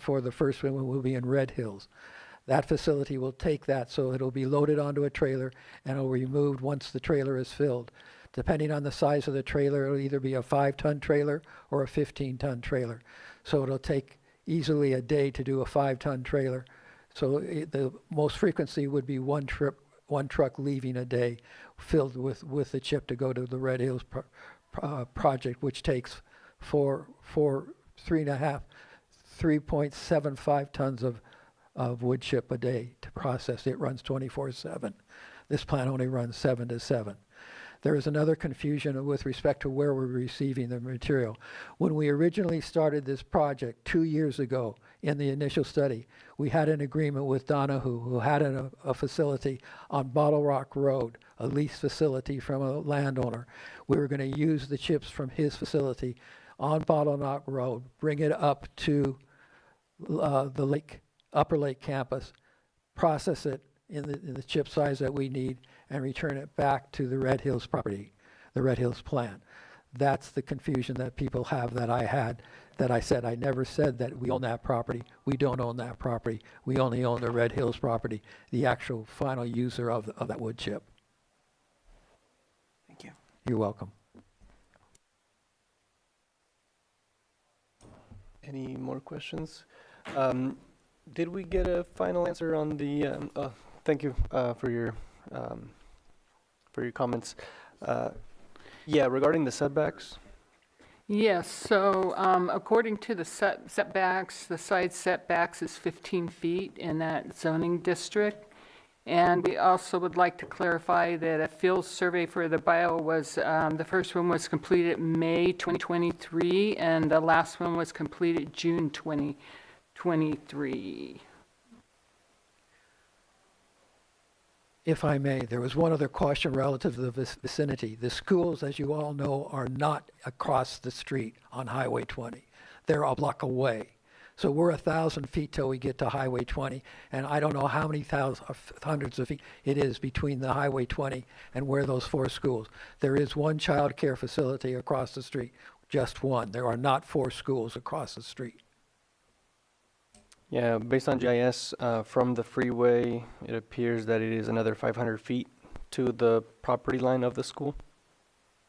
Speaker 22: for. The first one will be in Red Hills. That facility will take that, so it'll be loaded onto a trailer and it'll be removed once the trailer is filled. Depending on the size of the trailer, it'll either be a 5-ton trailer or a 15-ton trailer. So it'll take easily a day to do a 5-ton trailer. So the most frequency would be one truck leaving a day filled with the chip to go to the Red Hills project, which takes for 3.75 tons of wood chip a day to process. It runs 24/7. This plant only runs 7 to 7. There is another confusion with respect to where we're receiving the material. When we originally started this project 2 years ago in the initial study, we had an agreement with Donahue, who had a facility on Bottle Rock Road, a leased facility from a landowner. We were going to use the chips from his facility on Bottle Rock Road, bring it up to the Upper Lake campus, process it in the chip size that we need, and return it back to the Red Hills property, the Red Hills plant. That's the confusion that people have, that I had, that I said. I never said that we own that property. We don't own that property. We only own the Red Hills property, the actual final user of that wood chip.
Speaker 20: Thank you.
Speaker 22: You're welcome.
Speaker 15: Any more questions? Did we get a final answer on the, thank you for your comments. Yeah, regarding the setbacks.
Speaker 21: Yes, so according to the setbacks, the side setbacks is 15 feet in that zoning district. And we also would like to clarify that a field survey for the bio was, the first one was completed May 2023, and the last one was completed June 2023.
Speaker 22: If I may, there was one other question relative to the vicinity. The schools, as you all know, are not across the street on Highway 20. They're a block away. So we're 1,000 feet till we get to Highway 20, and I don't know how many hundreds of feet it is between the Highway 20 and where those 4 schools. There is one child care facility across the street, just one. There are not 4 schools across the street.
Speaker 15: Yeah, based on GIS from the freeway, it appears that it is another 500 feet to the property line of the school.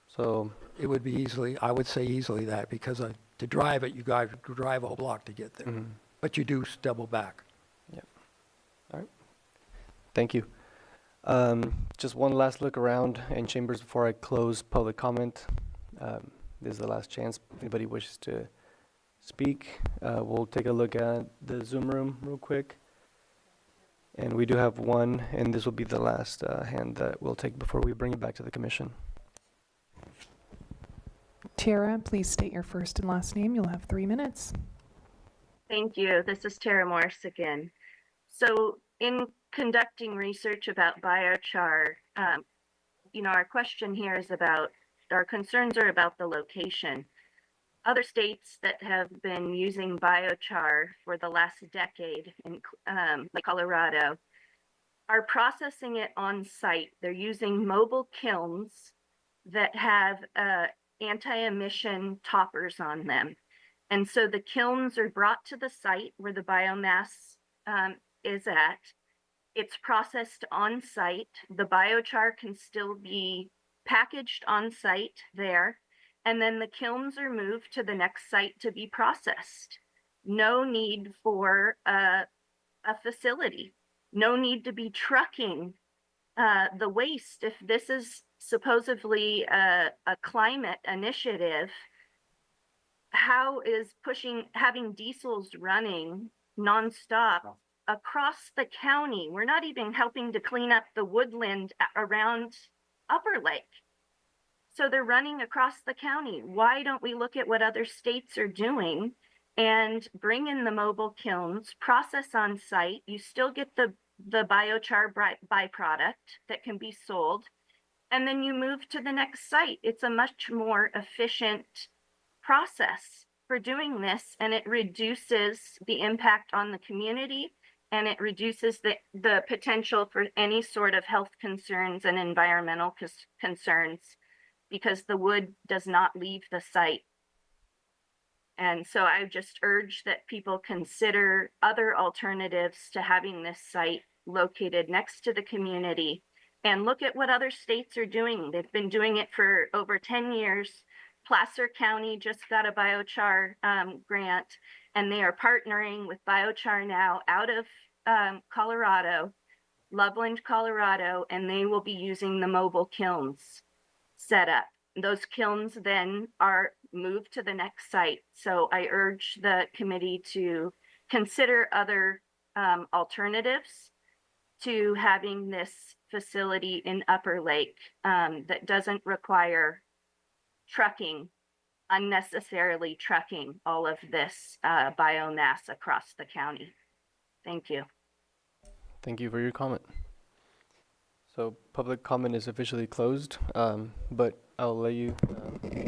Speaker 15: So
Speaker 22: it would be easily, I would say easily that, because to drive it, you guys drive a whole block to get there.
Speaker 15: Mm-hmm.
Speaker 22: But you do double back.
Speaker 15: Yeah. All right. Thank you. Just one last look around in chambers before I close public comment. This is the last chance. If anybody wishes to speak, we'll take a look at the Zoom room real quick. And we do have one, and this will be the last hand that we'll take before we bring it back to the commission.
Speaker 3: Tara, please state your first and last name. You'll have 3 minutes.
Speaker 17: Thank you. This is Tara Morris again. So in conducting research about biochar, our question here is about, our concerns are about the location. Other states that have been using biochar for the last decade, like Colorado, are processing it on site. They're using mobile kilns that have anti-emission toppers on them. And so the kilns are brought to the site where the biomass is at. It's processed on site. The biochar can still be packaged on site there. And then the kilns are moved to the next site to be processed. No need for a facility. No need to be trucking the waste. If this is supposedly a climate initiative, how is having diesels running nonstop across the county? We're not even helping to clean up the woodland around Upper Lake. So they're running across the county. Why don't we look at what other states are doing and bring in the mobile kilns, process on site? You still get the biochar byproduct that can be sold, and then you move to the next site. It's a much more efficient process for doing this, and it reduces the impact on the community, and it reduces the potential for any sort of health concerns and environmental concerns, because the wood does not leave the site. And so I just urge that people consider other alternatives to having this site located next to the community, and look at what other states are doing. They've been doing it for over 10 years. Placer County just got a biochar grant, and they are partnering with Biochar now out of Colorado, Loveland, Colorado, and they will be using the mobile kilns set up. Those kilns then are move to the next site. So I urge the committee to consider other alternatives to having this facility in Upper Lake that doesn't require unnecessarily trucking all of this biomass across the county. Thank you.
Speaker 15: Thank you for your comment. So public comment is officially closed, but I'll let you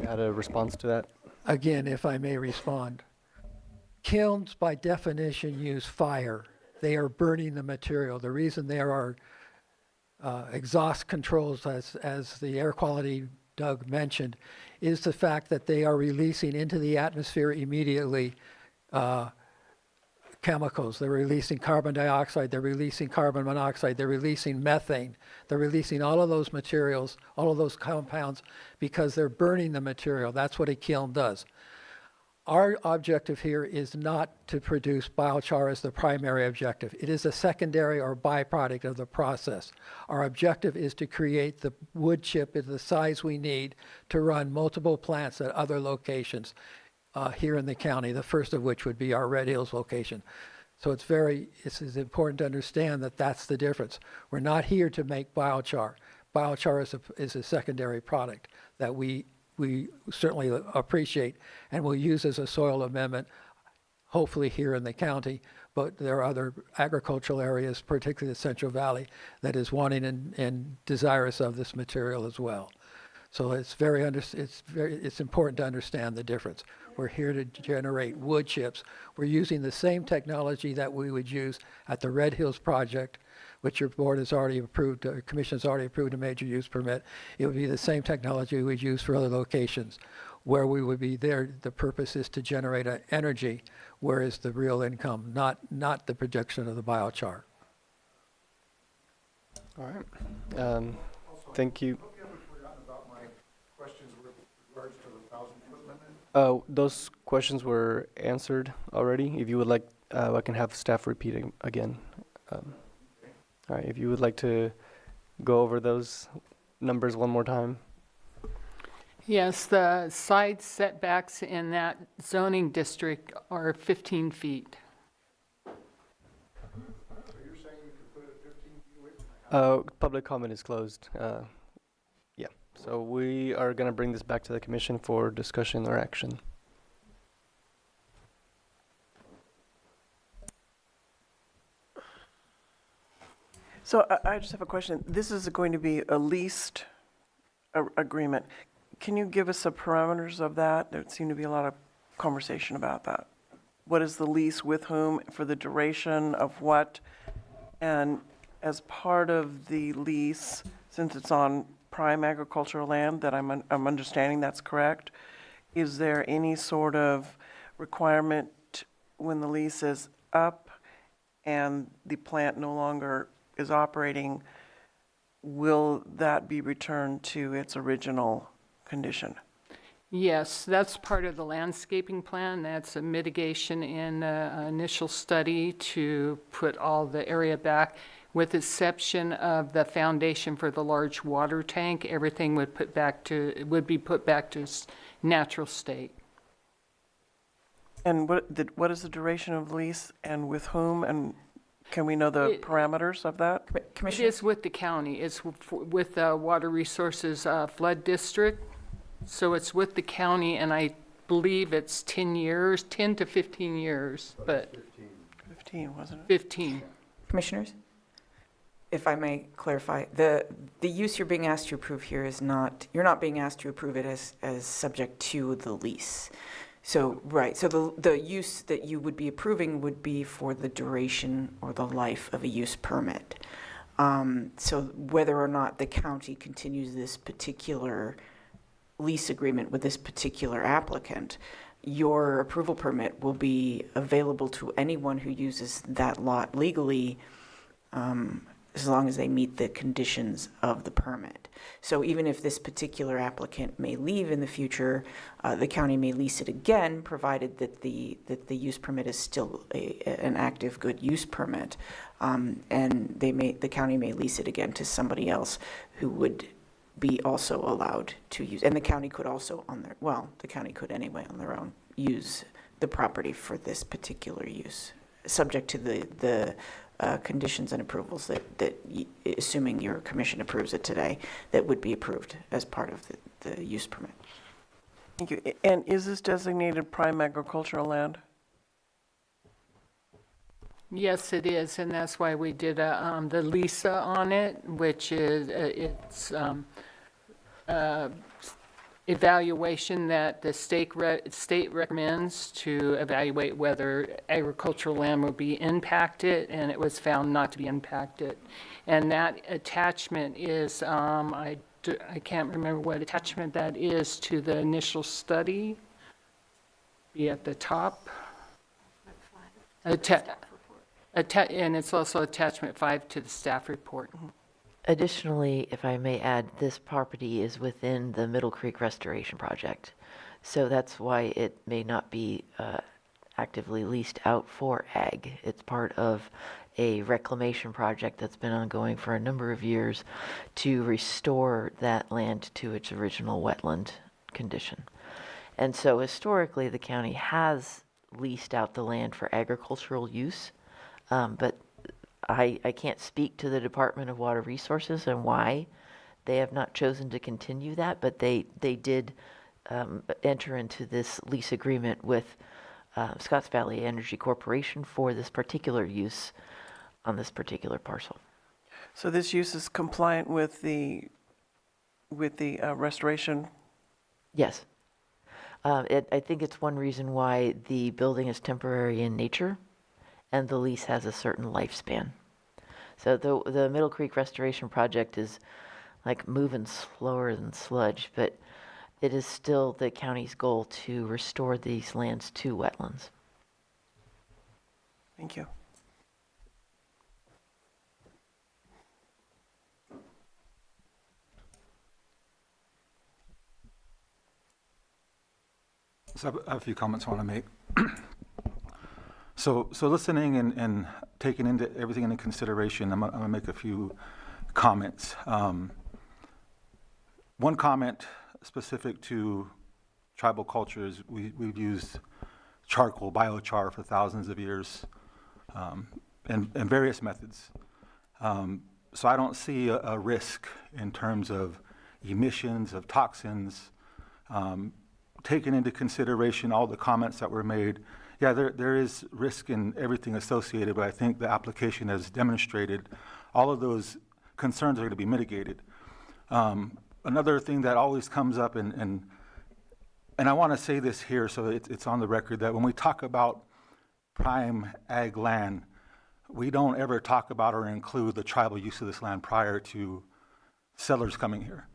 Speaker 15: add a response to that.
Speaker 22: Again, if I may respond. Kilns, by definition, use fire. They are burning the material. The reason there are exhaust controls, as the air quality Doug mentioned, is the fact that they are releasing into the atmosphere immediately chemicals. They're releasing carbon dioxide, they're releasing carbon monoxide, they're releasing methane. They're releasing all of those materials, all of those compounds, because they're burning the material. That's what a kiln does. Our objective here is not to produce biochar as the primary objective. It is a secondary or byproduct of the process. Our objective is to create the wood chip at the size we need to run multiple plants at other locations here in the county, the first of which would be our Red Hills location. So it's important to understand that that's the difference. We're not here to make biochar. Biochar is a secondary product that we certainly appreciate and will use as a soil amendment, hopefully here in the county, but there are other agricultural areas, particularly the Central Valley, that is wanting and desirous of this material as well. So it's important to understand the difference. We're here to generate wood chips. We're using the same technology that we would use at the Red Hills project, which your board has already approved, or commission has already approved a major use permit. It would be the same technology we would use for other locations. Where we would be there, the purpose is to generate energy, whereas the real income, not the production of the biochar.
Speaker 15: All right. Thank you. Those questions were answered already. If you would like, I can have staff repeating again. All right, if you would like to go over those numbers one more time.
Speaker 21: Yes, the side setbacks in that zoning district are 15 feet.
Speaker 7: So you're saying you could put it 15 feet away from the house?
Speaker 15: Public comment is closed. Yeah, so we are going to bring this back to the commission for discussion or action.
Speaker 20: So I just have a question. This is going to be a leased agreement. Can you give us the parameters of that? There seemed to be a lot of conversation about that. What is the lease with whom, for the duration of what? And as part of the lease, since it's on prime agricultural land, that I'm understanding that's correct, is there any sort of requirement when the lease is up and the plant no longer is operating, will that be returned to its original condition?
Speaker 21: Yes, that's part of the landscaping plan. That's a mitigation in initial study to put all the area back, with exception of the foundation for the large water tank. Everything would be put back to its natural state.
Speaker 20: And what is the duration of lease, and with whom, and can we know the parameters of that?
Speaker 21: It is with the county. It's with the Water Resources Flood District. So it's with the county, and I believe it's 10 years, 10 to 15 years, but
Speaker 20: 15, wasn't it?
Speaker 21: 15.
Speaker 16: Commissioners, if I may clarify, the use you're being asked to approve here is not, you're not being asked to approve it as subject to the lease. So, right, so the use that you would be approving would be for the duration or the life of a use permit. So whether or not the county continues this particular lease agreement with this particular applicant, your approval permit will be available to anyone who uses that lot legally, as long as they meet the conditions of the permit. So even if this particular applicant may leave in the future, the county may lease it again, provided that the use permit is still an active good use permit, and the county may lease it again to somebody else who would be also allowed to use, and the county could also the county could anyway on their own use the property for this particular use, subject to the conditions and approvals that assuming your commission approves it today, that would be approved as part of the use permit.
Speaker 20: Thank you. And is this designated prime agricultural land?
Speaker 21: Yes, it is, and that's why we did the LISA on it, which is it's evaluation that the state recommends to evaluate whether agricultural land will be impacted, and it was found not to be impacted. And that attachment is, I can't remember what attachment that is to the initial study. Be at the top. And it's also attachment 5 to the staff report.
Speaker 19: Additionally, if I may add, this property is within the Middle Creek Restoration Project. So that's why it may not be actively leased out for ag. It's part of a reclamation project that's been ongoing for a number of years to restore that land to its original wetland condition. And so historically, the county has leased out the land for agricultural use, but I can't speak to the Department of Water Resources and why they have not chosen to continue that, but they did enter into this lease agreement with Scotts Valley Energy Corporation for this particular use on this particular parcel.
Speaker 20: So this use is compliant with the restoration?
Speaker 19: Yes. I think it's one reason why the building is temporary in nature and the lease has a certain lifespan. So the Middle Creek Restoration Project is like moving slower than sludge, but it is still the county's goal to restore these lands to wetlands.
Speaker 20: Thank you.
Speaker 14: So I have a few comments I want to make. So listening and taking into everything into consideration, I'm gonna make a few comments. One comment specific to tribal cultures, we've used charcoal, biochar for thousands of years, and various methods. So I don't see a risk in terms of emissions of toxins, taking into consideration all the comments that were made. Yeah, there is risk in everything associated, but I think the application has demonstrated all of those concerns are going to be mitigated. Another thing that always comes up, and I want to say this here so it's on the record, that when we talk about prime ag land, we don't ever talk about or include the tribal use of this land prior to settlers coming here.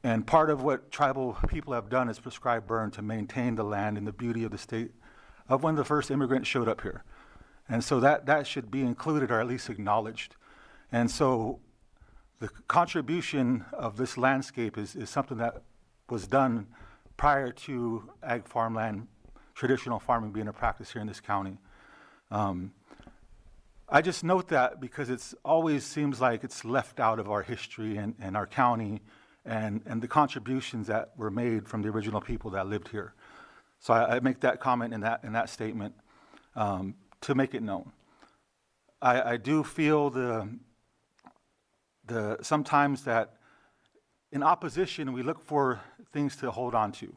Speaker 14: And part of what tribal people have done is prescribe burn to maintain the land and the beauty of the state of when the first immigrants showed up here. And so that should be included or at least acknowledged. And so the contribution of this landscape is something that was done prior to ag farmland, traditional farming being a practice here in this county. I just note that because it's always seems like it's left out of our history and our county and the contributions that were made from the original people that lived here. So I make that comment in that statement to make it known. I do feel the sometimes that in opposition we look for things to hold on to.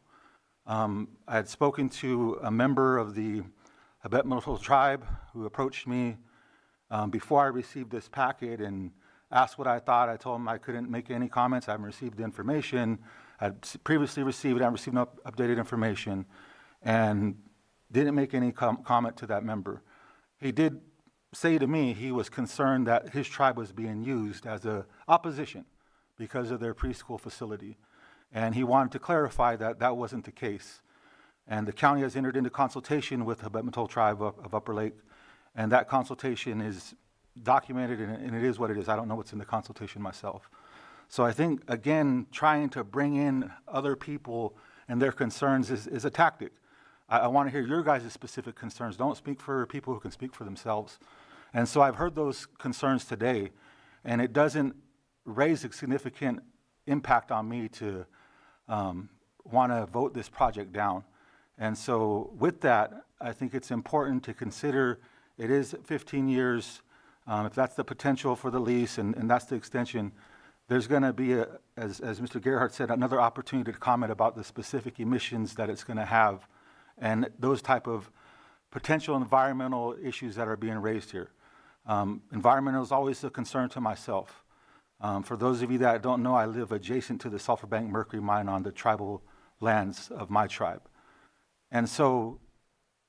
Speaker 14: I had spoken to a member of the Habet tribe who approached me before I received this packet and asked what I thought. I told him I couldn't make any comments. I haven't received the information. I'd previously received it. I haven't received no updated information and didn't make any comment to that member. He did say to me he was concerned that his tribe was being used as a opposition because of their preschool facility. And he wanted to clarify that that wasn't the case. And the county has entered into consultation with the Habet tribe of Upper Lake, and that consultation is documented, and it is what it is. I don't know what's in the consultation myself. So I think, again, trying to bring in other people and their concerns is a tactic. I want to hear your guys' specific concerns. Don't speak for people who can speak for themselves. And so I've heard those concerns today, and it doesn't raise a significant impact on me to want to vote this project down. And so with that, I think it's important to consider it is 15 years. If that's the potential for the lease and that's the extension, there's going to be, as Mr. Gerhardt said, another opportunity to comment about the specific emissions that it's going to have and those type of potential environmental issues that are being raised here. Environmental is always a concern to myself. For those of you that don't know, I live adjacent to the Sulphur Bank Mercury mine on the tribal lands of my tribe. And so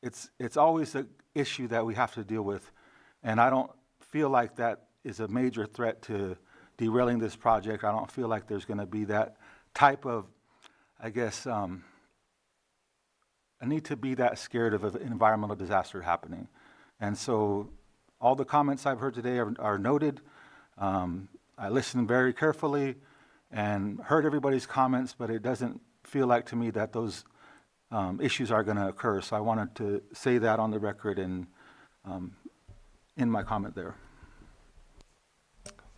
Speaker 14: it's always an issue that we have to deal with. And I don't feel like that is a major threat to derailing this project. I don't feel like there's going to be that type of, I guess, I need to be that scared of an environmental disaster happening. And so all the comments I've heard today are noted. I listened very carefully and heard everybody's comments, but it doesn't feel like to me that those issues are going to occur. So I wanted to say that on the record and in my comment there.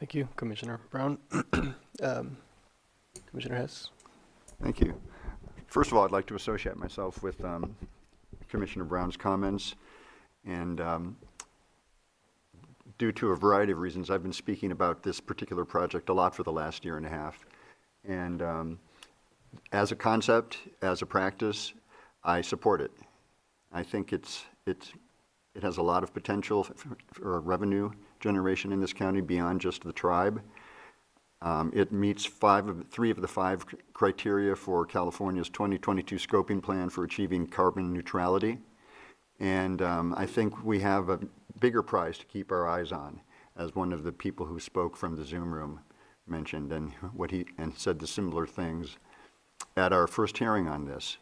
Speaker 15: Thank you, Commissioner Brown. Commissioner Hess.
Speaker 12: Thank you. First of all, I'd like to associate myself with Commissioner Brown's comments. And due to a variety of reasons, I've been speaking about this particular project a lot for the last year and a half. And as a concept, as a practice, I support it. I think it has a lot of potential for revenue generation in this county beyond just the tribe. It meets three of the five criteria for California's 2022 scoping plan for achieving carbon neutrality. And I think we have a bigger prize to keep our eyes on, as one of the people who spoke from the Zoom room mentioned, and said the similar things at our first hearing on this.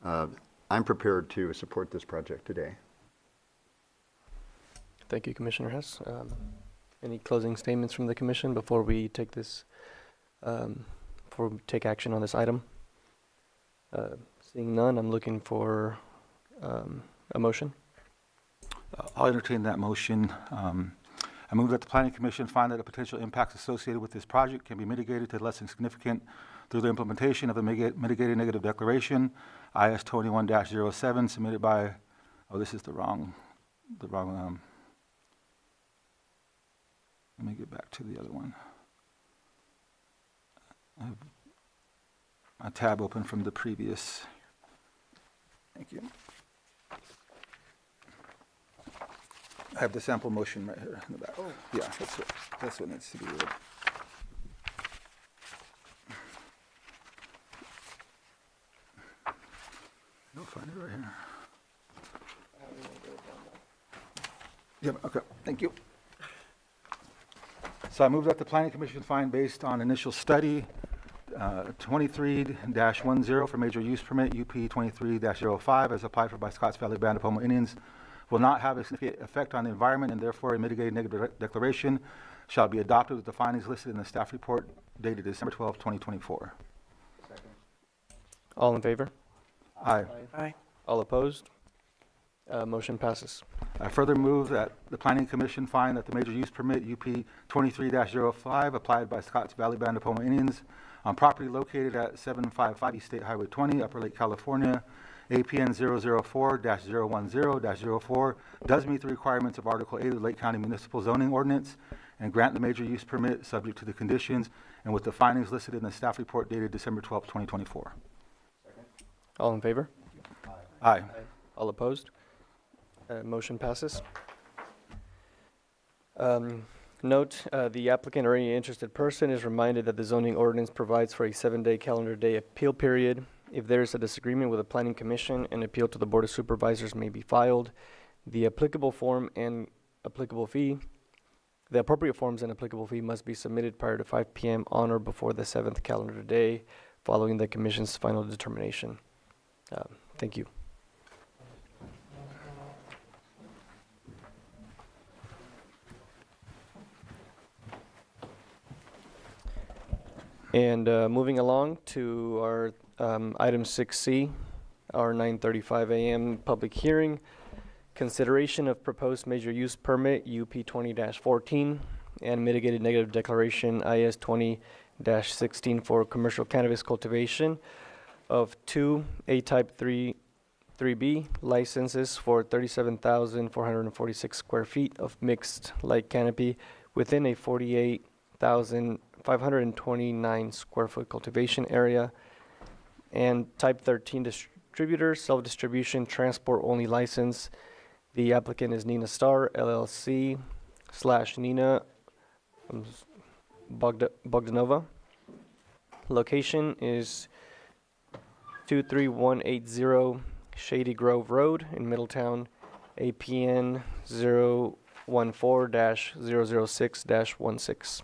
Speaker 12: I'm prepared to support this project today.
Speaker 15: Thank you, Commissioner Hess. Any closing statements from the commission before we take this, before we take action on this item? Seeing none, I'm looking for a motion.
Speaker 14: I'll entertain that motion. I move that the Planning Commission find that the potential impacts associated with this project can be mitigated to less than significant through the implementation of the mitigated negative declaration, IS 21-07, submitted by, oh, this is the wrong, let me get back to the other one. I have a tab open from the previous. Thank you. I have the sample motion right here in the back. Oh. Yeah, that's what needs to be read. I'll find it right here. Yep, okay, thank you. So I move that the Planning Commission find, based on initial study 23-10 for major use permit, UP 23-05, as applied for by Scotts Valley Band of Homo Indians, will not have a significant effect on the environment, and therefore a mitigated negative declaration shall be adopted with the findings listed in the staff report dated December 12, 2024.
Speaker 15: Second. All in favor?
Speaker 14: Aye.
Speaker 20: Aye.
Speaker 15: All opposed? Motion passes.
Speaker 14: I further move that the Planning Commission find that the major use permit UP 23-05 applied by Scotts Valley Band of Homo Indians on property located at 755 East State Highway 20, Upper Lake, California, APN 004-010-04, does meet the requirements of Article 8 of the Lake County Municipal Zoning Ordinance and grant the major use permit subject to the conditions and with the findings listed in the staff report dated December 12, 2024.
Speaker 15: Second. All in favor?
Speaker 14: Aye. Aye.
Speaker 15: All opposed? Motion passes. Note, the applicant or any interested person is reminded that the zoning ordinance provides for a 7-day calendar day appeal period. If there is a disagreement with the Planning Commission, an appeal to the Board of Supervisors may be filed. The applicable form and applicable fee, the appropriate forms and applicable fee must be submitted prior to 5 p.m. on or before the 7th calendar day following the Commission's final determination. Thank you. And moving along to our item 6C, our 9:35 a.m. public hearing, consideration of proposed major use permit UP 20-14 and mitigated negative declaration IS 16 for commercial cannabis cultivation of 2 A-type 3B licenses for 37,446 square feet of mixed light canopy within a 48,529 square foot cultivation area, and type 13 distributor, self-distribution, transport-only license. The applicant is Nina Star, LLC, / Nina Bogdanova. Location is 23180 Shady Grove Road in Middletown, APN 014-006-16.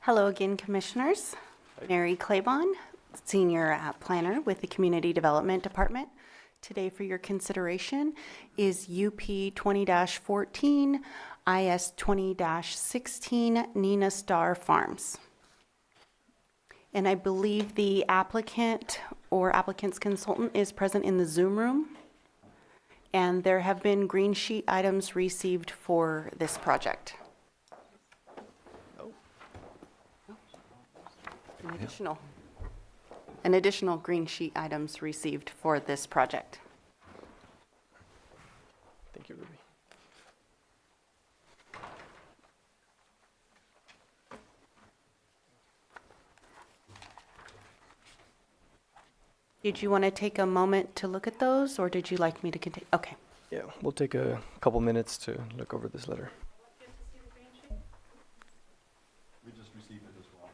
Speaker 4: Hello again, Commissioners. Mary Claiborne, Senior Planner with the Community Development Department. Today for your consideration is UP 20-14, IS 20-16, Nina Star Farms. And I believe the applicant or applicant's consultant is present in the Zoom room. And there have been green sheet items received for this project. An additional green sheet items received for this project.
Speaker 15: Thank you, Ruby.
Speaker 4: Did you want to take a moment to look at those, or did you like me to continue? Okay.
Speaker 15: Yeah, we'll take a couple minutes to look over this letter.
Speaker 12: We just received it as well.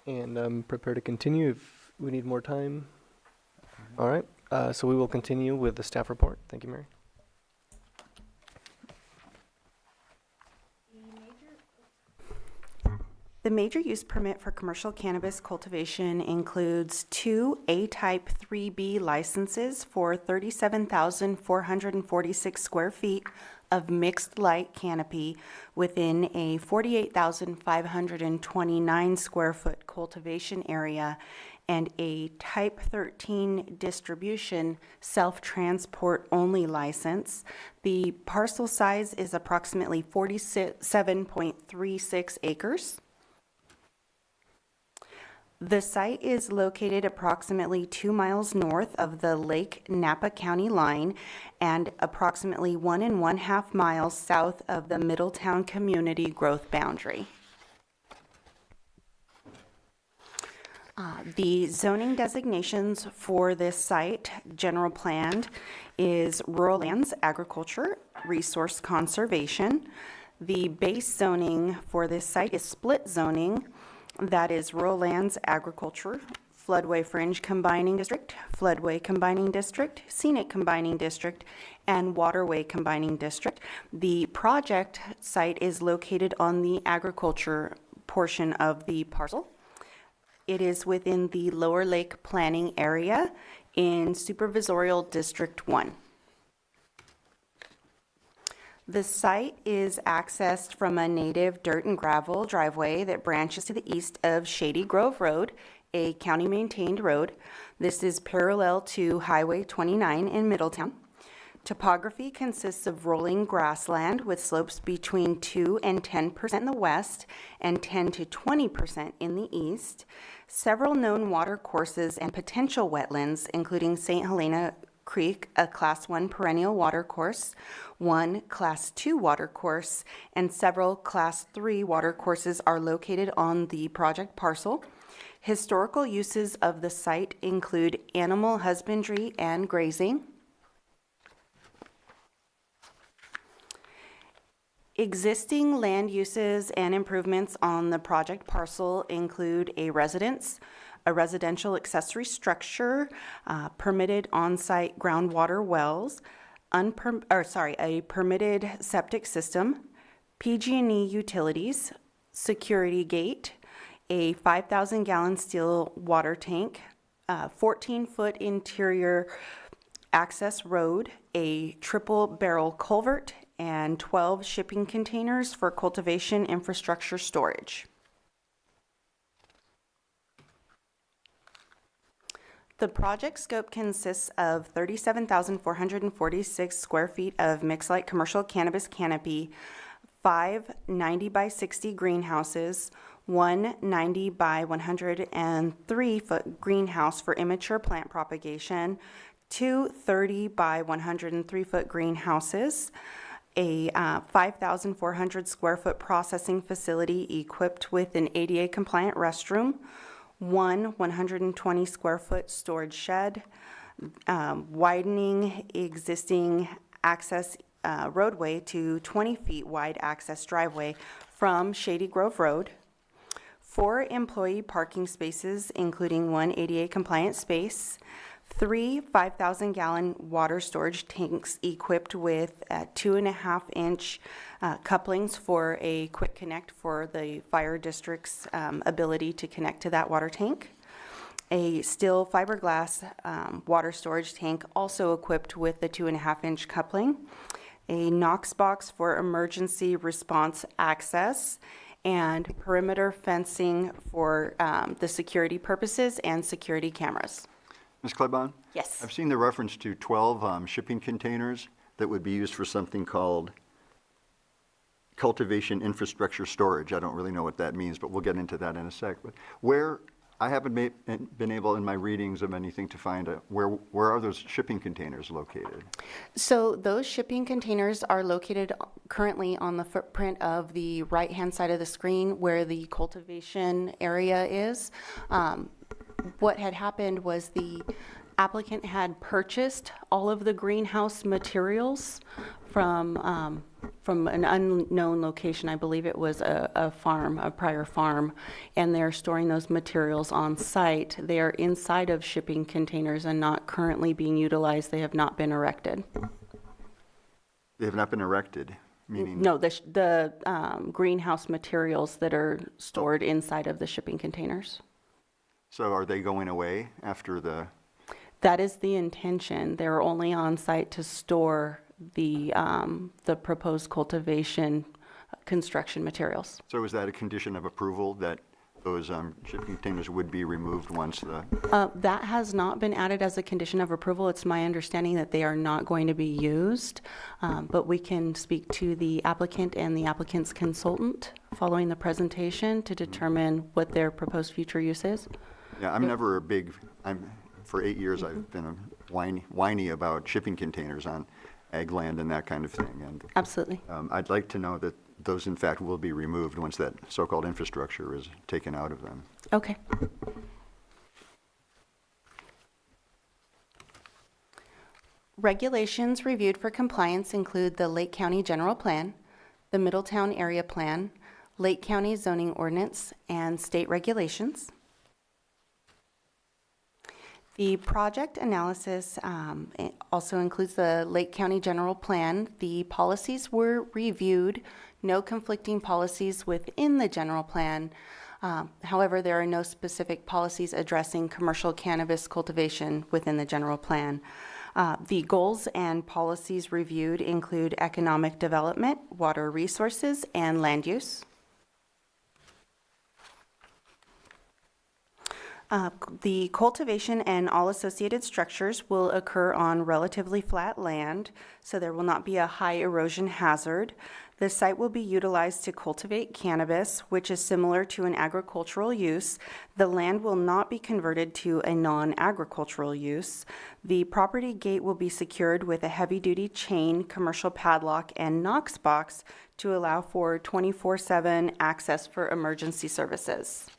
Speaker 15: And I'm prepared to continue if we need more time. All right. So we will continue with the staff report. Thank you, Mary.
Speaker 4: The major use permit for commercial cannabis cultivation includes 2 A-type 3B licenses for 37,446 square feet of mixed light canopy within a 48,529 square foot cultivation area, and a Type 13 distribution self-transport only license. The parcel size is approximately 47.36 acres. The site is located approximately 2 miles north of the Lake Napa County line and approximately 1.5 miles south of the Middletown Community Growth Boundary. The zoning designations for this site, general planned, is rural lands, agriculture, resource conservation. The base zoning for this site is split zoning. That is rural lands, agriculture, floodway fringe combining district, floodway combining district, scenic combining district, and waterway combining district. The project site is located on the agriculture portion of the parcel. It is within the Lower Lake Planning Area in Supervisorial District 1. The site is accessed from a native dirt and gravel driveway that branches to the east of Shady Grove Road, a county-maintained road. This is parallel to Highway 29 in Middletown. Topography consists of rolling grassland with slopes between 2 and 10% in the west and 10 to 20% in the east. Several known water courses and potential wetlands, including St. Helena Creek, a Class 1 perennial water course, 1 Class 2 water course, and several Class 3 water courses are located on the project parcel. Historical uses of the site include animal husbandry and grazing. Existing land uses and improvements on the project parcel include a residence, a residential accessory structure, permitted on-site groundwater wells, a permitted septic system, PG&E utilities, security gate, a 5,000-gallon steel water tank, 14-foot interior access road, a triple barrel culvert, and 12 shipping containers for cultivation infrastructure storage. The project scope consists of 37,446 square feet of mixed light commercial cannabis canopy, 5 90 by 60 greenhouses, 1 90 by 103 foot greenhouse for immature plant propagation, 2 30 by 103 foot greenhouses, a 5,400 square foot processing facility equipped with an ADA compliant restroom, 1 120 square foot storage shed, widening existing access roadway to 20 feet wide access driveway from Shady Grove Road, 4 employee parking spaces, including 1 ADA compliant space, 3 5,000-gallon water storage tanks equipped with 2.5-inch couplings for a quick connect for the fire district's ability to connect to that water tank. A steel fiberglass water storage tank also equipped with the 2.5-inch coupling. A Knox box for emergency response access, and perimeter fencing for the security purposes and security cameras.
Speaker 12: Ms. Klebon?
Speaker 4: Yes.
Speaker 12: I've seen the reference to 12 shipping containers that would be used for something called cultivation infrastructure storage. I don't really know what that means, but we'll get into that in a sec. But where, I haven't been able in my readings of anything to find where are those shipping containers located?
Speaker 4: So those shipping containers are located currently on the footprint of the right-hand side of the screen where the cultivation area is. What had happened was the applicant had purchased all of the greenhouse materials from from an unknown location. I believe it was a farm, a prior farm, and they're storing those materials on site. They are inside of shipping containers and not currently being utilized. They have not been erected.
Speaker 12: They have not been erected, meaning?
Speaker 4: No, the greenhouse materials that are stored inside of the shipping containers.
Speaker 12: So are they going away after the?
Speaker 4: That is the intention. They're only on site to store the proposed cultivation construction materials.
Speaker 12: So is that a condition of approval that those shipping containers would be removed once the?
Speaker 4: That has not been added as a condition of approval. It's my understanding that they are not going to be used, but we can speak to the applicant and the applicant's consultant following the presentation to determine what their proposed future use is.
Speaker 12: Yeah, I'm never a big, for 8 years I've been whiny about shipping containers on ag land and that kind of thing. And
Speaker 4: absolutely.
Speaker 12: I'd like to know that those in fact will be removed once that so-called infrastructure is taken out of them.
Speaker 4: Okay. Regulations reviewed for compliance include the Lake County General Plan, the Middletown Area Plan, Lake County Zoning Ordinance, and state regulations. The project analysis also includes the Lake County General Plan. The policies were reviewed, no conflicting policies within the general plan. However, there are no specific policies addressing commercial cannabis cultivation within the general plan. The goals and policies reviewed include economic development, water resources, and land use. The cultivation and all associated structures will occur on relatively flat land, so there will not be a high erosion hazard. The site will be utilized to cultivate cannabis, which is similar to an agricultural use. The land will not be converted to a non-agricultural use. The property gate will be secured with a heavy-duty chain, commercial padlock, and Knox box to allow for 24/7 access for emergency services.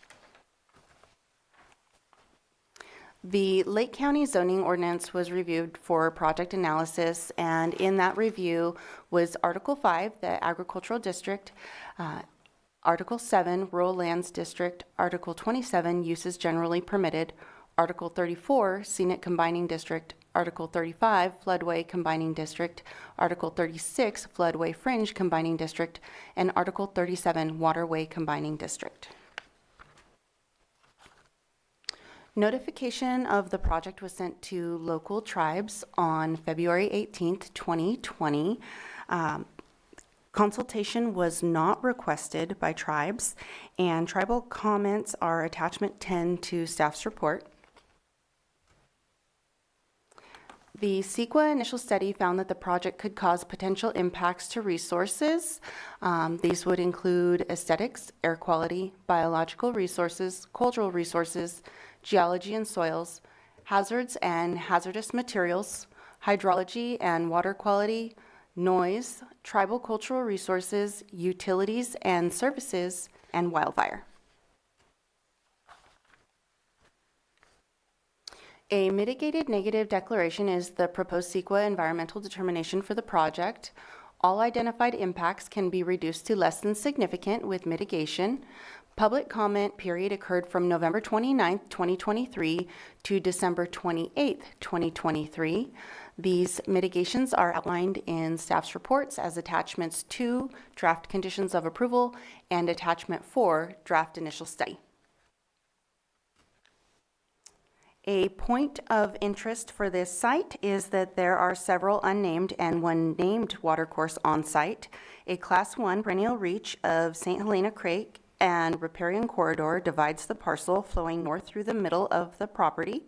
Speaker 4: The Lake County Zoning Ordinance was reviewed for project analysis, and in that review was Article 5, the Agricultural District, Article 7, Rural Lands District, Article 27, Uses Generally Permitted, Article 34, Scenic Combining District, Article 35, Floodway Combining District, Article 36, Floodway Fringe Combining District, and Article 37, Waterway Combining District. Notification of the project was sent to local tribes on February 18th, 2020. Consultation was not requested by tribes, and tribal comments are attachment 10 to staff's report. The CEQA initial study found that the project could cause potential impacts to resources. These would include aesthetics, air quality, biological resources, cultural resources, geology and soils, hazards and hazardous materials, hydrology and water quality, noise, tribal cultural resources, utilities and services, and wildfire. A mitigated negative declaration is the proposed CEQA environmental determination for the project. All identified impacts can be reduced to less than significant with mitigation. Public comment period occurred from November 29th, 2023 to December 28th, 2023. These mitigations are outlined in staff's reports as attachments 2, draft conditions of approval, and attachment 4, draft initial study. A point of interest for this site is that there are several unnamed and one named watercourse on site. A Class 1 perennial reach of St. Helena Creek and riparian corridor divides the parcel flowing north through the middle of the property.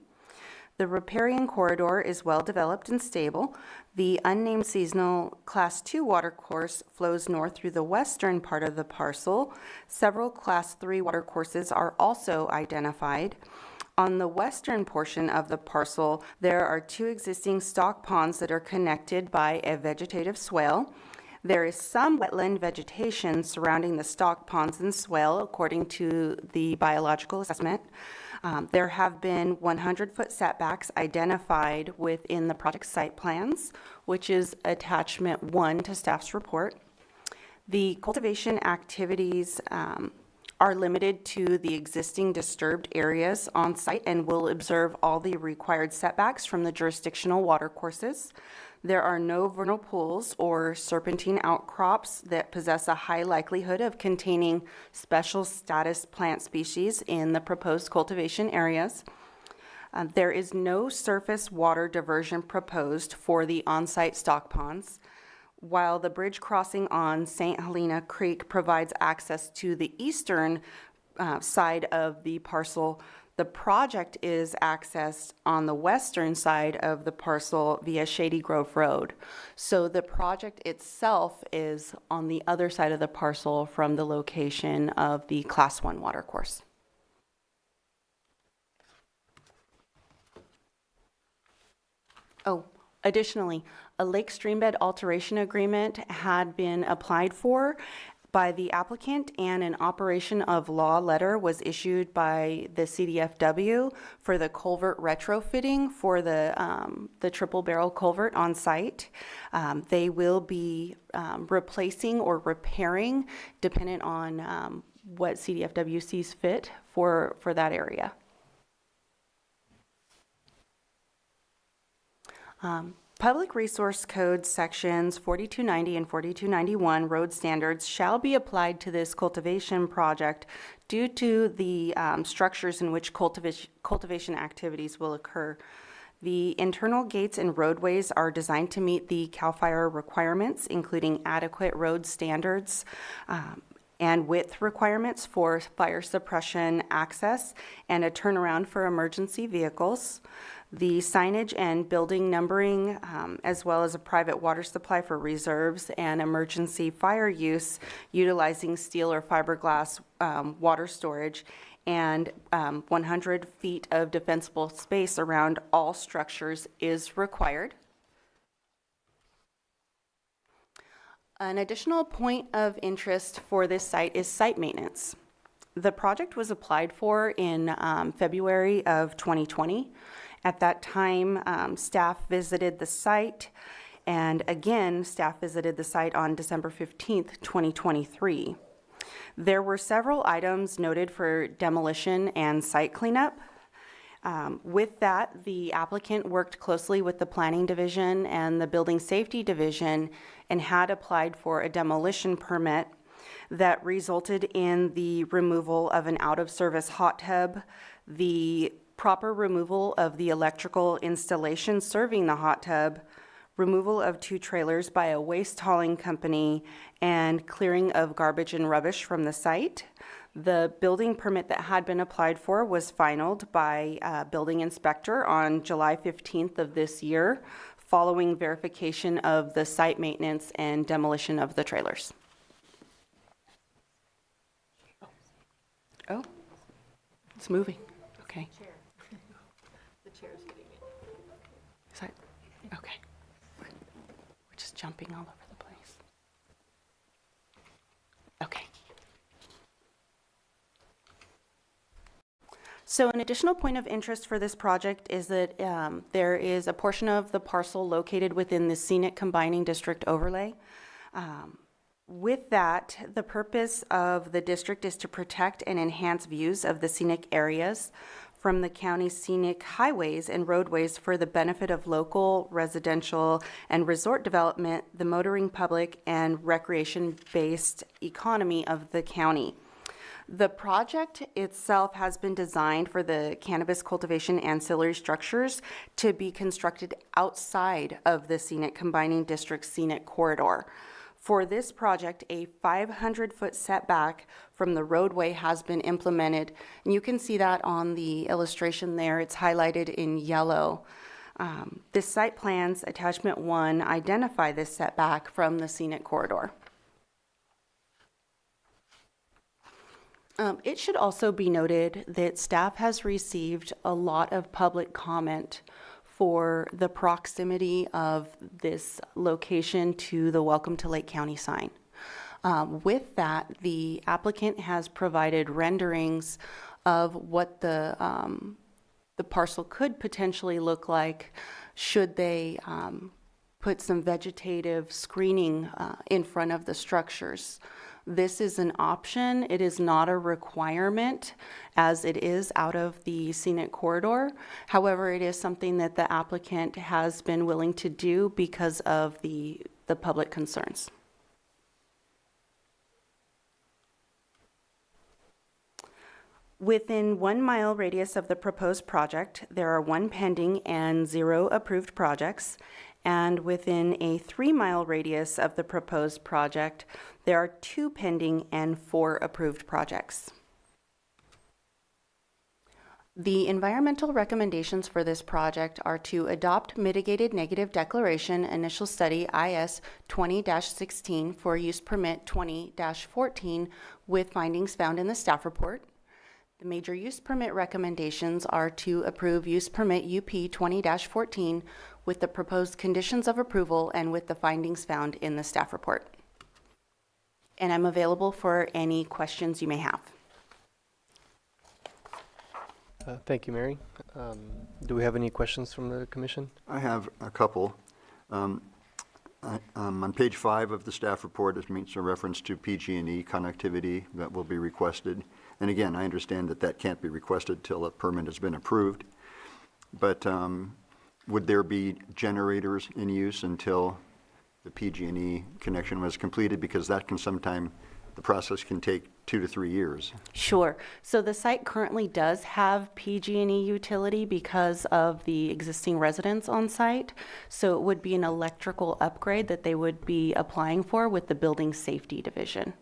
Speaker 4: The riparian corridor is well developed and stable. The unnamed seasonal Class 2 watercourse flows north through the western part of the parcel. Several Class 3 watercourses are also identified. On the western portion of the parcel, there are 2 existing stock ponds that are connected by a vegetative swale. There is some wetland vegetation surrounding the stock ponds and swale, according to the biological assessment. There have been 100-foot setbacks identified within the project site plans, which is attachment 1 to staff's report. The cultivation activities are limited to the existing disturbed areas on site and will observe all the required setbacks from the jurisdictional watercourses. There are no vernal pools or serpentine outcrops that possess a high likelihood of containing special status plant species in the proposed cultivation areas. There is no surface water diversion proposed for the on-site stock ponds, while the bridge crossing on St. Helena Creek provides access to the eastern side of the parcel. The project is accessed on the western side of the parcel via Shady Grove Road. So the project itself is on the other side of the parcel from the location of the Class 1 watercourse. Oh, additionally, a lake streambed alteration agreement had been applied for by the applicant, and an operation of law letter was issued by the CDFW for the culvert retrofitting for the triple barrel culvert on site. They will be replacing or repairing, dependent on what CDFW sees fit for that area. Public Resource Code sections 4290 and 4291 road standards shall be applied to this cultivation project due to the structures in which cultivation activities will occur. The internal gates and roadways are designed to meet the CAL FIRE requirements, including adequate road standards and width requirements for fire suppression access and a turnaround for emergency vehicles. The signage and building numbering, as well as a private water supply for reserves and emergency fire use, utilizing steel or fiberglass water storage, and 100 feet of defensible space around all structures is required. An additional point of interest for this site is site maintenance. The project was applied for in February of 2020. At that time, staff visited the site, and again, staff visited the site on December 15th, 2023. There were several items noted for demolition and site cleanup. With that, the applicant worked closely with the Planning Division and the Building Safety Division and had applied for a demolition permit that resulted in the removal of an out-of-service hot tub, the proper removal of the electrical installation serving the hot tub, removal of 2 trailers by a waste hauling company, and clearing of garbage and rubbish from the site. The building permit that had been applied for was finalized by a building inspector on July 15th of this year, following verification of the site maintenance and demolition of the trailers. Oh, it's moving. Okay.
Speaker 1: The chair's getting it.
Speaker 4: Is that, okay. We're just jumping all over the place. Okay. So an additional point of interest for this project is that there is a portion of the parcel located within the scenic combining district overlay. With that, the purpose of the district is to protect and enhance views of the scenic areas from the county's scenic highways and roadways for the benefit of local, residential, and resort development, the motoring public, and recreation-based economy of the county. The project itself has been designed for the cannabis cultivation ancillary structures to be constructed outside of the scenic combining district scenic corridor. For this project, a 500-foot setback from the roadway has been implemented, and you can see that on the illustration there. It's highlighted in yellow. The site plans, attachment 1, identify this setback from the scenic corridor. It should also be noted that staff has received a lot of public comment for the proximity of this location to the Welcome to Lake County sign. With that, the applicant has provided renderings of what the parcel could potentially look like should they put some vegetative screening in front of the structures. This is an option. It is not a requirement as it is out of the scenic corridor. However, it is something that the applicant has been willing to do because of the public concerns. Within 1 mile radius of the proposed project, there are 1 pending and 0 approved projects. And within a 3 mile radius of the proposed project, there are 2 pending and 4 approved projects. The environmental recommendations for this project are to adopt mitigated negative declaration initial study IS 20-16 for use permit 20-14 with findings found in the staff report. The major use permit recommendations are to approve use permit UP 20-14 with the proposed conditions of approval and with the findings found in the staff report. And I'm available for any questions you may have.
Speaker 15: Thank you, Mary. Do we have any questions from the commission?
Speaker 12: I have a couple. On page 5 of the staff report, it makes a reference to PG&E connectivity that will be requested. And again, I understand that that can't be requested till a permit has been approved. But would there be generators in use until the PG&E connection was completed? Because that can sometime, the process can take 2 to 3 years.
Speaker 4: Sure. So the site currently does have PG&E utility because of the existing residents on site. So it would be an electrical upgrade that they would be applying for with the Building Safety Division.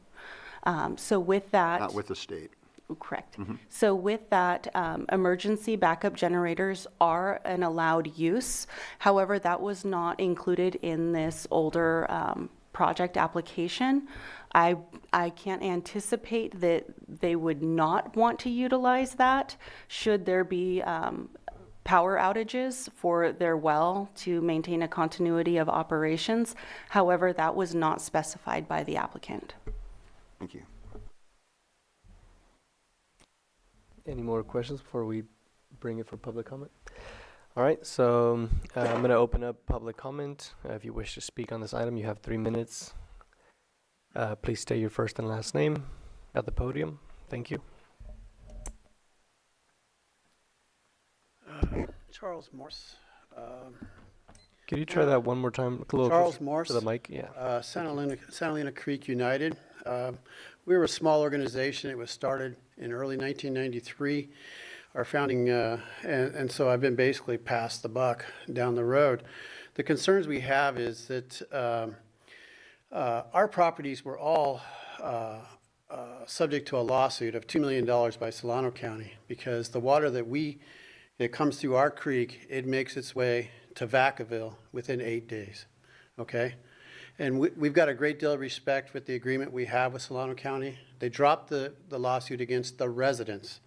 Speaker 4: So with that...
Speaker 12: Not with the state.
Speaker 4: Correct. So with that, emergency backup generators are an allowed use. However, that was not included in this older project application. I can't anticipate that they would not want to utilize that should there be power outages for their well to maintain a continuity of operations. However, that was not specified by the applicant.
Speaker 12: Thank you.
Speaker 15: Any more questions before we bring it for public comment? All right, so I'm going to open up public comment. If you wish to speak on this item, you have 3 minutes. Please state your first and last name at the podium. Thank you.
Speaker 2: Charles Morse.
Speaker 15: Could you try that one more time? A little
Speaker 2: Charles
Speaker 15: closer
Speaker 2: Morse.
Speaker 15: to the mic, yeah.
Speaker 2: Santa Elena Creek United. We were a small organization. It was started in early 1993. Our founding, and so I've been basically passed the buck down the road. The concerns we have is that our properties were all subject to a lawsuit of $2 million by Solano County because the water that comes through our creek, it makes its way to Vacaville within 8 days, okay? And we've got a great deal of respect with the agreement we have with Solano County. They dropped the lawsuit against the residents.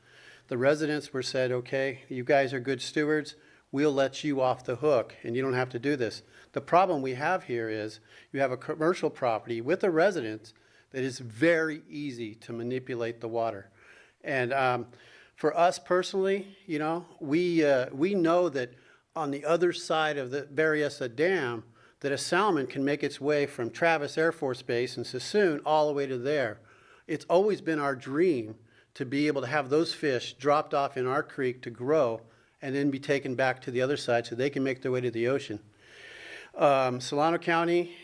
Speaker 2: The residents were said, okay, you guys are good stewards. We'll let you off the hook and you don't have to do this. The problem we have here is you have a commercial property with a residence that is very easy to manipulate the water. And for us personally, you know, we know that on the other side of the Berryessa Dam, that a salmon can make its way from Travis Air Force Base in Sassoon all the way to there. It's always been our dream to be able to have those fish dropped off in our creek to grow and then be taken back to the other side so they can make their way to the ocean. Solano County,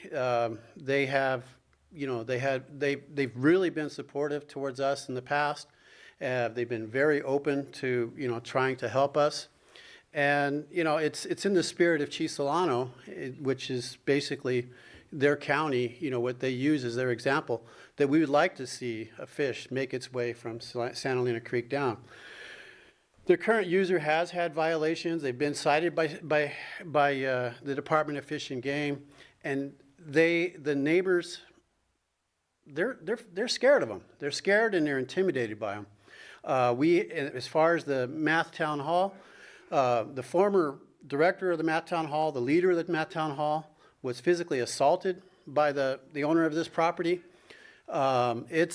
Speaker 2: they have, you know, they've really been supportive towards us in the past. They've been very open to, you know, trying to help us. And, you know, it's in the spirit of Chief Solano, which is basically their county, you know, what they use as their example, that we would like to see a fish make its way from Santa Elena Creek down. The current user has had violations. They've been cited by the Department of Fish and Game, and the neighbors, they're scared of them. They're scared and they're intimidated by them. As far as the Math Town Hall, the former director of the Math Town Hall, the leader of the Math Town Hall, was physically assaulted by the owner of this property. It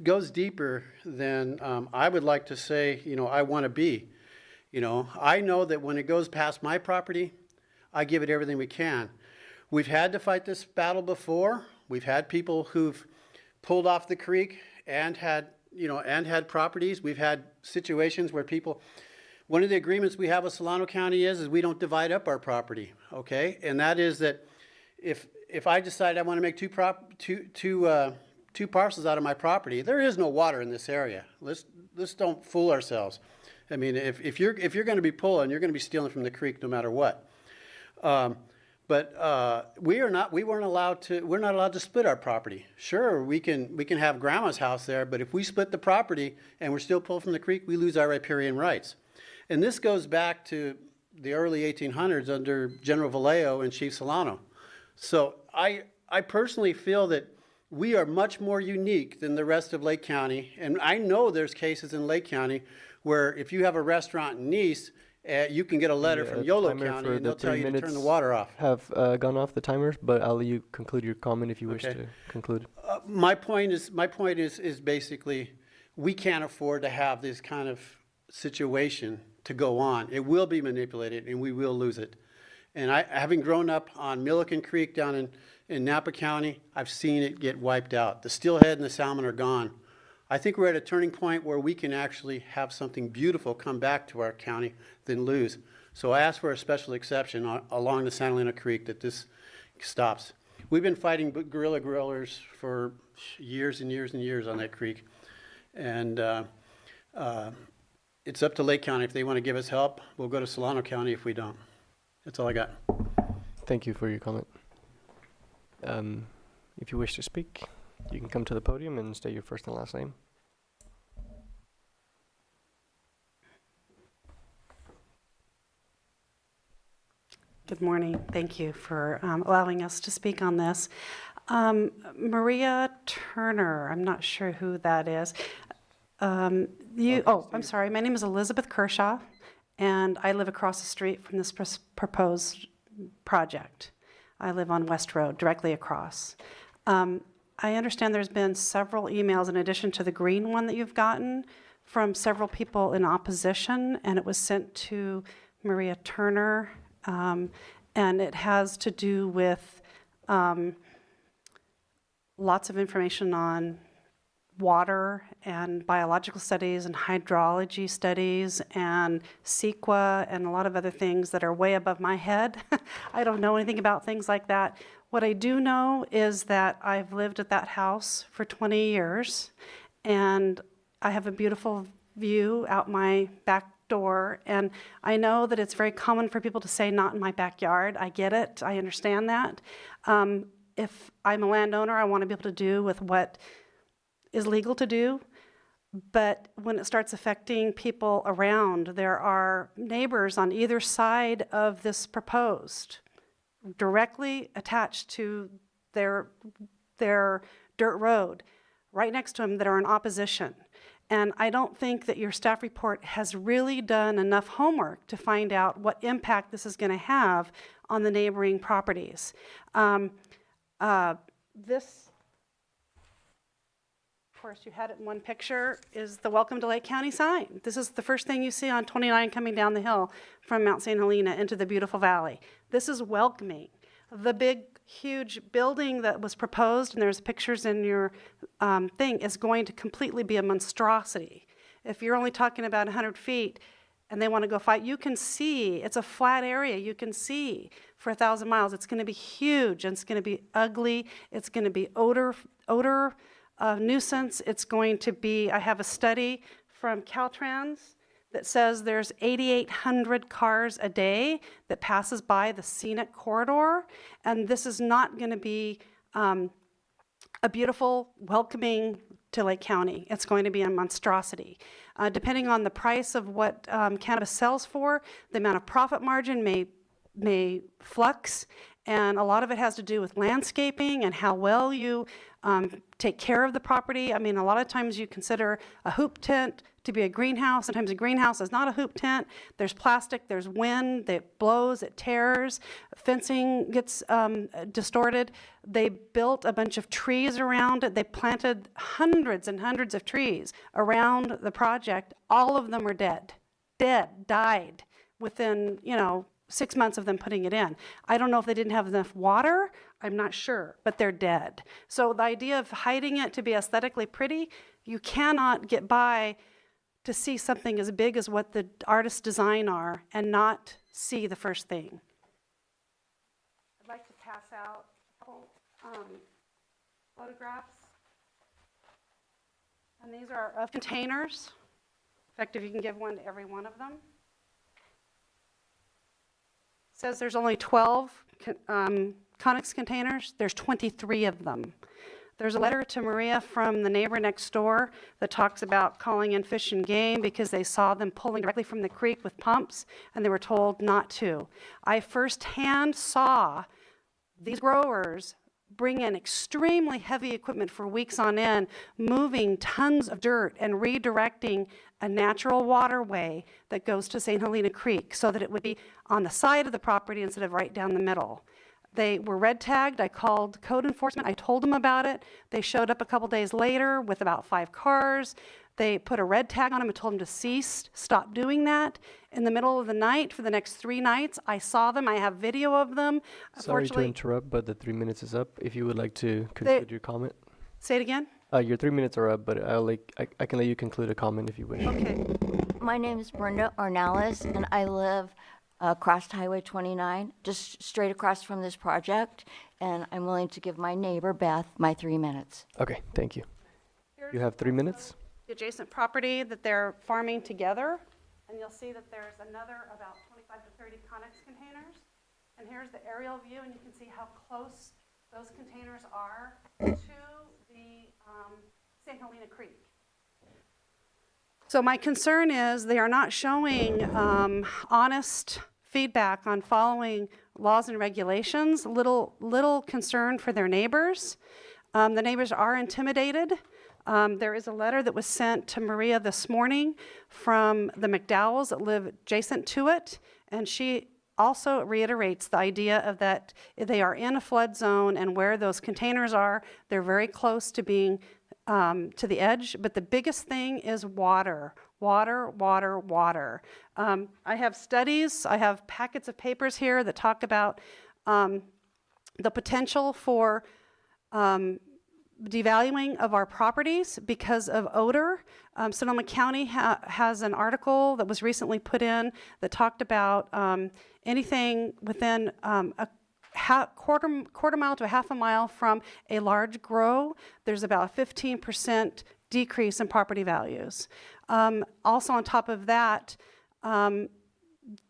Speaker 2: goes deeper than I would like to say, you know, I want to be. You know, I know that when it goes past my property, I give it everything we can. We've had to fight this battle before. We've had people who've pulled off the creek and had properties. We've had situations where people, one of the agreements we have with Solano County is we don't divide up our property, okay? And that is that if I decide I want to make two parcels out of my property, there is no water in this area. Let's don't fool ourselves. I mean, if you're going to be pulling, you're going to be stealing from the creek no matter what. But we're not allowed to split our property. Sure, we can have grandma's house there, but if we split the property and we're still pulling from the creek, we lose our riparian rights. And this goes back to the early 1800s under General Vallejo and Chief Solano. So I personally feel that we are much more unique than the rest of Lake County. And I know there's cases in Lake County where if you have a restaurant in Nice, you can get a letter from Yolo County and they'll tell you to turn the water off.
Speaker 15: Have gone off the timers, but I'll let you conclude your comment if you wish to conclude.
Speaker 2: My point is basically we can't afford to have this kind of situation to go on. It will be manipulated and we will lose it. And having grown up on Milliken Creek down in Napa County, I've seen it get wiped out. The steelhead and the salmon are gone. I think we're at a turning point where we can actually have something beautiful come back to our county than lose. So I ask for a special exception along the Santa Elena Creek that this stops. We've been fighting guerrilla growers for years and years and years on that creek. And it's up to Lake County. If they want to give us help, we'll go to Solano County if we don't. That's all I got.
Speaker 15: Thank you for your comment. If you wish to speak, you can come to the podium and state your first and last name.
Speaker 4: Good morning. Thank you for allowing us to speak on this. Maria Turner, I'm not sure who that is. I'm sorry. My name is Elizabeth Kershaw, and I live across the street from this proposed project. I live on West Road, directly across. I understand there's been several emails in addition to the green one that you've gotten from several people in opposition, and it was sent to Maria Turner, and it has to do with lots of information on water and biological studies and hydrology studies and CEQA and a lot of other things that are way above my head. I don't know anything about things like that. What I do know is that I've lived at that house for 20 years, and I have a beautiful view out my back door, and I know that it's very common for people to say, not in my backyard. I get it. I understand that. If I'm a landowner, I want to be able to do with what is legal to do, but when it starts affecting people around, there are neighbors on either side of this proposed, directly attached to their dirt road, right next to them, that are in opposition. And I don't think that your staff report has really done enough homework to find out what impact this is going to have on the neighboring properties. This, of course, you had it in one picture, is the Welcome to Lake County sign. This is the first thing you see on 29 coming down the hill from Mount St. Helena into the beautiful valley. This is welcoming. The big, huge building that was proposed, and there's pictures in your thing, is going to completely be a monstrosity. If you're only talking about 100 feet and they want to go fight, you can see, it's a flat area, you can see for 1,000 miles. It's going to be huge, and it's going to be ugly. It's going to be odor nuisance. It's going to be, I have a study from Caltrans that says there's 8,800 cars a day that passes by the scenic corridor, and this is not going to be a beautiful, welcoming to Lake County. It's going to be a monstrosity. Depending on the price of what cannabis sells for, the amount of profit margin may flux, and a lot of it has to do with landscaping and how well you take care of the property. I mean, a lot of times you consider a hoop tent to be a greenhouse. Sometimes a greenhouse is not a hoop tent. There's plastic, there's wind that blows, it tears, fencing gets distorted. They built a bunch of trees around it. They planted hundreds and hundreds of trees around the project. All of them are died within,
Speaker 6: 6 months of them putting it in. I don't know if they didn't have enough water. I'm not sure, but they're dead. So the idea of hiding it to be aesthetically pretty, you cannot get by to see something as big as what the artist's design are and not see the first thing. I'd like to pass out a couple photographs. And these are of containers. In fact, if you can give one to every one of them. It says there's only 12 Conex containers. There's 23 of them. There's a letter to Maria from the neighbor next door that talks about calling in Fish and Game because they saw them pulling directly from the creek with pumps and they were told not to. I firsthand saw these growers bring in extremely heavy equipment for weeks on end, moving tons of dirt and redirecting a natural waterway that goes to St. Helena Creek so that it would be on the side of the property instead of right down the middle. They were red tagged. I called code enforcement. I told them about it. They showed up a couple days later with about 5 cars. They put a red tag on them and told them to stop doing that. In the middle of the night for the next 3 nights, I saw them. I have video of them.
Speaker 15: Sorry to interrupt, but the 3 minutes is up. If you would like to conclude your comment.
Speaker 6: Say it again?
Speaker 15: Your 3 minutes are up, but I can let you conclude a comment if you wish.
Speaker 6: Okay.
Speaker 18: My name is Brenda Ornelas, and I live across Highway 29, just straight across from this project, and I'm willing to give my neighbor, Beth, my 3 minutes.
Speaker 15: Okay, thank you. You have 3 minutes.
Speaker 6: The adjacent property that they're farming together, and you'll see that there's another about 25 to 30 Conex containers. And here's the aerial view, and you can see how close those containers are to the St. Helena Creek. So my concern is they are not showing honest feedback on following laws and regulations. Little concern for their neighbors. The neighbors are intimidated. There is a letter that was sent to Maria this morning from the McDowells that live adjacent to it, and she also reiterates the idea of that they are in a flood zone, and where those containers are, they're very close to being to the edge. But the biggest thing is water. Water, water, water. I have studies, I have packets of papers here that talk about the potential for devaluing of our properties because of odor. Sonoma County has an article that was recently put in that talked about anything within a quarter mile to a half a mile from a large grow, there's about a 15% decrease in property values. Also on top of that,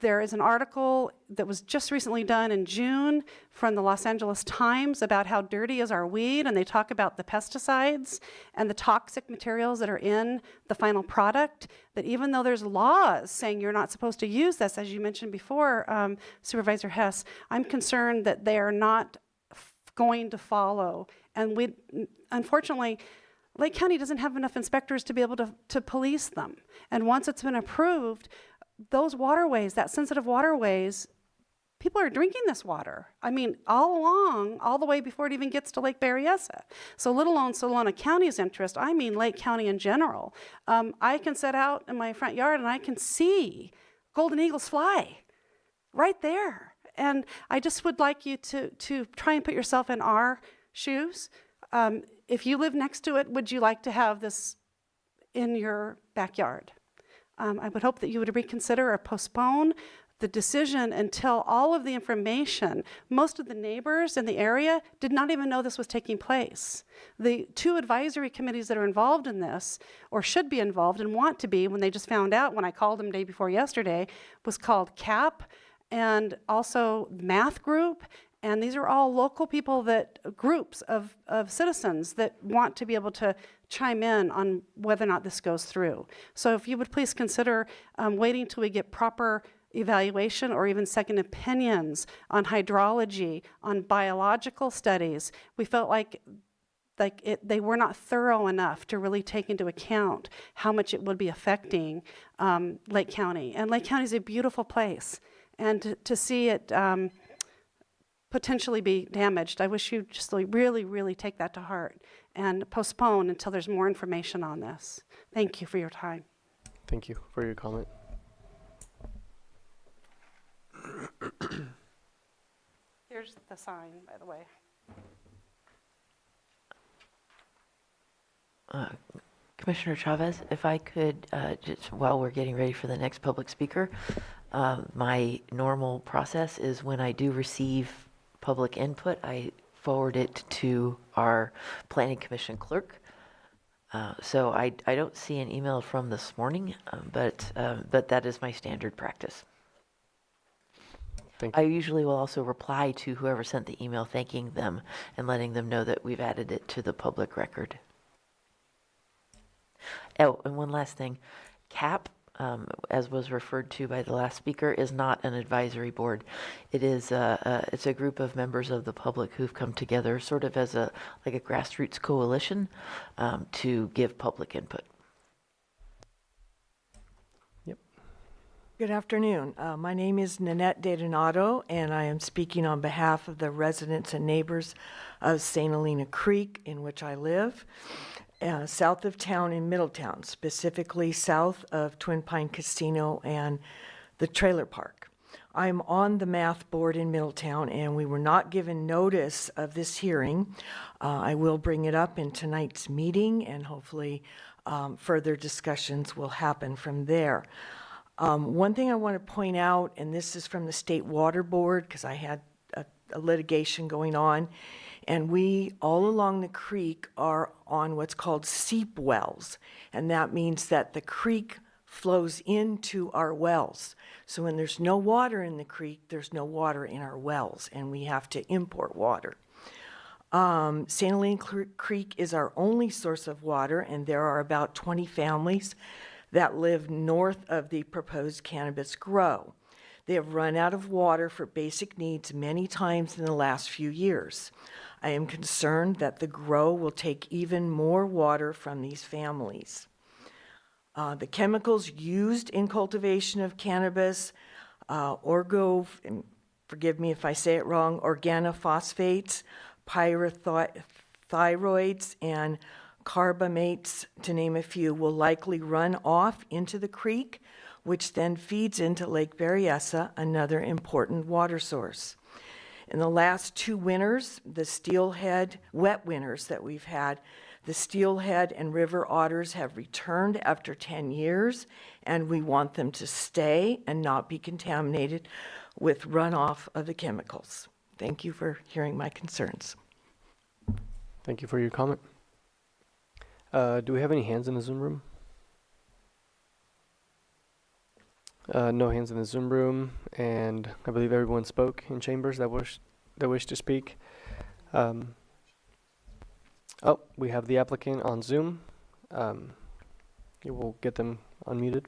Speaker 6: there is an article that was just recently done in June from the Los Angeles Times about how dirty is our weed, and they talk about the pesticides and the toxic materials that are in the final product, that even though there's laws saying you're not supposed to use this, as you mentioned before, Supervisor Hess, I'm concerned that they are not going to follow. And unfortunately, Lake County doesn't have enough inspectors to be able to police them. And once it's been approved, those waterways, that sensitive waterways, people are drinking this water. I mean, all along, all the way before it even gets to Lake Berryessa. So let alone Solano County's interest, I mean Lake County in general. I can sit out in my front yard and I can see golden eagles fly right there. And I just would like you to try and put yourself in our shoes. If you live next to it, would you like to have this in your backyard? I would hope that you would reconsider or postpone the decision until all of the information. Most of the neighbors in the area did not even know this was taking place. The 2 advisory committees that are involved in this, or should be involved and want to be, when they just found out when I called them day before yesterday, was called CAP and also Math Group. And these are all local people groups of citizens that want to be able to chime in on whether or not this goes through. So if you would please consider waiting till we get proper evaluation or even second opinions on hydrology, on biological studies. We felt like they were not thorough enough to really take into account how much it would be affecting Lake County. And Lake County is a beautiful place. And to see it potentially be damaged, I wish you'd just really, really take that to heart and postpone until there's more information on this. Thank you for your time.
Speaker 15: Thank you for your comment.
Speaker 6: Here's the sign, by the way.
Speaker 19: Commissioner Chavez, if I could, just while we're getting ready for the next public speaker, my normal process is when I do receive public input, I forward it to our Planning Commission clerk. So I don't see an email from this morning, but that is my standard practice.
Speaker 15: Thank
Speaker 19: I usually will also reply to whoever sent the email thanking them and letting them know that we've added it to the public record. Oh, and one last thing. CAP, as was referred to by the last speaker, is not an advisory board. It is it's a group of members of the public who've come together sort of as like a grassroots coalition to give public input.
Speaker 8: Good afternoon. My name is Nanette DeDonato, and I am speaking on behalf of the residents and neighbors of St. Helena Creek, in which I live, south of town in Middletown, specifically south of Twin Pine Casino and the trailer park. I'm on the math board in Middletown, and we were not given notice of this hearing. I will bring it up in tonight's meeting, and hopefully further discussions will happen from there. One thing I want to point out, and this is from the State Water Board, because I had a litigation going on, and we, all along the creek, are on what's called seep wells, and that means that the creek flows into our wells. So when there's no water in the creek, there's no water in our wells, and we have to import water. St. Helena Creek is our only source of water, and there are about 20 families that live north of the proposed cannabis grow. They have run out of water for basic needs many times in the last few years. I am concerned that the grow will take even more water from these families. The chemicals used in cultivation of cannabis, forgive me if I say it wrong, organophosphates, pyrethroids, and carbamates, to name a few, will likely run off into the creek, which then feeds into Lake Berryessa, another important water source. In the last 2 winters, the steelhead, wet winters that we've had, the steelhead and river otters have returned after 10 years, and we want them to stay and not be contaminated with runoff of the chemicals. Thank you for hearing my concerns.
Speaker 15: Thank you for your comment. Do we have any hands in the Zoom room? No hands in the Zoom room, and I believe everyone spoke in chambers that wish to speak. Oh, we have the applicant on Zoom. You will get them unmuted.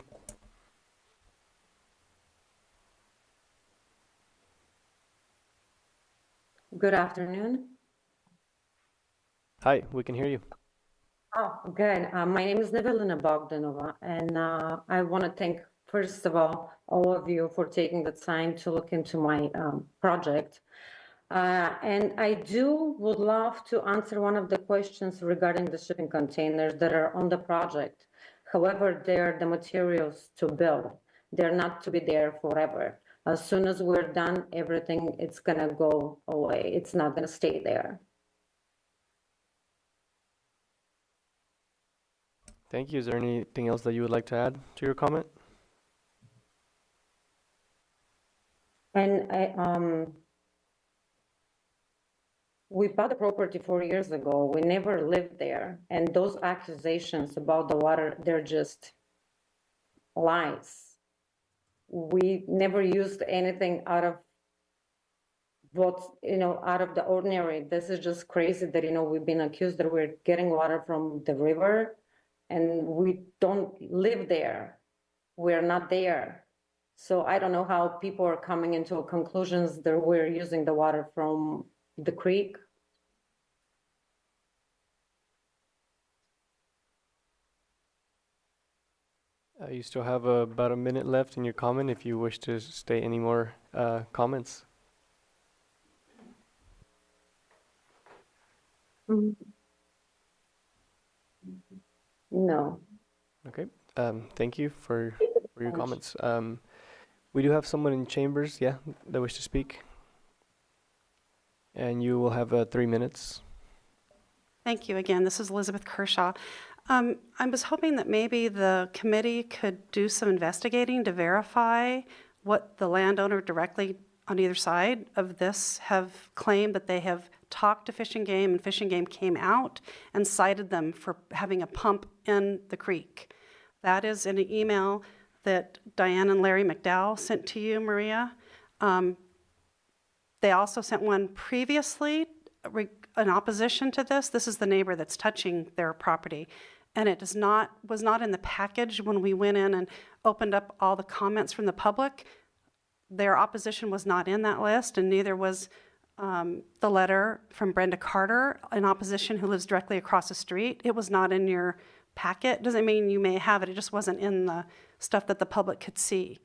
Speaker 10: Good afternoon.
Speaker 15: Hi, we can hear you.
Speaker 10: Oh, good. My name is Nevelina Bogdanova, and I want to thank, first of all of you for taking the time to look into my project. And I would love to answer one of the questions regarding the shipping containers that are on the project. However, they're the materials to build. They're not to be there forever. As soon as we're done, everything, it's gonna go away. It's not gonna stay there.
Speaker 15: Thank you. Is there anything else that you would like to add to your comment?
Speaker 10: And we bought the property 4 years ago. We never lived there. And those accusations about the water, they're just lies. We never used anything out of out of the ordinary. This is just crazy that, we've been accused that we're getting water from the river and we don't live there. We're not there. So I don't know how people are coming into conclusions that we're using the water from the creek.
Speaker 15: You still have about a minute left in your comment if you wish to state any more comments.
Speaker 10: No.
Speaker 15: Okay. Thank you for your comments. We do have someone in chambers, yeah, that wish to speak. And you will have 3 minutes.
Speaker 6: Thank you again. This is Elizabeth Kershaw. I was hoping that maybe the committee could do some investigating to verify what the landowner directly on either side of this have claimed, that they have talked to Fish and Game, and Fish and Game came out and cited them for having a pump in the creek. That is in an email that Diane and Larry McDowell sent to you, Maria. They also sent one previously in opposition to this. This is the neighbor that's touching their property. And it was not in the package when we went in and opened up all the comments from the public. Their opposition was not in that list, and neither was the letter from Brenda Carter in opposition, who lives directly across the street. It was not in your packet. Doesn't mean you may have it. It just wasn't in the stuff that the public could see.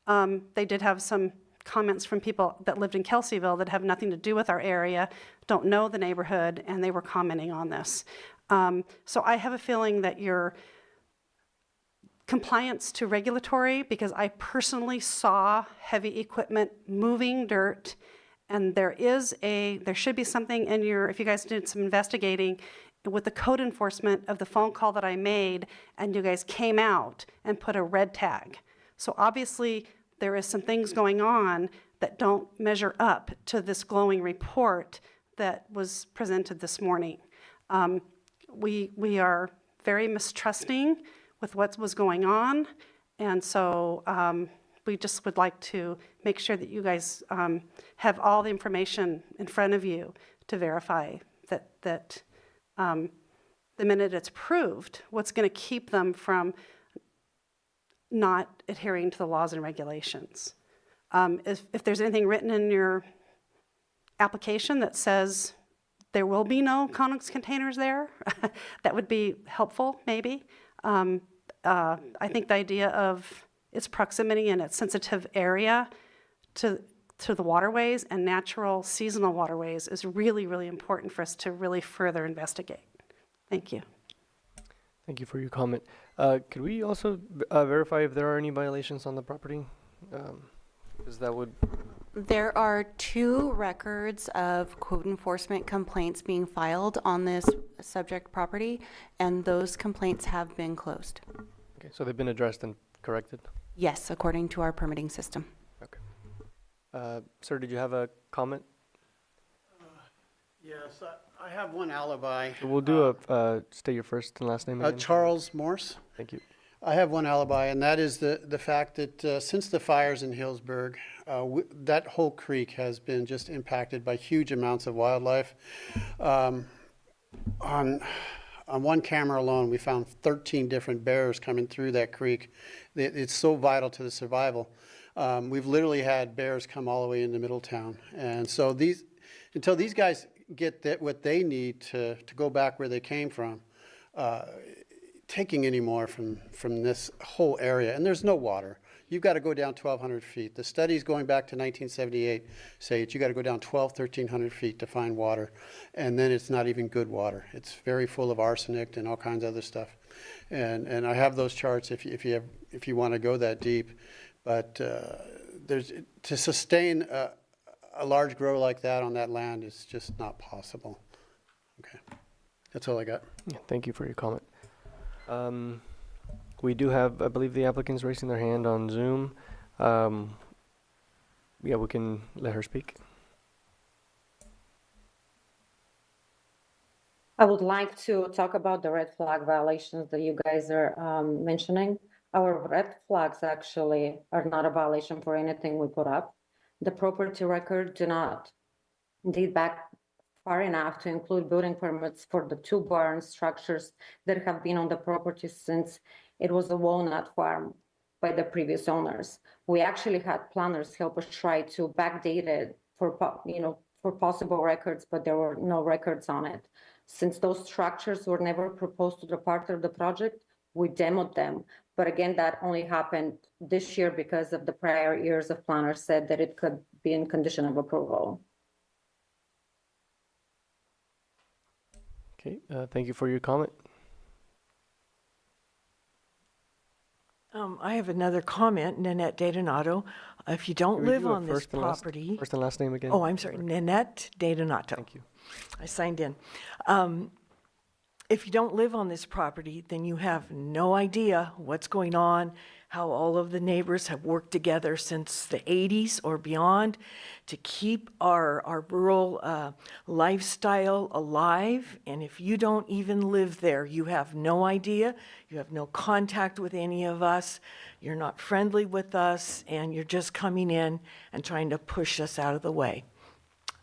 Speaker 6: They did have some comments from people that lived in Kelseyville that have nothing to do with our area, don't know the neighborhood, and they were commenting on this. So I have a feeling that your compliance to regulatory, because I personally saw heavy equipment moving dirt, and there should be something in if you guys did some investigating with the code enforcement of the phone call that I made, and you guys came out and put a red tag. So obviously there is some things going on that don't measure up to this glowing report that was presented this morning. We are very mistrusting with what was going on, and so we just would like to make sure that you guys have all the information in front of you to verify that the minute it's approved, what's going to keep them from not adhering to the laws and regulations. If there's anything written in your application that says there will be no Conex containers there, that would be helpful, maybe. I think the idea of its proximity and its sensitive area to the waterways and natural seasonal waterways is really, really important for us to really further investigate. Thank you.
Speaker 15: Thank you for your comment. Could we also verify if there are any violations on the property? Because that would...
Speaker 4: There are 2 records of code enforcement complaints being filed on this subject property, and those complaints have been closed.
Speaker 15: Okay, so they've been addressed and corrected?
Speaker 4: Yes, according to our permitting system.
Speaker 15: Okay. Sir, did you have a comment?
Speaker 2: Yes, I have one alibi.
Speaker 15: So we'll do state your first and last name again.
Speaker 2: Charles Morse.
Speaker 15: Thank you.
Speaker 2: I have one alibi, and that is the fact that since the fires in Hillsburg, that whole creek has been just impacted by huge amounts of wildlife. On one camera alone, we found 13 different bears coming through that creek. It's so vital to the survival. We've literally had bears come all the way into Middletown, and so until these guys get what they need to go back where they came from, taking any more from this whole area, and there's no water. You've got to go down 1,200 feet. The studies going back to 1978 say that you got to go down 1,300 feet to find water, and then it's not even good water. It's very full of arsenic and all kinds of other stuff. And I have those charts if you want to go that deep, but to sustain a large grow like that on that land is just not possible. Okay, that's all I got.
Speaker 15: Yeah, thank you for your comment. We do have, I believe, the applicants raising their hand on Zoom. Yeah, we can let her speak.
Speaker 10: I would like to talk about the red flag violations that you guys are mentioning. Our red flags actually are not a violation for anything we put up. The property record do not date back far enough to include building permits for the 2 barn structures that have been on the property since it was a walnut farm by the previous owners. We actually had planners help us try to backdate it for possible records, but there were no records on it. Since those structures were never proposed to the part of the project, we demoed them. But again, that only happened this year because of the prior years of planners said that it could be in condition of approval.
Speaker 15: Okay, thank you for your comment.
Speaker 8: I have another comment, Nanette Daytonato. If you don't
Speaker 15: Can we
Speaker 8: live
Speaker 15: do a
Speaker 8: on this
Speaker 15: first and last-
Speaker 8: property.
Speaker 15: First and last name again?
Speaker 8: Oh, I'm sorry, Nanette Daytonato.
Speaker 15: Thank you.
Speaker 8: I signed in. If you don't live on this property, then you have no idea what's going on, how all of the neighbors have worked together since the 80s or beyond to keep our rural lifestyle alive. And if you don't even live there, you have no idea. You have no contact with any of us. You're not friendly with us, and you're just coming in and trying to push us out of the way.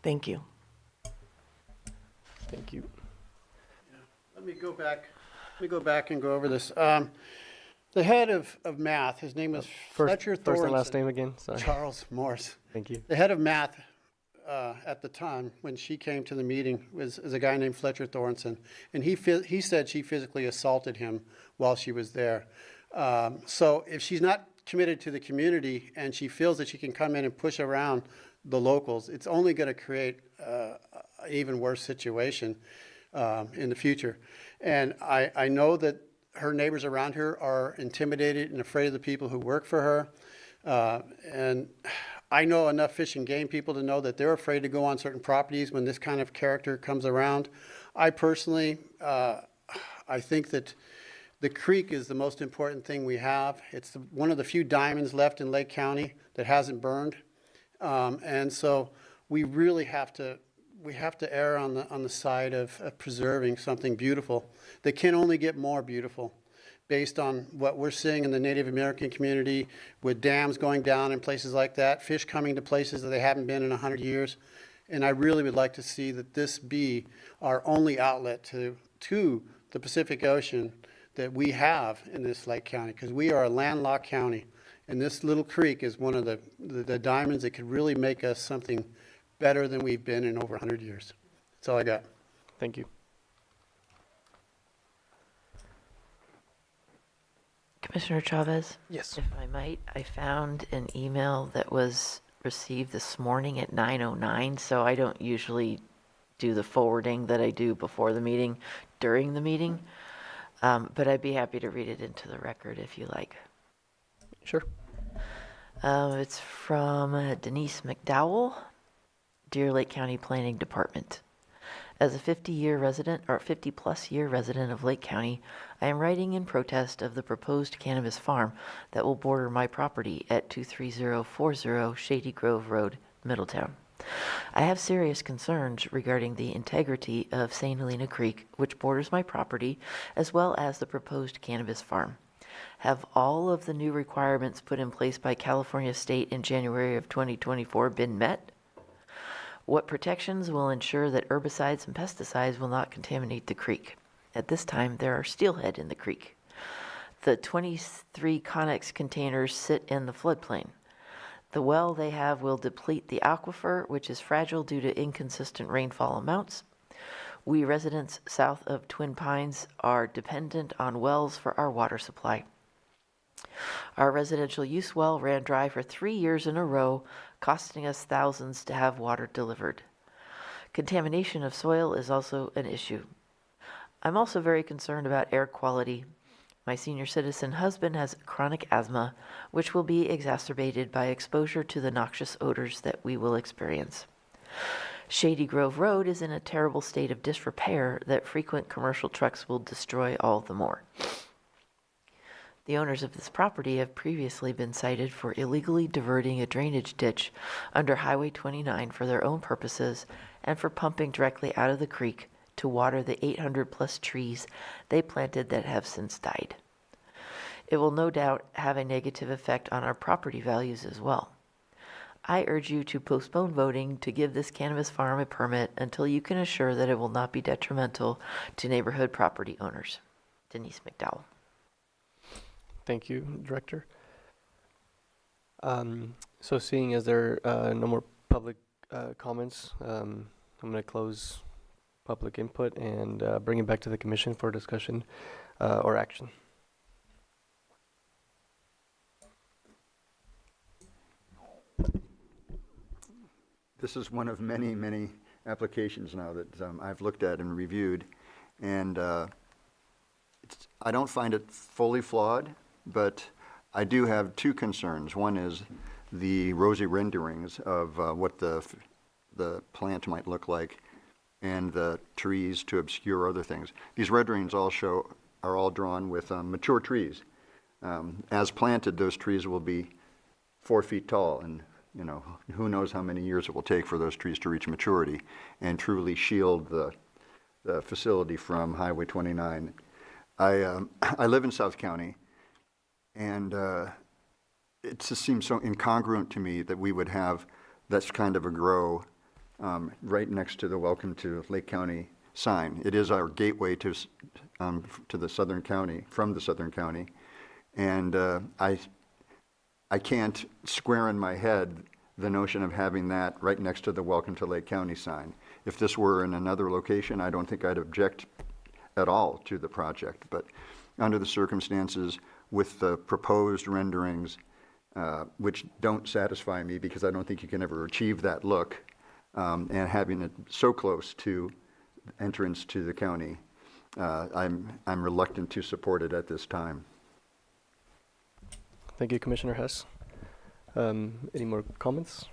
Speaker 8: Thank you.
Speaker 15: Thank you.
Speaker 2: Let me go back and go over this. The head of math, his name was Fletcher Thornton.
Speaker 15: First and last name again, sorry.
Speaker 2: Charles Morse.
Speaker 15: Thank you.
Speaker 2: The head of math at the time, when she came to the meeting, was a guy named Fletcher Thornton. And he said she physically assaulted him while she was there. So if she's not committed to the community and she feels that she can come in and push around the locals, it's only going to create an even worse situation in the future. And I know that her neighbors around her are intimidated and afraid of the people who work for her. And I know enough fish and game people to know that they're afraid to go on certain properties when this kind of character comes around. I personally, I think that the creek is the most important thing we have. It's one of the few diamonds left in Lake County that hasn't burned. And so we really have to err on the side of preserving something beautiful that can only get more beautiful based on what we're seeing in the Native American community with dams going down in places like that, fish coming to places that they haven't been in 100 years. And I really would like to see that this be our only outlet to the Pacific Ocean that we have in this Lake County, because we are a landlocked county. And this little creek is one of the diamonds that could really make us something better than we've been in over 100 years. That's all I got.
Speaker 15: Thank you.
Speaker 19: Commissioner Chavez?
Speaker 15: Yes.
Speaker 19: If I might, I found an email that was received this morning at 9:09, so I don't usually do the forwarding that I do before the meeting, during the meeting, but I'd be happy to read it into the record if you like.
Speaker 15: Sure.
Speaker 19: It's from Denise McDowell, Deer Lake County Planning Department. As a 50-year resident, or 50-plus year resident of Lake County, I am writing in protest of the proposed cannabis farm that will border my property at 23040 Shady Grove Road, Middletown. I have serious concerns regarding the integrity of St. Helena Creek, which borders my property, as well as the proposed cannabis farm. Have all of the new requirements put in place by California State in January of 2024 been met? What protections will ensure that herbicides and pesticides will not contaminate the creek? At this time, there are steelhead in the creek. The 23 Connex containers sit in the floodplain. The well they have will deplete the aquifer, which is fragile due to inconsistent rainfall amounts. We residents south of Twin Pines are dependent on wells for our water supply. Our residential use well ran dry for 3 years in a row, costing us thousands to have water delivered. Contamination of soil is also an issue. I'm also very concerned about air quality. My senior citizen husband has chronic asthma, which will be exacerbated by exposure to the noxious odors that we will experience. Shady Grove Road is in a terrible state of disrepair that frequent commercial trucks will destroy all the more. The owners of this property have previously been cited for illegally diverting a drainage ditch under Highway 29 for their own purposes and for pumping directly out of the creek to water the 800-plus trees they planted that have since died. It will no doubt have a negative effect on our property values as well. I urge you to postpone voting to give this cannabis farm a permit until you can assure that it will not be detrimental to neighborhood property owners. Denise McDowell.
Speaker 15: Thank you, Director. So seeing as there are no more public comments, I'm going to close public input and bring it back to the Commission for discussion or action.
Speaker 12: This is one of many, many applications now that I've looked at and reviewed, and I don't find it fully flawed, but I do have two concerns. One is the rosy renderings of what the plant might look like and the trees to obscure other things. These renderings are all drawn with mature trees. As planted, those trees will be 4 feet tall, and who knows how many years it will take for those trees to reach maturity and truly shield the facility from Highway 29. I live in South County, and it just seems so incongruent to me that we would have this kind of a grow right next to the Welcome to Lake County sign. It is our gateway to the southern county, from the southern county, and I can't square in my head the notion of having that right next to the Welcome to Lake County sign. If this were in another location, I don't think I'd object at all to the project, but under the circumstances with the proposed renderings, which don't satisfy me because I don't think you can ever achieve that look, and having it so close to entrance to the county, I'm reluctant to support it at this time.
Speaker 15: Thank you, Commissioner Hess. Any more comments?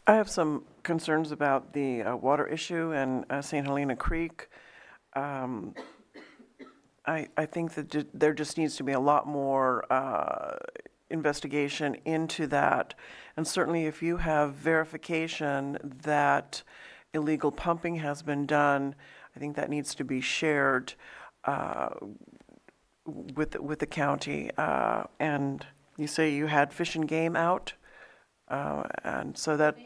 Speaker 20: I have some concerns about the water issue in St. Helena Creek. I think that there just needs to be a lot more investigation into that. And certainly if you have verification that illegal pumping has been done, I think that needs to be shared with the county. And you say you had Fish and Game out? And so that.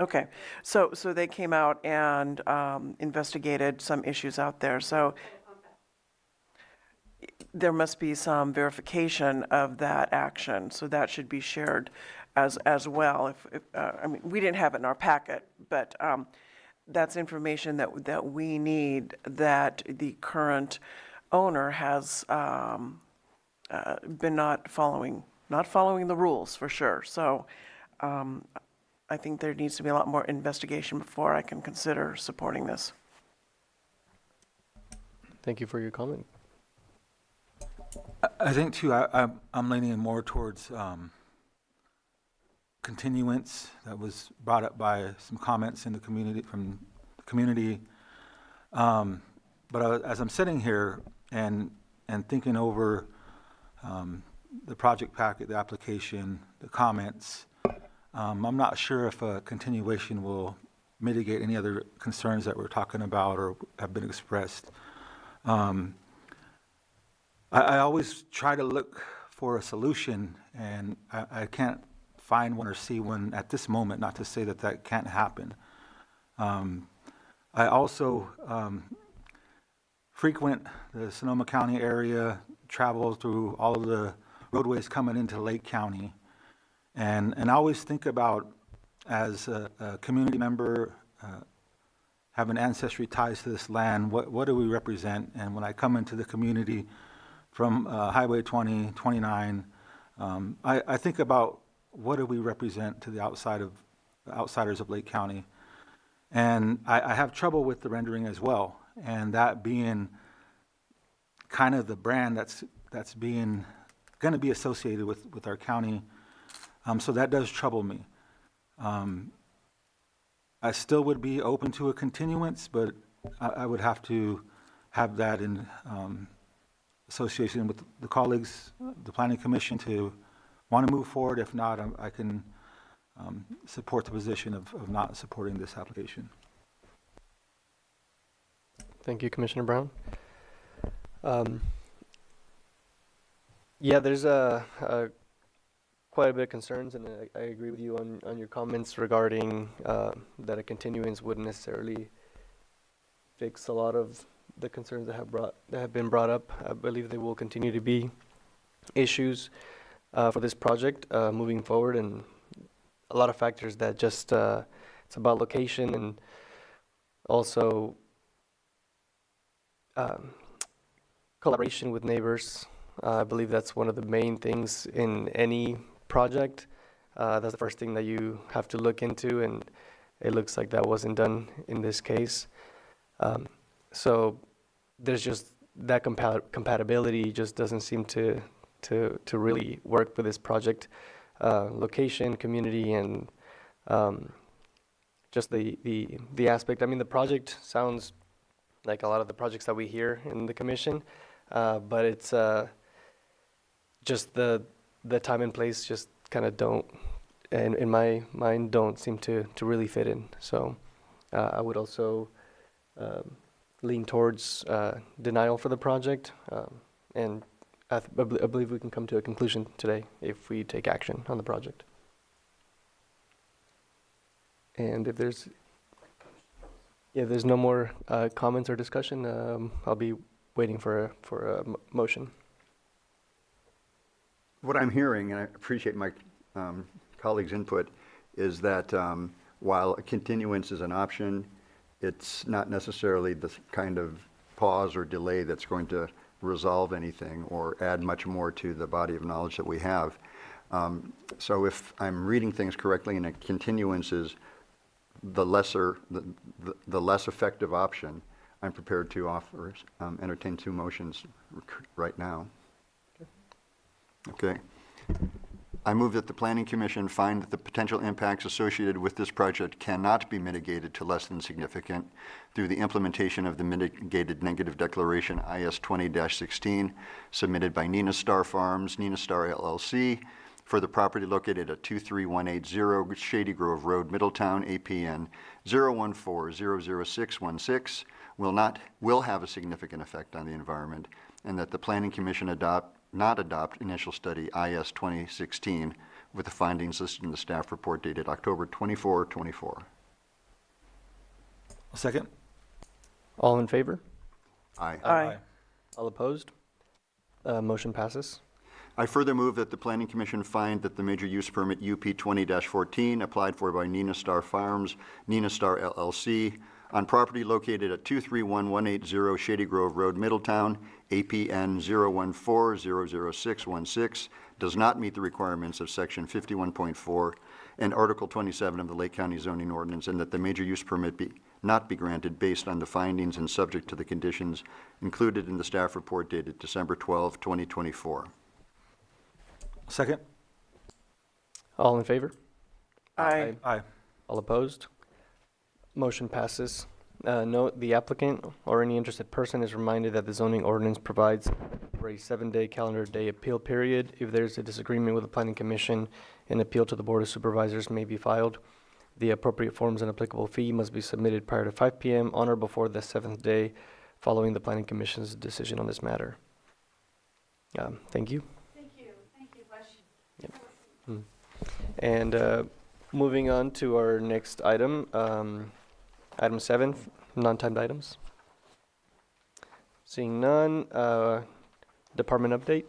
Speaker 20: Okay, so they came out and investigated some issues out there. So there must be some verification of that action. So that should be shared as well. I mean, we didn't have it in our packet, but that's information that we need, that the current owner has been not following the rules for sure. So I think there needs to be a lot more investigation before I can consider supporting this.
Speaker 15: Thank you for your comment.
Speaker 14: I think too, I'm leaning more towards continuance that was brought up by some comments in the community, from the community. But as I'm sitting here and thinking over the project packet, the application, the comments, I'm not sure if a continuation will mitigate any other concerns that we're talking about or have been expressed. I always try to look for a solution, and I can't find one or see one at this moment, not to say that that can't happen. I also frequent the Sonoma County area, travel through all of the roadways coming into Lake County, and I always think about, as a community member, having ancestry ties to this land, what do we represent? And when I come into the community from Highway 20, 29, I think about what do we represent to the outsiders of Lake County. And I have trouble with the rendering as well, and that being kind of the brand that's being going to be associated with our county. So that does trouble me. I still would be open to a continuance, but I would have to have that in association with the colleagues, the Planning Commission, to want to move forward. If not, I can support the position of not supporting this application.
Speaker 15: Thank you, Commissioner Brown. Yeah, there's quite a bit of concerns, and I agree with you on your comments regarding that a continuance wouldn't necessarily fix a lot of the concerns that have been brought up. I believe there will continue to be issues for this project moving forward, and a lot of factors that just it's about location and also collaboration with neighbors. I believe that's one of the main things in any project. That's the first thing that you have to look into, and it looks like that wasn't done in this case. So there's just that compatibility just doesn't seem to really work for this project. Location, community, and just the aspect. I mean, the project sounds like a lot of the projects that we hear in the commission, but it's just the time and place just kind of don't, and in my mind, don't seem to really fit in. So I would also lean towards denial for the project, and I believe we can come to a conclusion today if we take action on the project. And if there's no more comments or discussion, I'll be waiting for a motion.
Speaker 12: What I'm hearing, and I appreciate my colleagues' input, is that while a continuance is an option, it's not necessarily the kind of pause or delay that's going to resolve anything or add much more to the body of knowledge that we have. So if I'm reading things correctly, and a continuance is the less effective option, I'm prepared to entertain two motions right now. Okay. I move that the Planning Commission find that the potential impacts associated with this project cannot be mitigated to less than significant through the implementation of the mitigated negative declaration IS 20-16 submitted by Nina Star Farms, Nina Star LLC, for the property located at 23180 Shady Grove Road, Middletown, APN 014-00616, will have a significant effect on the environment, and that the Planning Commission not adopt initial study IS 2016 with the findings listed in the staff report dated October 24, 24.
Speaker 14: Second.
Speaker 15: All in favor?
Speaker 12: Aye.
Speaker 20: Aye.
Speaker 15: All opposed? Motion passes.
Speaker 12: I further move that the Planning Commission find that the major use permit UP 20-14 applied for by Nina Star Farms, Nina Star LLC, on property located at 231180 Shady Grove Road, Middletown, APN 014-00616, does not meet the requirements of Section 51.4 and Article 27 of the Lake County Zoning Ordinance, and that the major use permit not be granted based on the findings and subject to the conditions included in the staff report dated December 12, 2024.
Speaker 14: Second.
Speaker 15: All in favor?
Speaker 20: Aye.
Speaker 14: Aye.
Speaker 15: All opposed? Motion passes. Note, the applicant or any interested person is reminded that the zoning ordinance provides for a 7-day calendar day appeal period. If there's a disagreement with the Planning Commission, an appeal to the Board of Supervisors may be filed. The appropriate forms and applicable fee must be submitted prior to 5 p.m. on or before the 7th day following the Planning Commission's decision on this matter. Thank you.
Speaker 17: Thank you. Thank you, bless you.
Speaker 15: Yep. And moving on to our next item, item 7, non-timed items. Seeing none, department update.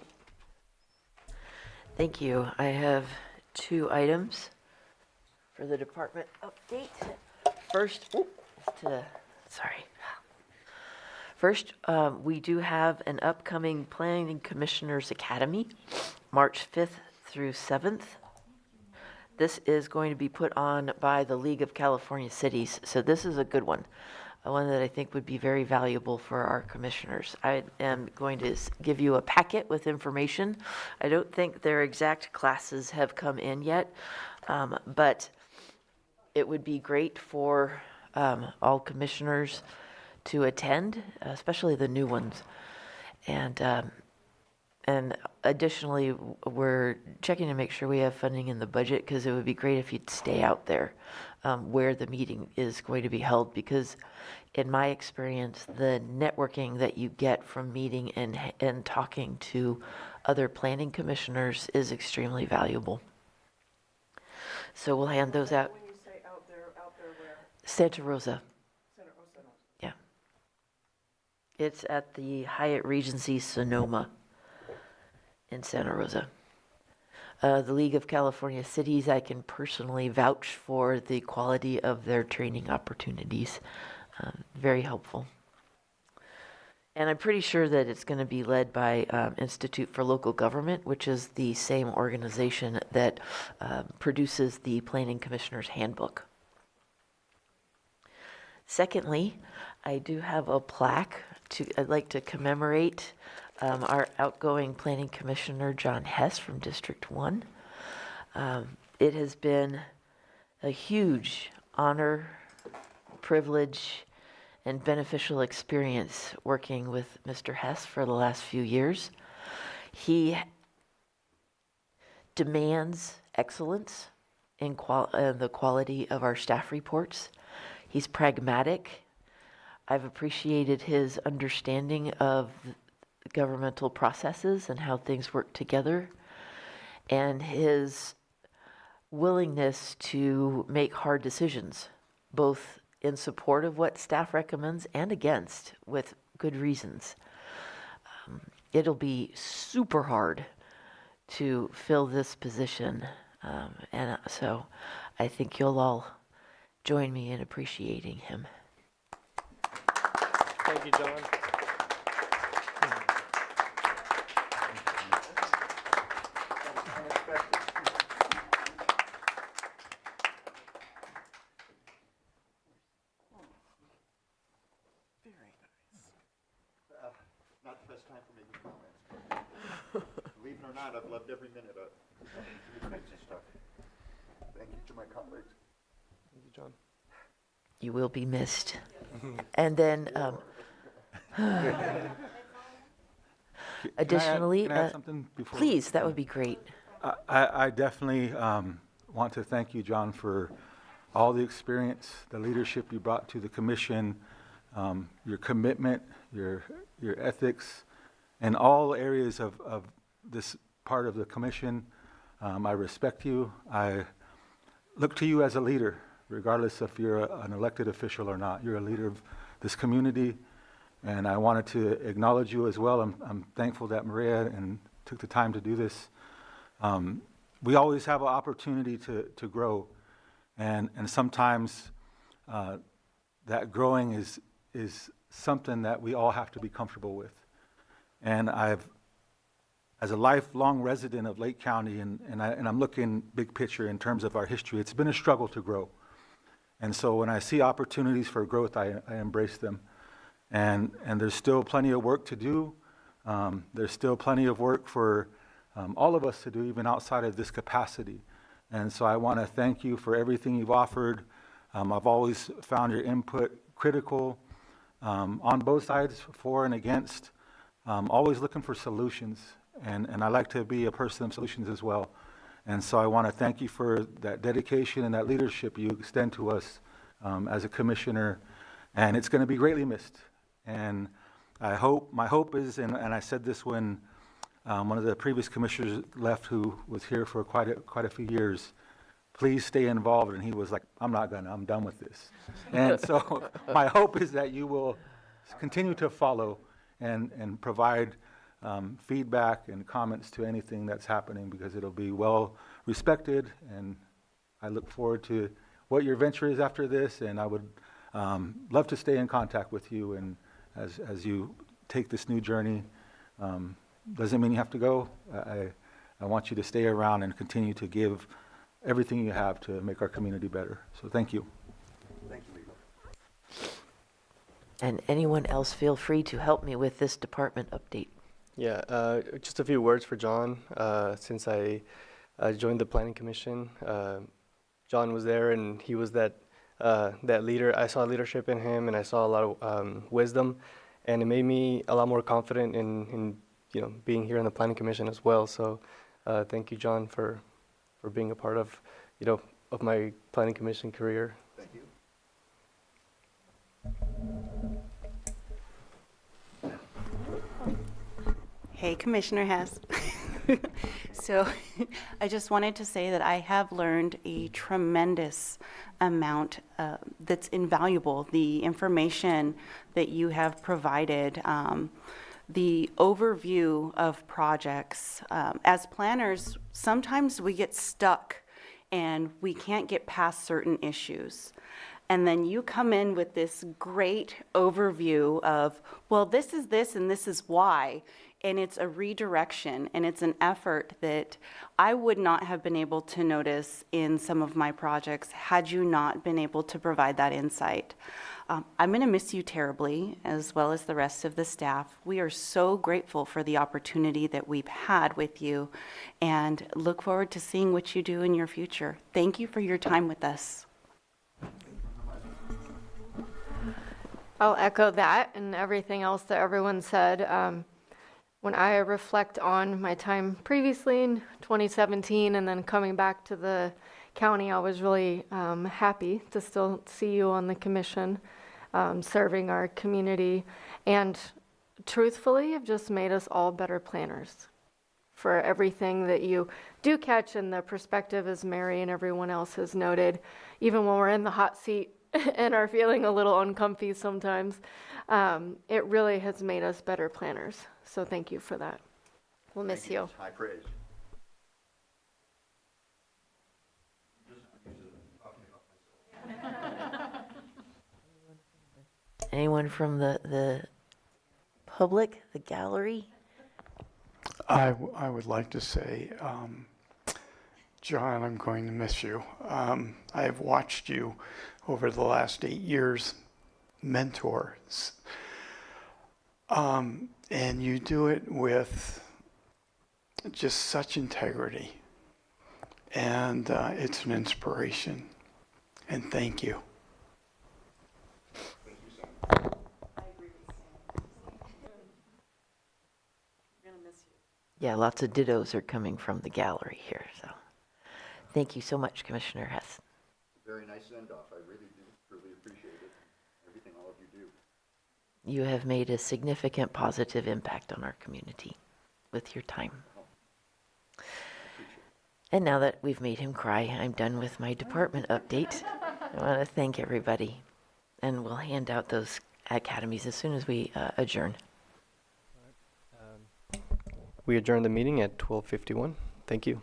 Speaker 19: Thank you. I have 2 items for the department update. First, First, we do have an upcoming Planning Commissioners Academy, March 5th through 7th. This is going to be put on by the League of California Cities, so this is a good one that I think would be very valuable for our commissioners. I am going to give you a packet with information. I don't think their exact classes have come in yet, but it would be great for all commissioners to attend, especially the new ones. And additionally, we're checking to make sure we have funding in the budget, because it would be great if you'd stay out there where the meeting is going to be held, because in my experience, the networking that you get from meeting and talking to other planning commissioners is extremely valuable. So we'll hand those out.
Speaker 20: When you say out there where?
Speaker 19: Santa Rosa.
Speaker 20: Santa Rosa.
Speaker 19: Yeah. It's at the Hyatt Regency Sonoma in Santa Rosa. The League of California Cities, I can personally vouch for the quality of their training opportunities. Very helpful. And I'm pretty sure that it's going to be led by Institute for Local Government, which is the same organization that produces the Planning Commissioner's Handbook. Secondly, I do have a plaque I'd like to commemorate our outgoing planning commissioner, John Hess from District 1. It has been a huge honor, privilege, and beneficial experience working with Mr. Hess for the last few years. He demands excellence in the quality of our staff reports. He's pragmatic. I've appreciated his understanding of governmental processes and how things work together, and his willingness to make hard decisions, both in support of what staff recommends and against, with good reasons. It'll be super hard to fill this position, and so I think you'll all join me in appreciating him.
Speaker 15: Thank you, John.
Speaker 12: Not the best time for making comments. Believe it or not, I've loved every minute of the kinds of stuff. Thank you to my colleagues.
Speaker 15: Thank you, John.
Speaker 19: You will be missed. And then, additionally,
Speaker 14: can I add something before?
Speaker 19: please, that would be great.
Speaker 14: I definitely want to thank you, John, for all the experience, the leadership you brought to the commission, your commitment, your ethics, and all areas of this part of the commission. I respect you. I look to you as a leader, regardless if you're an elected official or not. You're a leader of this community, and I wanted to acknowledge you as well. I'm thankful that Maria took the time to do this. We always have an opportunity to grow, and sometimes that growing is something that we all have to be comfortable with. And as a lifelong resident of Lake County, and I'm looking big picture in terms of our history, it's been a struggle to grow. And so when I see opportunities for growth, I embrace them. And there's still plenty of work to do. There's still plenty of work for all of us to do, even outside of this capacity. And so I want to thank you for everything you've offered. I've always found your input critical on both sides, for and against, always looking for solutions. And I like to be a person of solutions as well. And so I want to thank you for that dedication and that leadership you extend to us as a commissioner. And it's going to be greatly missed. And my hope is, and I said this when one of the previous commissioners left, who was here for quite a few years, please stay involved. And he was like, I'm done with this. And so my hope is that you will continue to follow and provide feedback and comments to anything that's happening, because it'll be well respected. And I look forward to what your venture is after this. And I would love to stay in contact with you. And as you take this new journey, doesn't mean you have to go. I want you to stay around and continue to give everything you have to make our community better. So thank you.
Speaker 12: Thank you, Leo.
Speaker 19: And anyone else, feel free to help me with this department update.
Speaker 15: Yeah, just a few words for John. Since I joined the Planning Commission, John was there, and he was that leader. I saw leadership in him, and I saw a lot of wisdom, and it made me a lot more confident in being here in the Planning Commission as well. So thank you, John, for being a part of of my Planning Commission career.
Speaker 12: Thank you.
Speaker 4: Hey, Commissioner Hess. So I just wanted to say that I have learned a tremendous amount that's invaluable. The information that you have provided, the overview of projects. As planners, sometimes we get stuck and we can't get past certain issues. And then you come in with this great overview of, well, this is this and this is why. And it's a redirection, and it's an effort that I would not have been able to notice in some of my projects had you not been able to provide that insight. I'm going to miss you terribly, as well as the rest of the staff. We are so grateful for the opportunity that we've had with you and look forward to seeing what you do in your future. Thank you for your time with us.
Speaker 1: I'll echo that and everything else that everyone said. When I reflect on my time previously in 2017 and then coming back to the county, I was really happy to still see you on the commission, serving our community. And truthfully, have just made us all better planners for everything that you do catch in the perspective, as Mary and everyone else has noted, even when we're in the hot seat and are feeling a little uncomfy sometimes. It really has made us better planners. So thank you for that. We'll miss you.
Speaker 12: High praise.
Speaker 19: Anyone from the public, the gallery?
Speaker 9: I would like to say, John, I'm going to miss you. I have watched you over the last 8 years mentor, and you do it with just such integrity, and it's an inspiration. And thank you.
Speaker 19: Yeah, lots of dittos are coming from the gallery here, so thank you so much, Commissioner Hess.
Speaker 12: Very nice send-off. I really do, really appreciate it. Everything all of you do.
Speaker 19: You have made a significant positive impact on our community with your time. And now that we've made him cry, I'm done with my department update. I want to thank everybody, and we'll hand out those academies as soon as we adjourn.
Speaker 15: We adjourn the meeting at 12:51. Thank you.